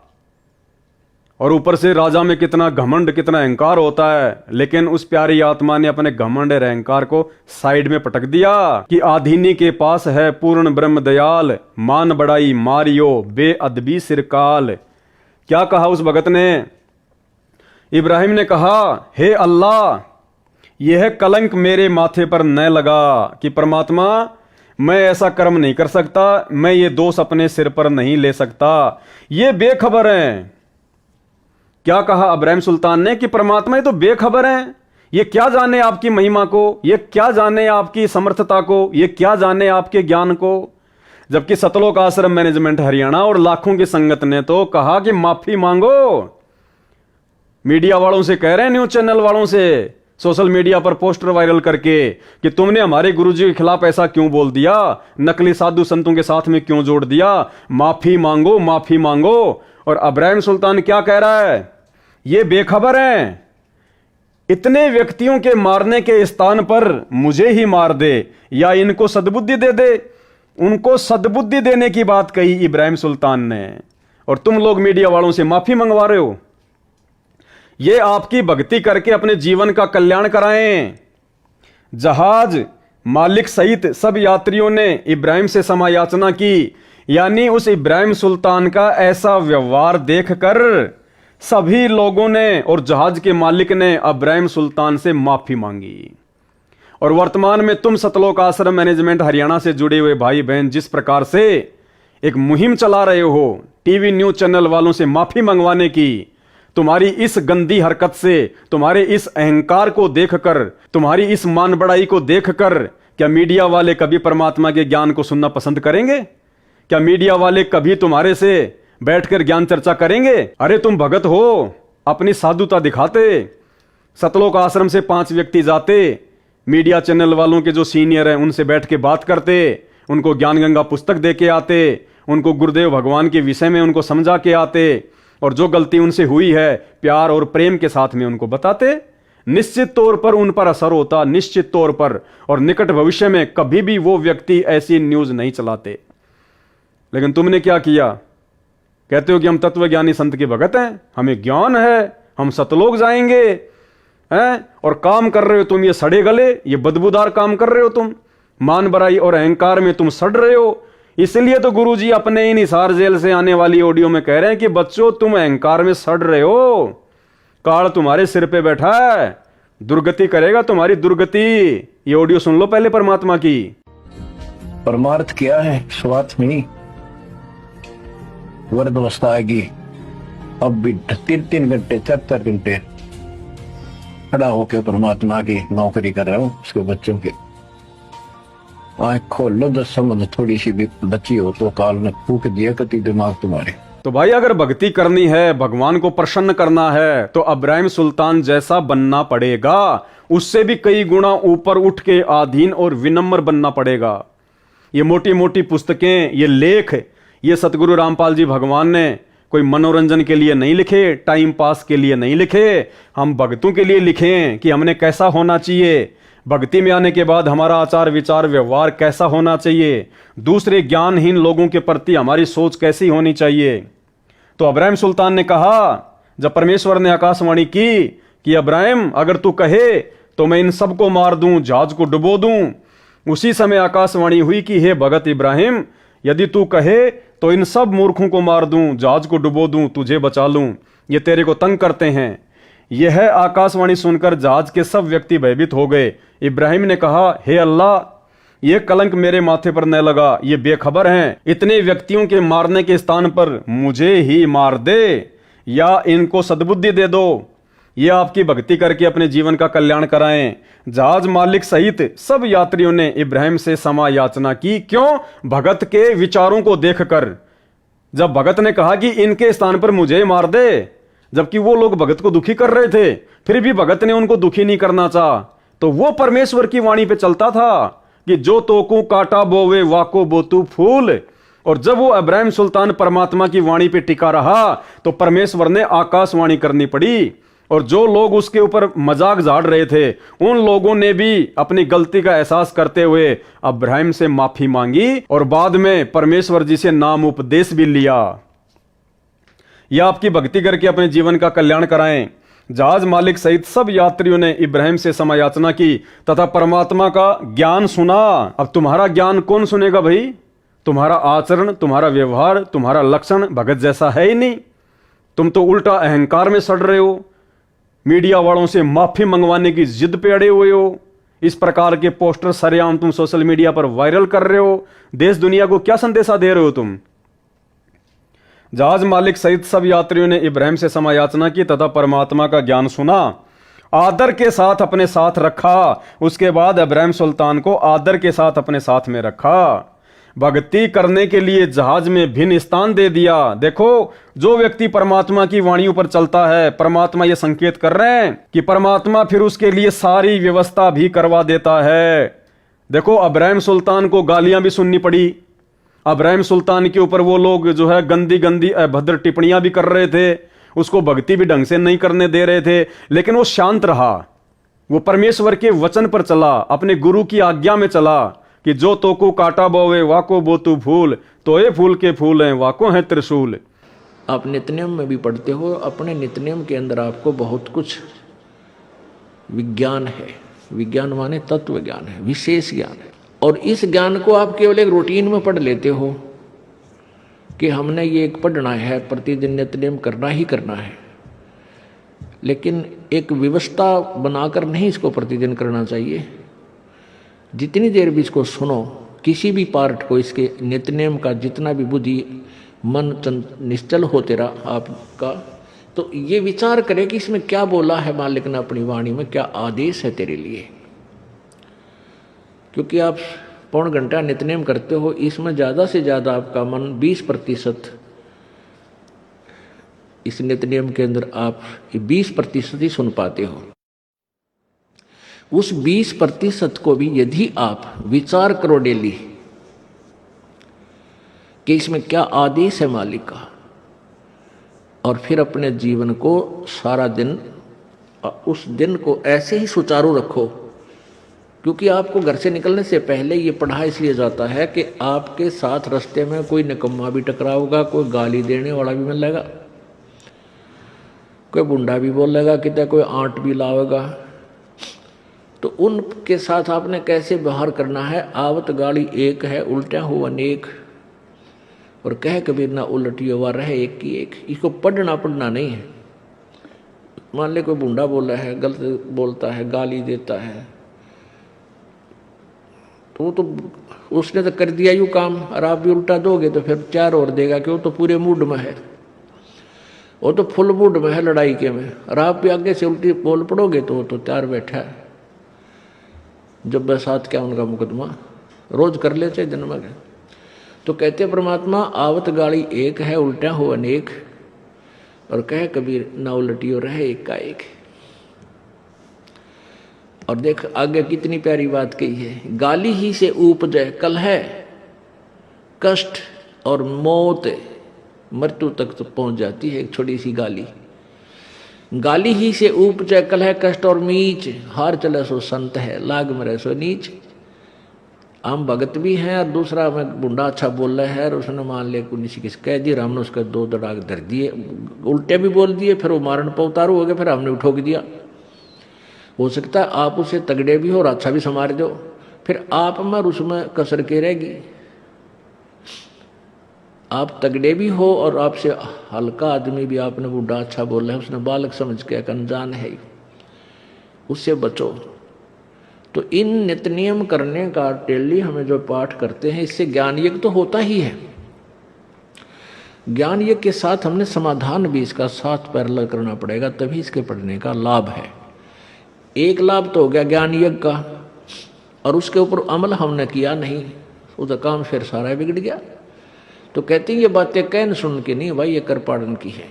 A: और ऊपर से राजा में कितना घमंड, कितना अहंकार होता है। लेकिन उस प्यारी आत्मा ने अपने घमंड और अहंकार को साइड में पटक दिया कि आधीनी के पास है पूर्ण ब्रह्म दयाल, मान बढ़ाई मारियो बेअदबी सिरकाल। क्या कहा उस भगत ने? इब्राहिम ने कहा, हे अल्लाह, यह कलंक मेरे माथे पर न लगा कि परमात्मा, मैं ऐसा कर्म नहीं कर सकता, मैं ये दोष अपने सिर पर नहीं ले सकता। ये बेखबर हैं। क्या कहा इब्राहिम सुल्तान ने कि परमात्मा ये तो बेखबर हैं, ये क्या जाने आपकी महिमा को, ये क्या जाने आपकी समर्थता को, ये क्या जाने आपके ज्ञान को। जबकि सतलोक आश्रम मैनेजमेंट हरियाणा और लाखों की संगत ने तो कहा कि माफी मांगो। मीडिया वालों से कह रहे हैं, न्यूज चैनल वालों से, सोशल मीडिया पर पोस्टर वायरल करके कि तुमने हमारे गुरुजी के खिलाफ ऐसा क्यों बोल दिया, नकली साधु संतों के साथ में क्यों जोड़ दिया, माफी मांगो, माफी मांगो। और इब्राहिम सुल्तान क्या कह रहा है? ये बेखबर हैं, इतने व्यक्तियों के मारने के स्थान पर मुझे ही मार दे या इनको सद्बुद्धि दे दे। उनको सद्बुद्धि देने की बात कही इब्राहिम सुल्तान ने, और तुम लोग मीडिया वालों से माफी मंगवा रहे हो। ये आपकी भक्ति करके अपने जीवन का कल्याण कराएं। जहाज मालिक सहित सब यात्रियों ने इब्राहिम से क्षमा याचना की, यानी उस इब्राहिम सुल्तान का ऐसा व्यवहार देखकर सभी लोगों ने और जहाज के मालिक ने इब्राहिम सुल्तान से माफी मांगी। और वर्तमान में तुम सतलोक आश्रम मैनेजमेंट हरियाणा से जुड़े हुए भाई बहन जिस प्रकार से एक मुहिम चला रहे हो टीवी न्यूज चैनल वालों से माफी मंगवाने की, तुम्हारी इस गंदी हरकत से, तुम्हारे इस अहंकार को देखकर, तुम्हारी इस मान बढ़ाई को देखकर क्या मीडिया वाले कभी परमात्मा के ज्ञान को सुनना पसंद करेंगे? क्या मीडिया वाले कभी तुम्हारे से बैठकर ज्ञान चर्चा करेंगे? अरे तुम भगत हो, अपनी साधुता दिखाते, सतलोक आश्रम से 5 व्यक्ति जाते, मीडिया चैनल वालों के जो सीनियर हैं उनसे बैठ के बात करते, उनको ज्ञान गंगा पुस्तक दे के आते, उनको गुरुदेव भगवान के विषय में उनको समझा के आते, और जो गलती उनसे हुई है प्यार और प्रेम के साथ में उनको बताते। निश्चित तौर पर उन पर असर होता, निश्चित तौर पर, और निकट भविष्य में कभी भी वो व्यक्ति ऐसी न्यूज नहीं चलाते। लेकिन तुमने क्या किया? कहते हो कि हम तत्वज्ञानी संत के भगत हैं, हमें ज्ञान है, हम सतलोक जाएंगे, हैं? और काम कर रहे हो तुम ये सड़े गले, ये बदबूदार काम कर रहे हो तुम, मान बराई और अहंकार में तुम सड़ रहे हो। इसलिए तो गुरुजी अपने इन हिसार जेल से आने वाली ऑडियो में कह रहे हैं कि बच्चों तुम अहंकार में सड़ रहे हो, काल तुम्हारे सिर पे बैठा है, दुर्गति करेगा तुम्हारी दुर्गति। ये ऑडियो सुन लो पहले परमात्मा की।
E: परमार्थ क्या है? स्वार्थ में नहीं। वर्द अवस्था आएगी, अब भी 3-3 घंटे 4-4 घंटे खड़ा होकर परमात्मा की नौकरी कर रहा हूं, उसके बच्चों के। आँख खोल लो, 10 समझ थोड़ी सी भी बची हो तो काल ने फूक दिया कति दिमाग तुम्हारे।
A: तो भाई अगर भक्ति करनी है, भगवान को प्रसन्न करना है, तो इब्राहिम सुल्तान जैसा बनना पड़ेगा, उससे भी कई गुना ऊपर उठ के आधीन और विनम्र बनना पड़ेगा। ये मोटी मोटी पुस्तकें, ये लेख, ये सतगुरु रामपाल जी भगवान ने कोई मनोरंजन के लिए नहीं लिखे, टाइम पास के लिए नहीं लिखे, हम भक्तों के लिए लिखे कि हमने कैसा होना चाहिए, भक्ति में आने के बाद हमारा आचार विचार व्यवहार कैसा होना चाहिए, दूसरे ज्ञानहीन लोगों के प्रति हमारी सोच कैसी होनी चाहिए। तो इब्राहिम सुल्तान ने कहा, जब परमेश्वर ने आकाशवाणी की कि इब्राहिम अगर तू कहे तो मैं इन सबको मार दूं, जहाज को डुबो दूं, उसी समय आकाशवाणी हुई कि हे भगत इब्राहिम, यदि तू कहे तो इन सब मूर्खों को मार दूं, जहाज को डुबो दूं, तुझे बचा लूं, ये तेरे को तंग करते हैं। यह आकाशवाणी सुनकर जहाज के सब व्यक्ति भयभीत हो गए। इब्राहिम ने कहा, हे अल्लाह, यह कलंक मेरे माथे पर न लगा, ये बेखबर हैं, इतने व्यक्तियों के मारने के स्थान पर मुझे ही मार दे या इनको सद्बुद्धि दे दो, ये आपकी भक्ति करके अपने जीवन का कल्याण कराएं। जहाज मालिक सहित सब यात्रियों ने इब्राहिम से क्षमा याचना की। क्यों? भगत के विचारों को देखकर। जब भगत ने कहा कि इनके स्थान पर मुझे मार दे, जबकि वो लोग भगत को दुखी कर रहे थे, फिर भी भगत ने उनको दुखी नहीं करना चाहा, तो वो परमेश्वर की वाणी पे चलता था कि जो तोकू काटा बोवे वाको बोतू फूल। और जब वो इब्राहिम सुल्तान परमात्मा की वाणी पे टिका रहा तो परमेश्वर ने आकाशवाणी करनी पड़ी, और जो लोग उसके ऊपर मजाक झाड़ रहे थे उन लोगों ने भी अपनी गलती का एहसास करते हुए इब्राहिम से माफी मांगी और बाद में परमेश्वर जी से नाम उपदेश भी लिया। यह आपकी भक्ति करके अपने जीवन का कल्याण कराएं। जहाज मालिक सहित सब यात्रियों ने इब्राहिम से क्षमा याचना की तथा परमात्मा का ज्ञान सुना। अब तुम्हारा ज्ञान कौन सुनेगा भाई? तुम्हारा आचरण, तुम्हारा व्यवहार, तुम्हारा लक्षण भगत जैसा है ही नहीं। तुम तो उल्टा अहंकार में सड़ रहे हो, मीडिया वालों से माफी मंगवाने की जिद पे अड़े हुए हो, इस प्रकार के पोस्टर सरेआम तुम सोशल मीडिया पर वायरल कर रहे हो। देश दुनिया को क्या संदेशा दे रहे हो तुम? जहाज मालिक सहित सब यात्रियों ने इब्राहिम से क्षमा याचना की तथा परमात्मा का ज्ञान सुना, आदर के साथ अपने साथ रखा। उसके बाद इब्राहिम सुल्तान को आदर के साथ अपने साथ में रखा। भक्ति करने के लिए जहाज में भिन्न स्थान दे दिया। देखो, जो व्यक्ति परमात्मा की वाणियों पर चलता है, परमात्मा ये संकेत कर रहे हैं कि परमात्मा फिर उसके लिए सारी व्यवस्था भी करवा देता है। देखो, इब्राहिम सुल्तान को गालियां भी सुननी पड़ी। इब्राहिम सुल्तान के ऊपर वो लोग जो है गंदी गंदी अभद्र टिप्पणियां भी कर रहे थे, उसको भक्ति भी ढंग से नहीं करने दे रहे थे, लेकिन वो शांत रहा। वो परमेश्वर के वचन पर चला, अपने गुरु की आज्ञा में चला कि जो तोको काटा बोवे वाको बोतू फूल, तो ये फूल के फूल हैं, वाको है त्रिशूल।
B: आप नित्यनियम में भी पढ़ते हो, अपने नित्यनियम के अंदर आपको बहुत कुछ विज्ञान है। विज्ञान माने तत्व ज्ञान है, विशेष ज्ञान है, और इस ज्ञान को आप केवल एक रूटीन में पढ़ लेते हो कि हमने ये एक पढ़ना है, प्रतिदिन नित्यनियम करना ही करना है, लेकिन एक व्यवस्था बनाकर नहीं इसको प्रतिदिन करना चाहिए। जितनी देर भी इसको सुनो, किसी भी पार्ट को, इसके नित्यनियम का जितना भी बुद्धि मन निश्चल हो तेरा आपका, तो ये विचार करें कि इसमें क्या बोला है मालिक ने अपनी वाणी में, क्या आदेश है तेरे लिए। क्योंकि आप पौन घंटा नित्यनेम करते हो, इसमें ज़्यादा से ज़्यादा आपका मन 20% इस नित्यनेम के अंदर आप 20% ही सुन पाते हो। उस 20% को भी यदि आप विचार करो डेली कि इसमें क्या आदेश है मालिक का, और फिर अपने जीवन को सारा दिन उस दिन को ऐसे ही सुचारू रखो। क्योंकि आपको घर से निकलने से पहले ये पढ़ा इसलिए जाता है कि आपके साथ रास्ते में कोई निकम्मा भी टकराओगा, कोई गाली देने वाला भी मिलेगा, कोई बुंडा भी बोलेगा, कितना कोई आंट भी लावेगा। तो उनके साथ आपने कैसे व्यवहार करना है। आवत गाड़ी एक है, उल्टा हो अनेक, और कह कबीर ना उलटियो वा रहे एक की एक। इसको पढ़ना नहीं है। मान ले कोई बुंडा बोला है, गलत बोलता है, गाली देता है, तो उसने तो कर दिया यूँ काम, और आप भी उल्टा दोगे तो फिर 4 और देगा कि वो तो पूरे मूड में है, वो तो फुल मूड में है लड़ाई के में, और आप भी आगे से उल्टी बोल पड़ोगे तो वो तो 4 बैठा है। जब बसात क्या उनका मुकदमा रोज कर लेते दिन में। तो कहते परमात्मा आवत गाड़ी एक है, उल्टा हो अनेक, और कहे कबीर ना उलटियो रहे एक का एक। और देख आगे कितनी प्यारी बात कही है। गाली ही से उपजे कलह, कष्ट और मौत, मृत्यु तक तो पहुंच जाती है एक छोटी सी गाली। गाली ही से उपजे कलह, कष्ट और मीच, हार चले सो संत है, लाग मरे सो नीच। हम भगत भी हैं और दूसरा में बुंडा अच्छा बोल रहा है, और उसने मान लिया किसी किस कह दिया, हमने उसके 2 दड़ाक धर दिए, उल्टे भी बोल दिए, फिर वो मारन पर उतारू हो गए, फिर हमने उठोक दिया। हो सकता है आप उसे तगड़े भी हो और अच्छा भी संवार दो, फिर आप में और उसमें कसर के रहेगी। आप तगड़े भी हो और आपसे हल्का आदमी भी आपने बुढ़ा अच्छा बोला है, उसने बालक समझ के अनजान है, उससे बचो। तो इन नित्य नियम करने का डेली हमें जो पाठ करते हैं, इससे ज्ञान यज्ञ तो होता ही है। ज्ञान यज्ञ के साथ हमने समाधान भी इसका साथ पैरेलल करना पड़ेगा, तभी इसके पढ़ने का लाभ है। एक लाभ तो हो गया ज्ञान यज्ञ का, और उसके ऊपर अमल हमने किया नहीं, उसका काम फिर सारा बिगड़ गया। तो कहते हैं ये बातें कहन सुन के नहीं भाई, ये कर पाड़न की है।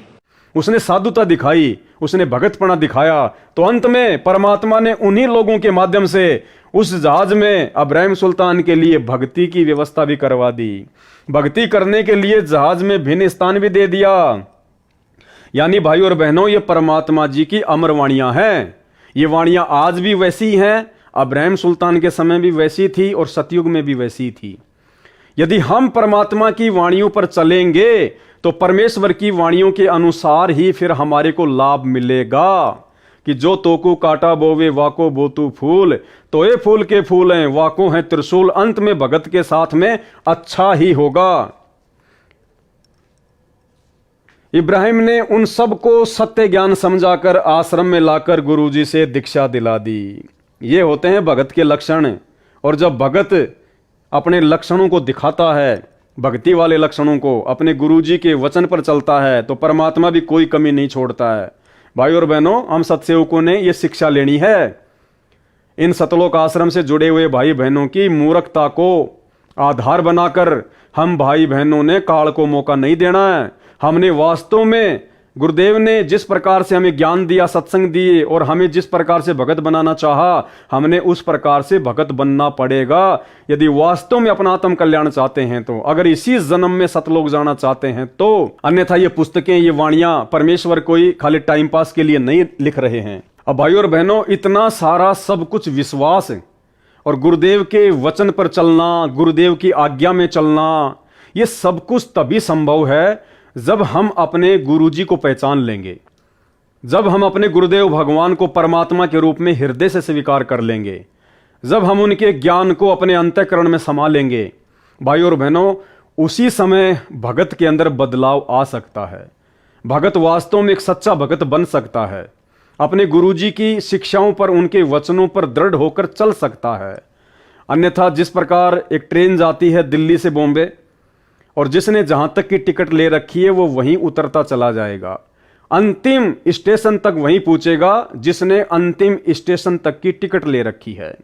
A: उसने साधुता दिखाई, उसने भगतपना दिखाया, तो अंत में परमात्मा ने उन्हीं लोगों के माध्यम से उस जहाज में अब्राहिम सुल्तान के लिए भक्ति की व्यवस्था भी करवा दी। भक्ति करने के लिए जहाज में भिन्न स्थान भी दे दिया। यानी भाई और बहनों, ये परमात्मा जी की अमर वाणियां हैं। ये वाणियां आज भी वैसी हैं, अब्राहिम सुल्तान के समय भी वैसी थी और सतयुग में भी वैसी थी। यदि हम परमात्मा की वाणियों पर चलेंगे तो परमेश्वर की वाणियों के अनुसार ही फिर हमारे को लाभ मिलेगा कि जो तोकू काटा बोवे वाको बोतू फूल, तो ये फूल के फूल हैं, वाको हैं त्रिशूल। अंत में भगत के साथ में अच्छा ही होगा। इब्राहिम ने उन सबको सत्य ज्ञान समझाकर आश्रम में लाकर गुरुजी से दीक्षा दिला दी। ये होते हैं भगत के लक्षण। और जब भगत अपने लक्षणों को दिखाता है, भक्ति वाले लक्षणों को, अपने गुरुजी के वचन पर चलता है, तो परमात्मा भी कोई कमी नहीं छोड़ता है। भाई और बहनों, हम सत्सेवकों ने ये शिक्षा लेनी है। इन सतलोक आश्रम से जुड़े हुए भाई बहनों की मूर्खता को आधार बनाकर हम भाई बहनों ने काल को मौका नहीं देना है। हमने वास्तव में गुरुदेव ने जिस प्रकार से हमें ज्ञान दिया, सत्संग दिए, और हमें जिस प्रकार से भगत बनाना चाहा, हमने उस प्रकार से भगत बनना पड़ेगा यदि वास्तव में अपना आत्म कल्याण चाहते हैं तो। अगर इसी जन्म में सतलोक जाना चाहते हैं तो। अन्यथा ये पुस्तकें, ये वाणियां परमेश्वर कोई खाली टाइम पास के लिए नहीं लिख रहे हैं। अब भाई और बहनों, इतना सारा सब कुछ विश्वास और गुरुदेव के वचन पर चलना, गुरुदेव की आज्ञा में चलना, ये सब कुछ तभी संभव है जब हम अपने गुरुजी को पहचान लेंगे, जब हम अपने गुरुदेव भगवान को परमात्मा के रूप में हृदय से स्वीकार कर लेंगे, जब हम उनके ज्ञान को अपने अंतःकरण में समा लेंगे। भाई और बहनों, उसी समय भगत के अंदर बदलाव आ सकता है। भगत वास्तव में एक सच्चा भगत बन सकता है, अपने गुरुजी की शिक्षाओं पर, उनके वचनों पर दृढ़ होकर चल सकता है। अन्यथा जिस प्रकार एक ट्रेन जाती है दिल्ली से बॉम्बे, और जिसने जहां तक की टिकट ले रखी है वो वहीं उतरता चला जाएगा, अंतिम स्टेशन तक वही पूछेगा जिसने अंतिम स्टेशन तक की टिकट ले रखी है।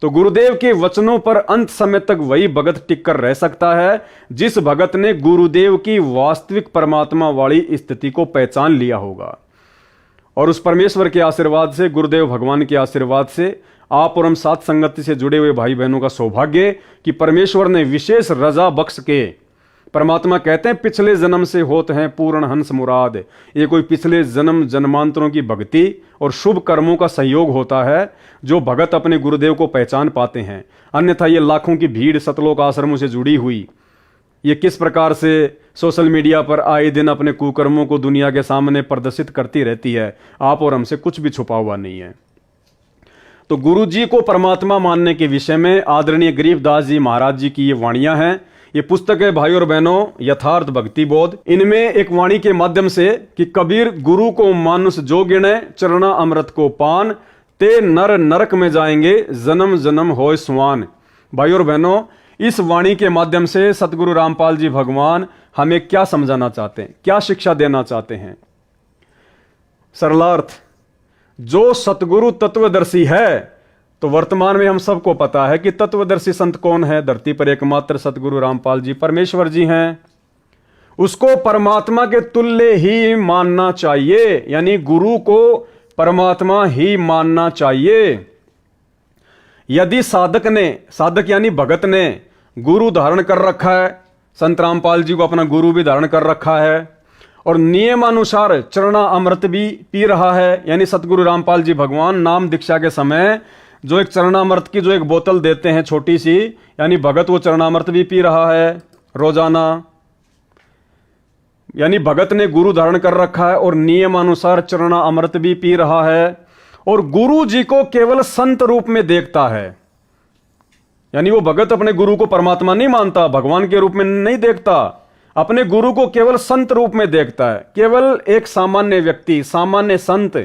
A: तो गुरुदेव के वचनों पर अंत समय तक वही भगत टिक कर रह सकता है जिस भगत ने गुरुदेव की वास्तविक परमात्मा वाली स्थिति को पहचान लिया होगा। और उस परमेश्वर के आशीर्वाद से, गुरुदेव भगवान के आशीर्वाद से आप और हम साथ संगति से जुड़े हुए भाई बहनों का सौभाग्य कि परमेश्वर ने विशेष रजा बख्श के, परमात्मा कहते हैं पिछले जन्म से होते हैं पूर्ण हंस मुराद, ये कोई पिछले जन्म जन्मांतरों की भक्ति और शुभ कर्मों का संयोग होता है जो भगत अपने गुरुदेव को पहचान पाते हैं। अन्यथा ये लाखों की भीड़ सतलोक आश्रमों से जुड़ी हुई, ये किस प्रकार से सोशल मीडिया पर आए दिन अपने कुकर्मों को दुनिया के सामने प्रदर्शित करती रहती है, आप और हमसे कुछ भी छुपा हुआ नहीं है। तो गुरु जी को परमात्मा मानने के विषय में आदरणीय गरीबदास जी महाराज जी की ये वाणियां हैं। ये पुस्तक है भाई और बहनों यथार्थ भक्ति बोध। इनमें एक वाणी के माध्यम से कि कबीर गुरु को मानुष जो गिने चरणा अमृत को पान, ते नर नरक में जाएंगे जन्म जन्म होए सुआन। भाई और बहनों, इस वाणी के माध्यम से सतगुरु रामपाल जी भगवान हमें क्या समझाना चाहते हैं, क्या शिक्षा देना चाहते हैं? सरलार्थ, जो सतगुरु तत्वदर्शी है, तो वर्तमान में हम सबको पता है कि तत्वदर्शी संत कौन है? धरती पर एकमात्र सतगुरु रामपाल जी परमेश्वर जी हैं। उसको परमात्मा के तुल्य ही मानना चाहिए, यानी गुरु को परमात्मा ही मानना चाहिए। यदि साधक यानी भगत ने गुरु धारण कर रखा है, संत रामपाल जी को अपना गुरु भी धारण कर रखा है और नियमानुसार चरणा अमृत भी पी रहा है, यानी सतगुरु रामपाल जी भगवान नाम दीक्षा के समय जो एक चरणामृत की जो एक बोतल देते हैं छोटी सी, यानी भगत वो चरणामृत भी पी रहा है रोजाना, यानी भगत ने गुरु धारण कर रखा है और नियमानुसार चरणा अमृत भी पी रहा है और गुरु जी को केवल संत रूप में देखता है। यानी वो भगत अपने गुरु को परमात्मा नहीं मानता, भगवान के रूप में नहीं देखता, अपने गुरु को केवल संत रूप में देखता है। केवल एक सामान्य व्यक्ति, सामान्य संत,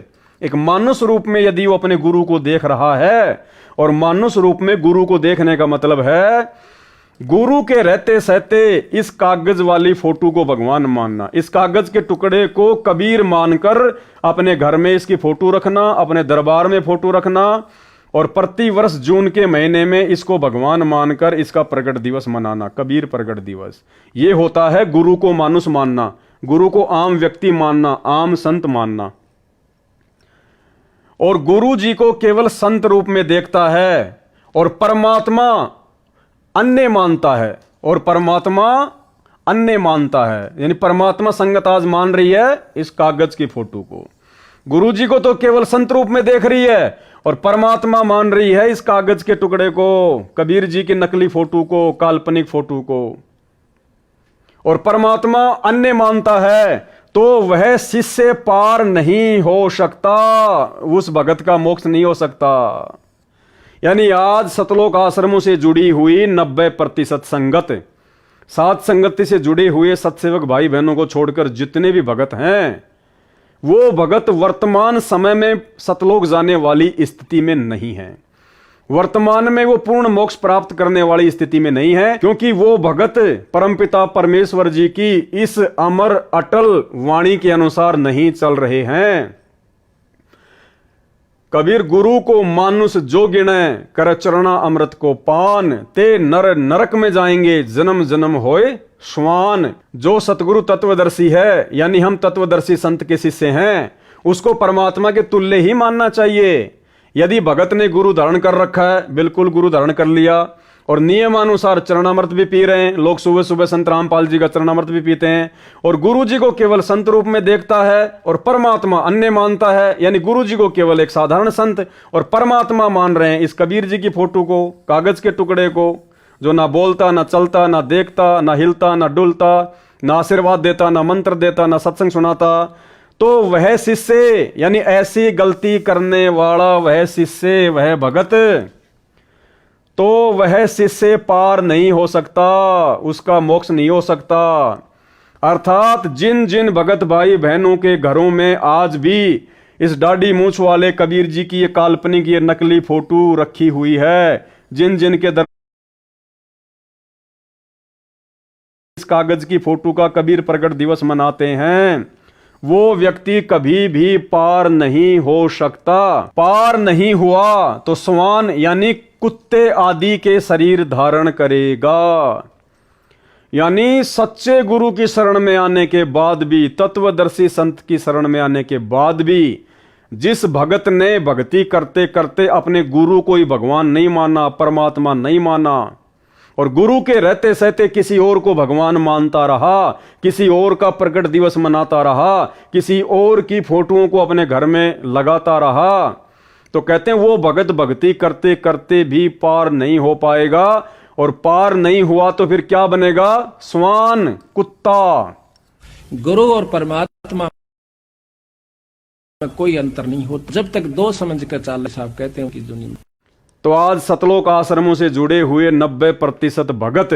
A: एक मानुष रूप में यदि वो अपने गुरु को देख रहा है, और मानुष रूप में गुरु को देखने का मतलब है गुरु के रहते सहते इस कागज वाली फोटो को भगवान मानना, इस कागज के टुकड़े को कबीर मानकर अपने घर में इसकी फोटो रखना, अपने दरबार में फोटो रखना और प्रति वर्ष जून के महीने में इसको भगवान मानकर इसका प्रकट दिवस मनाना, कबीर प्रकट दिवस। ये होता है गुरु को मानुष मानना, गुरु को आम व्यक्ति मानना, आम संत मानना। और गुरु जी को केवल संत रूप में देखता है और परमात्मा अन्य मानता है, और परमात्मा अन्य मानता है, यानी परमात्मा संगत आज मान रही है इस कागज की फोटो को, गुरु जी को तो केवल संत रूप में देख रही है और परमात्मा मान रही है इस कागज के टुकड़े को, कबीर जी की नकली फोटो को, काल्पनिक फोटो को। और परमात्मा अन्य मानता है तो वह शिष्य पार नहीं हो सकता, उस भगत का मोक्ष नहीं हो सकता। यानी आज सतलोक आश्रमों से जुड़ी हुई 90% संगत, साथ संगति से जुड़े हुए सत्सेवक भाई बहनों को छोड़कर जितने भी भगत हैं, वो भगत वर्तमान समय में सतलोक जाने वाली स्थिति में नहीं है, वर्तमान में वो पूर्ण मोक्ष प्राप्त करने वाली स्थिति में नहीं है, क्योंकि वो भगत परमपिता परमेश्वर जी की इस अमर अटल वाणी के अनुसार नहीं चल रहे हैं। कबीर गुरु को मानुष जो गिने कर चरणा अमृत को पान, ते नर नरक में जाएंगे जन्म जन्म होए श्वान। जो सतगुरु तत्वदर्शी है, यानी हम तत्वदर्शी संत के शिष्य हैं, उसको परमात्मा के तुल्य ही मानना चाहिए। यदि भगत ने गुरु धारण कर रखा है, बिल्कुल गुरु धारण कर लिया और नियमानुसार चरणामृत भी पी रहे हैं, लोग सुबह सुबह संत रामपाल जी का चरणामृत भी पीते हैं, और गुरु जी को केवल संत रूप में देखता है और परमात्मा अन्य मानता है, यानी गुरु जी को केवल एक साधारण संत और परमात्मा मान रहे हैं इस कबीर जी की फोटो को, कागज के टुकड़े को, जो ना बोलता, ना चलता, ना देखता, ना हिलता, ना डुलता, ना आशीर्वाद देता, ना मंत्र देता, ना सत्संग सुनाता। तो वह शिष्य, यानी ऐसी गलती करने वाला वह शिष्य, वह भगत, तो वह शिष्य पार नहीं हो सकता, उसका मोक्ष नहीं हो सकता। अर्थात जिन जिन भगत भाई बहनों के घरों में आज भी इस दाढ़ी मूंछ वाले कबीर जी की ये काल्पनिक, ये नकली फोटो रखी हुई है, जिन जिन के इस कागज की फोटो का कबीर प्रकट दिवस मनाते हैं, वो व्यक्ति कभी भी पार नहीं हो सकता। पार नहीं हुआ तो श्वान यानी कुत्ते आदि के शरीर धारण करेगा। यानी सच्चे गुरु की शरण में आने के बाद भी, तत्वदर्शी संत की शरण में आने के बाद भी, जिस भगत ने भक्ति करते करते अपने गुरु को ही भगवान नहीं माना, परमात्मा नहीं माना, और गुरु के रहते सहते किसी और को भगवान मानता रहा, किसी और का प्रकट दिवस मनाता रहा, किसी और की फोटोओं को अपने घर में लगाता रहा, तो कहते हैं वो भगत भक्ति करते करते भी पार नहीं हो पाएगा। और पार नहीं हुआ तो फिर क्या बनेगा? श्वान, कुत्ता।
F: गुरु और परमात्मा में कोई अंतर नहीं होता जब तक दो समझ कर चाले साहब कहते हैं कि दुनिया में।
A: तो आज सतलोक आश्रमों से जुड़े हुए 90% भगत,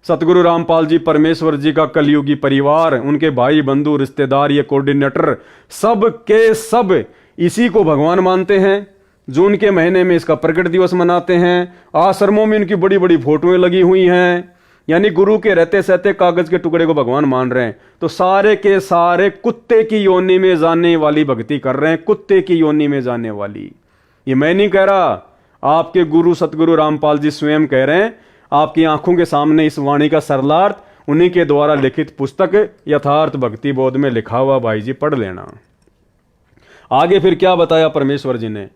A: सतगुरु रामपाल जी परमेश्वर जी का कलयुगी परिवार, उनके भाई बंधु रिश्तेदार, ये कोऑर्डिनेटर, सब के सब इसी को भगवान मानते हैं। जून के महीने में इसका प्रकट दिवस मनाते हैं। आश्रमों में इनकी बड़ी बड़ी फोटोएं लगी हुई हैं। यानी गुरु के रहते सहते कागज के टुकड़े को भगवान मान रहे हैं। तो सारे के सारे कुत्ते की योनि में जाने वाली भक्ति कर रहे हैं, कुत्ते की योनि में जाने वाली। ये मैं नहीं कह रहा, आपके गुरु सतगुरु रामपाल जी स्वयं कह रहे हैं। आपकी आंखों के सामने इस वाणी का सरलार्थ उन्हीं के द्वारा लिखित पुस्तक यथार्थ भक्ति बोध में लिखा हुआ, भाई जी पढ़ लेना। आगे फिर क्या बताया परमेश्वर जी ने?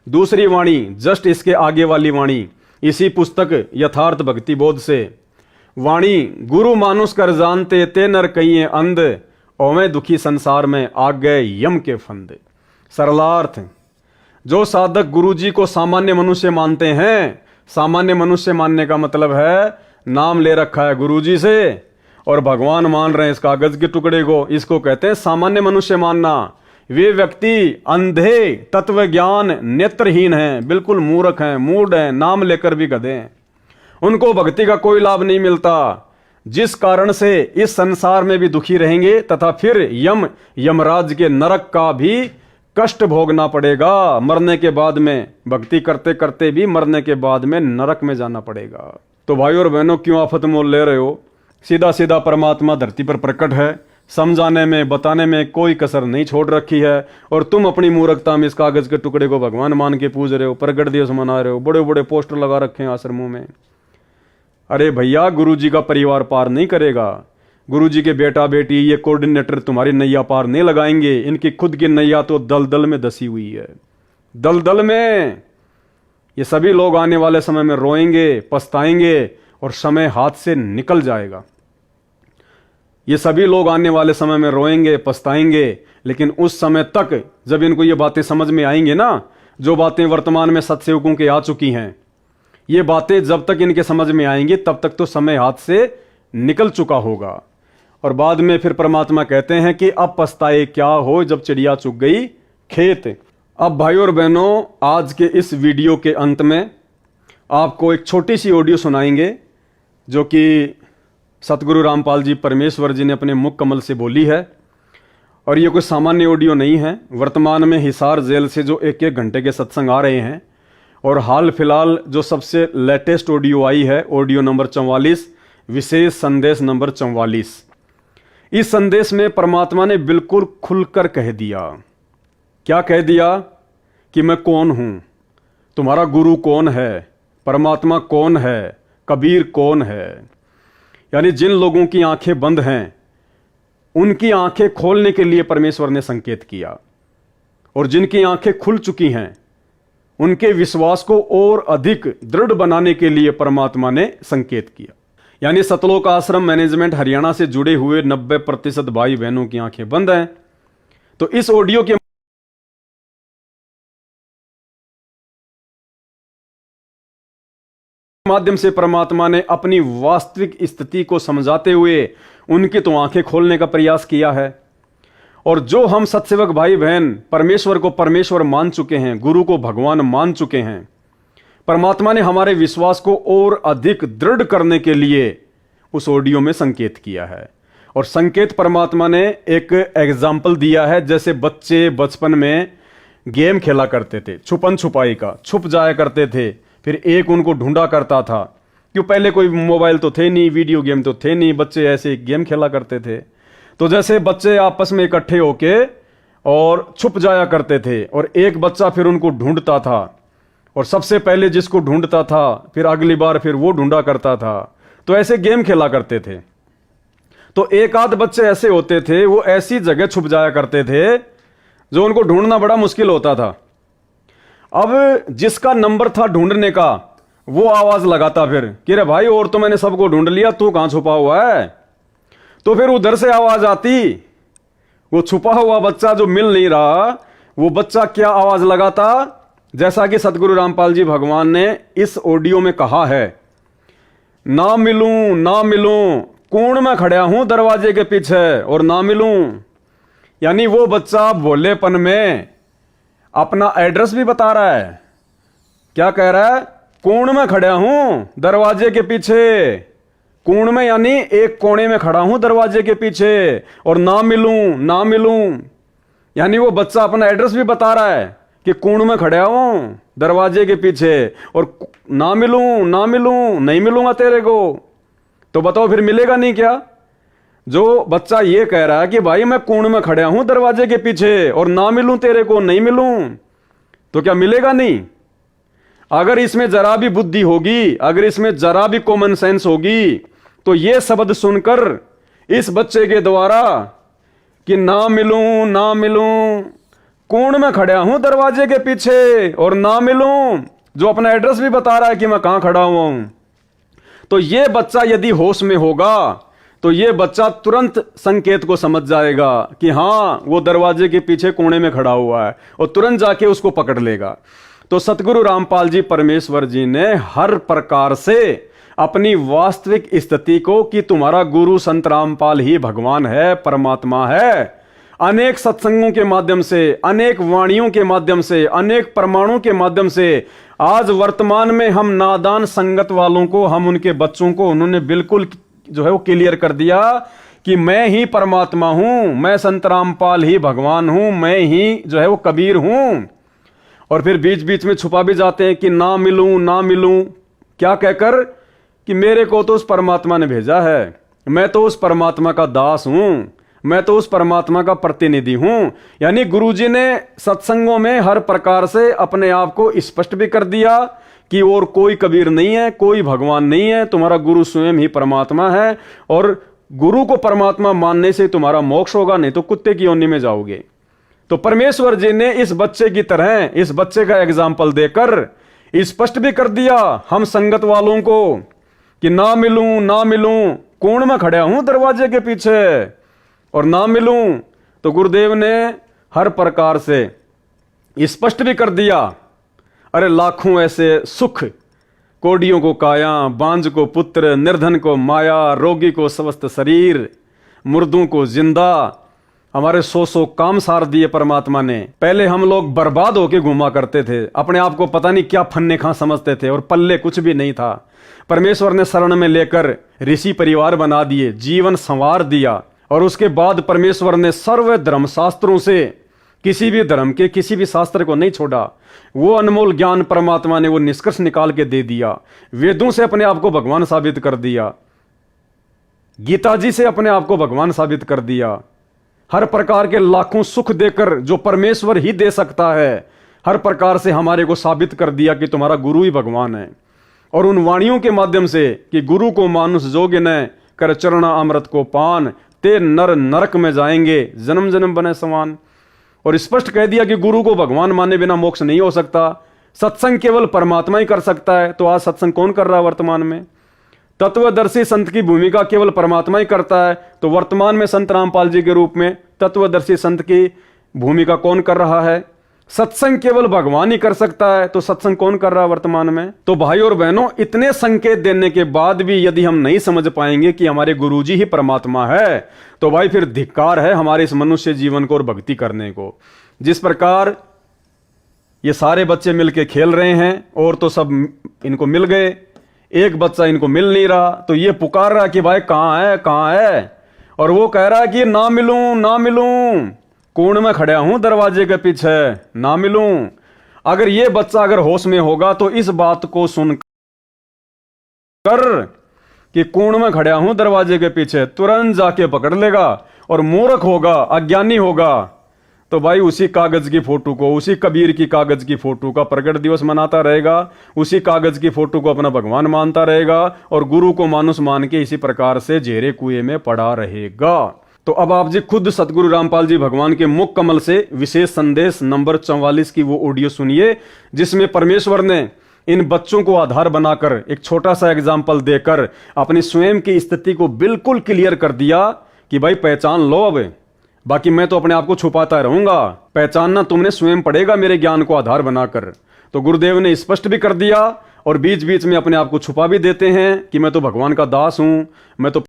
A: दूसरी वाणी, जस्ट इसके आगे वाली वाणी, इसी पुस्तक यथार्थ भक्ति बोध से वाणी, गुरु मानुष कर जानते ते नर कहिए अंध, ओवें दुखी संसार में आ गए यम के फंद। सरलार्थ, जो साधक गुरु जी को सामान्य मनुष्य मानते हैं, सामान्य मनुष्य मानने का मतलब है नाम ले रखा है गुरु जी से और भगवान मान रहे हैं इस कागज के टुकड़े को, इसको कहते हैं सामान्य मनुष्य मानना। वे व्यक्ति अंधे, तत्व ज्ञान नेत्रहीन हैं, बिल्कुल मूर्ख हैं, मूढ़ हैं, नाम लेकर भी गधे हैं। उनको भक्ति का कोई लाभ नहीं मिलता, जिस कारण से इस संसार में भी दुखी रहेंगे तथा फिर यमराज के नरक का भी कष्ट भोगना पड़ेगा। मरने के बाद में, भक्ति करते करते भी मरने के बाद में नरक में जाना पड़ेगा। तो भाई और बहनों, क्यों आफत मोल ले रहे हो? सीधा सीधा परमात्मा धरती पर प्रकट है, समझाने में बताने में कोई कसर नहीं छोड़ रखी है। और तुम अपनी मूर्खता में इस कागज के टुकड़े को भगवान मान के पूज रहे हो, प्रकट दिवस मना रहे हो, बड़े बड़े पोस्टर लगा रखे हैं आश्रमों में। अरे भैया, गुरु जी का परिवार पार नहीं करेगा। गुरु जी के बेटा बेटी, ये कोऑर्डिनेटर तुम्हारी नैया पार नहीं लगाएंगे। इनकी खुद की नैया तो दलदल में धसी हुई है, दलदल में। ये सभी लोग आने वाले समय में रोएंगे, पछताएंगे और समय हाथ से निकल जाएगा। ये सभी लोग आने वाले समय में रोएंगे, पछताएंगे, लेकिन उस समय तक जब इनको ये बातें समझ में आएंगे ना, जो बातें वर्तमान में सत्सेवकों के आ चुकी हैं, ये बातें जब तक इनके समझ में आएंगी तब तक तो समय हाथ से निकल चुका होगा। और बाद में फिर परमात्मा कहते हैं कि अब पछताए क्या हो जब चिड़िया चुग गई खेत। अब भाई और बहनों, आज के इस वीडियो के अंत में आपको एक छोटी सी ऑडियो सुनाएंगे जो कि सतगुरु रामपाल जी परमेश्वर जी ने अपने मुख कमल से बोली है। और ये कोई सामान्य ऑडियो नहीं है। वर्तमान में हिसार जेल से जो एक एक घंटे के सत्संग आ रहे हैं, और हाल फिलहाल जो सबसे लेटेस्ट ऑडियो आई है, ऑडियो नंबर 44, विशेष संदेश नंबर 44। इस संदेश में परमात्मा ने बिल्कुल खुलकर कह दिया। क्या कह दिया? कि मैं कौन हूं, तुम्हारा गुरु कौन है, परमात्मा कौन है, कबीर कौन है। यानी जिन लोगों की आंखें बंद हैं, उनकी आंखें खोलने के लिए परमेश्वर ने संकेत किया, और जिनकी आंखें खुल चुकी हैं, उनके विश्वास को और अधिक दृढ़ बनाने के लिए परमात्मा ने संकेत किया। यानी सतलोक आश्रम मैनेजमेंट हरियाणा से जुड़े हुए 90% भाई बहनों की आंखें बंद हैं। तो इस ऑडियो के माध्यम से परमात्मा ने अपनी वास्तविक स्थिति को समझाते हुए उनकी तो आंखें खोलने का प्रयास किया है। और जो हम सत्सेवक भाई बहन परमेश्वर को परमेश्वर मान चुके हैं, गुरु को भगवान मान चुके हैं, परमात्मा ने हमारे विश्वास को और अधिक दृढ़ करने के लिए उस ऑडियो में संकेत किया है। और संकेत परमात्मा ने एक एग्जाम्पल दिया है, जैसे बच्चे बचपन में गेम खेला करते थे, छुपन छुपाई का, छुप जाया करते थे, फिर एक उनको ढूंढा करता था। क्यों? पहले कोई मोबाइल तो थे नहीं, वीडियो गेम तो थे नहीं, बच्चे ऐसे गेम खेला करते थे। तो जैसे बच्चे आपस में इकट्ठे होके और छुप जाया करते थे और एक बच्चा फिर उनको ढूंढता था और सबसे पहले जिसको ढूंढता था फिर अगली बार फिर वो ढूंढा करता था। तो ऐसे गेम खेला करते थे। तो एक आध बच्चे ऐसे होते थे, वो ऐसी जगह छुप जाया करते थे जो उनको ढूंढना बड़ा मुश्किल होता था। अब जिसका नंबर था ढूंढने का वो आवाज लगाता फिर कि रे भाई, और तो मैंने सबको ढूंढ लिया, तू कहां छुपा हुआ है। तो फिर उधर से आवाज आती, वो छुपा हुआ बच्चा जो मिल नहीं रहा, वो बच्चा क्या आवाज लगाता, जैसा कि सतगुरु रामपाल जी भगवान ने इस ऑडियो में कहा है, ना मिलूं ना मिलूं, कोण में खड़ा हूं दरवाजे के पीछे और ना मिलूं। यानी वो बच्चा भोलेपन में अपना एड्रेस भी बता रहा है। क्या कह रहा है, कोण में खड़ा हूं दरवाजे के पीछे। कोण में यानी एक कोने में खड़ा हूं दरवाजे के पीछे, और ना मिलूं ना मिलूं यानी वो बच्चा अपना एड्रेस भी बता रहा है कि कोण में खड़ा हूं दरवाजे के पीछे, और ना मिलूं ना मिलूं, नहीं मिलूंगा तेरे को। तो बताओ फिर मिलेगा नहीं क्या? जो बच्चा ये कह रहा है कि भाई मैं कोण में खड़ा हूं दरवाजे के पीछे और ना मिलूं तेरे को, नहीं मिलूं, तो क्या मिलेगा नहीं? अगर इसमें जरा भी बुद्धि होगी, अगर इसमें जरा भी कॉमन सेंस होगी, तो ये शब्द सुनकर इस बच्चे के द्वारा कि ना मिलूं ना मिलूं, कोण में खड़ा हूं दरवाजे के पीछे और ना मिलूं, जो अपना एड्रेस भी बता रहा है कि मैं कहां खड़ा हुआ हूं, तो ये बच्चा यदि होश में होगा तो ये बच्चा तुरंत संकेत को समझ जाएगा कि हां वो दरवाजे के पीछे कोने में खड़ा हुआ है, और तुरंत जाके उसको पकड़ लेगा। तो सतगुरु रामपाल जी परमेश्वर जी ने हर प्रकार से अपनी वास्तविक स्थिति को कि तुम्हारा गुरु संत रामपाल ही भगवान है, परमात्मा है, अनेक सत्संगों के माध्यम से, अनेक वाणियों के माध्यम से, अनेक प्रमाणों के माध्यम से आज वर्तमान में हम नादान संगत वालों को, हम उनके बच्चों को उन्होंने बिल्कुल जो है वो क्लियर कर दिया कि मैं ही परमात्मा हूं, मैं संत रामपाल ही भगवान हूं, मैं ही जो है वो कबीर हूं। और फिर बीच बीच में छुपा भी जाते हैं कि ना मिलूं ना मिलूं, क्या कहकर कि मेरे को तो उस परमात्मा ने भेजा है, मैं तो उस परमात्मा का दास हूं, मैं तो उस परमात्मा का प्रतिनिधि हूं। यानी गुरुजी ने सत्संगों में हर प्रकार से अपने आप को स्पष्ट भी कर दिया कि और कोई कबीर नहीं है, कोई भगवान नहीं है, तुम्हारा गुरु स्वयं ही परमात्मा है, और गुरु को परमात्मा मानने से तुम्हारा मोक्ष होगा, नहीं तो कुत्ते की योनि में जाओगे। तो परमेश्वर जी ने इस बच्चे की तरह, इस बच्चे का एग्जाम्पल देकर स्पष्ट भी कर दिया हम संगत वालों को कि ना मिलूं ना मिलूं, कोण में खड़ा हूं दरवाजे के पीछे और ना मिलूं। तो गुरुदेव ने हर प्रकार से स्पष्ट भी कर दिया। अरे लाखों ऐसे सुख, कोडियों को काया, बांझ को पुत्र, निर्धन को माया, रोगी को स्वस्थ शरीर, मुर्दों को जिंदा, हमारे 100 काम सार दिए परमात्मा ने। पहले हम लोग बर्बाद होके घूमा करते थे, अपने आप को पता नहीं क्या फन्ने खां समझते थे और पल्ले कुछ भी नहीं था। परमेश्वर ने शरण में लेकर ऋषि परिवार बना दिए, जीवन संवार दिया, और उसके बाद परमेश्वर ने सर्व धर्म शास्त्रों से किसी भी धर्म के किसी भी शास्त्र को नहीं छोड़ा। वो अनमोल ज्ञान परमात्मा ने वो निष्कर्ष निकाल के दे दिया। वेदों से अपने आप को भगवान साबित कर दिया, गीता जी से अपने आप को भगवान साबित कर दिया। हर प्रकार के लाखों सुख देकर जो परमेश्वर ही दे सकता है, हर प्रकार से हमारे को साबित कर दिया कि तुम्हारा गुरु ही भगवान है। और उन वाणियों के माध्यम से कि गुरु को मानुष जोग न कर चरणा अमृत को पान, ते नर नरक में जाएंगे जन्म जन्म बने समान। और स्पष्ट कह दिया कि गुरु को भगवान माने बिना मोक्ष नहीं हो सकता, सत्संग केवल परमात्मा ही कर सकता है। तो आज सत्संग कौन कर रहा है वर्तमान में? तत्वदर्शी संत की भूमिका केवल परमात्मा ही करता है। तो वर्तमान में संत रामपाल जी के रूप में तत्वदर्शी संत की भूमिका कौन कर रहा है? सत्संग केवल भगवान ही कर सकता है। तो सत्संग कौन कर रहा है वर्तमान में? तो भाई और बहनों, इतने संकेत देने के बाद भी यदि हम नहीं समझ पाएंगे कि हमारे गुरुजी ही परमात्मा है, तो भाई फिर धिक्कार है हमारे इस मनुष्य जीवन को और भक्ति करने को। जिस प्रकार ये सारे बच्चे मिलके खेल रहे हैं और तो सब इनको मिल गए, एक बच्चा इनको मिल नहीं रहा, तो ये पुकार रहा कि भाई कहां है कहां है, और वो कह रहा है कि ना मिलूं ना मिलूं, कोण में खड़ा हूं दरवाजे के पीछे, ना मिलूं। अगर ये बच्चा अगर होश में होगा तो इस बात को सुनकर कि कोण में खड़ा हूं दरवाजे के पीछे, तुरंत जाके पकड़ लेगा और मूर्ख होगा, अज्ञानी होगा, तो भाई उसी कागज की फोटो को, उसी कबीर की कागज की फोटो का प्रगट दिवस मनाता रहेगा, उसी कागज की फोटो को अपना भगवान मानता रहेगा और गुरु को मानुष मान के इसी प्रकार से जेरे कुएं में पड़ा रहेगा। तो अब आप जी खुद सतगुरु रामपाल जी भगवान के मुख कमल से विशेष संदेश नंबर 44 की वो ऑडियो सुनिए, जिसमें परमेश्वर ने इन बच्चों को आधार बनाकर एक छोटा सा एग्जाम्पल देकर अपनी स्वयं की स्थिति को बिल्कुल क्लियर कर दिया कि भाई पहचान लो, अब बाकी मैं तो अपने आप को छुपाता रहूंगा, पहचानना तुमने स्वयं पड़ेगा मेरे ज्ञान को आधार बनाकर। तो गुरुदेव ने स्पष्ट भी कर दिया और बीच बीच में अपने आप को छुपा भी देते हैं कि मैं तो भगवान का दास हूं, मैं तो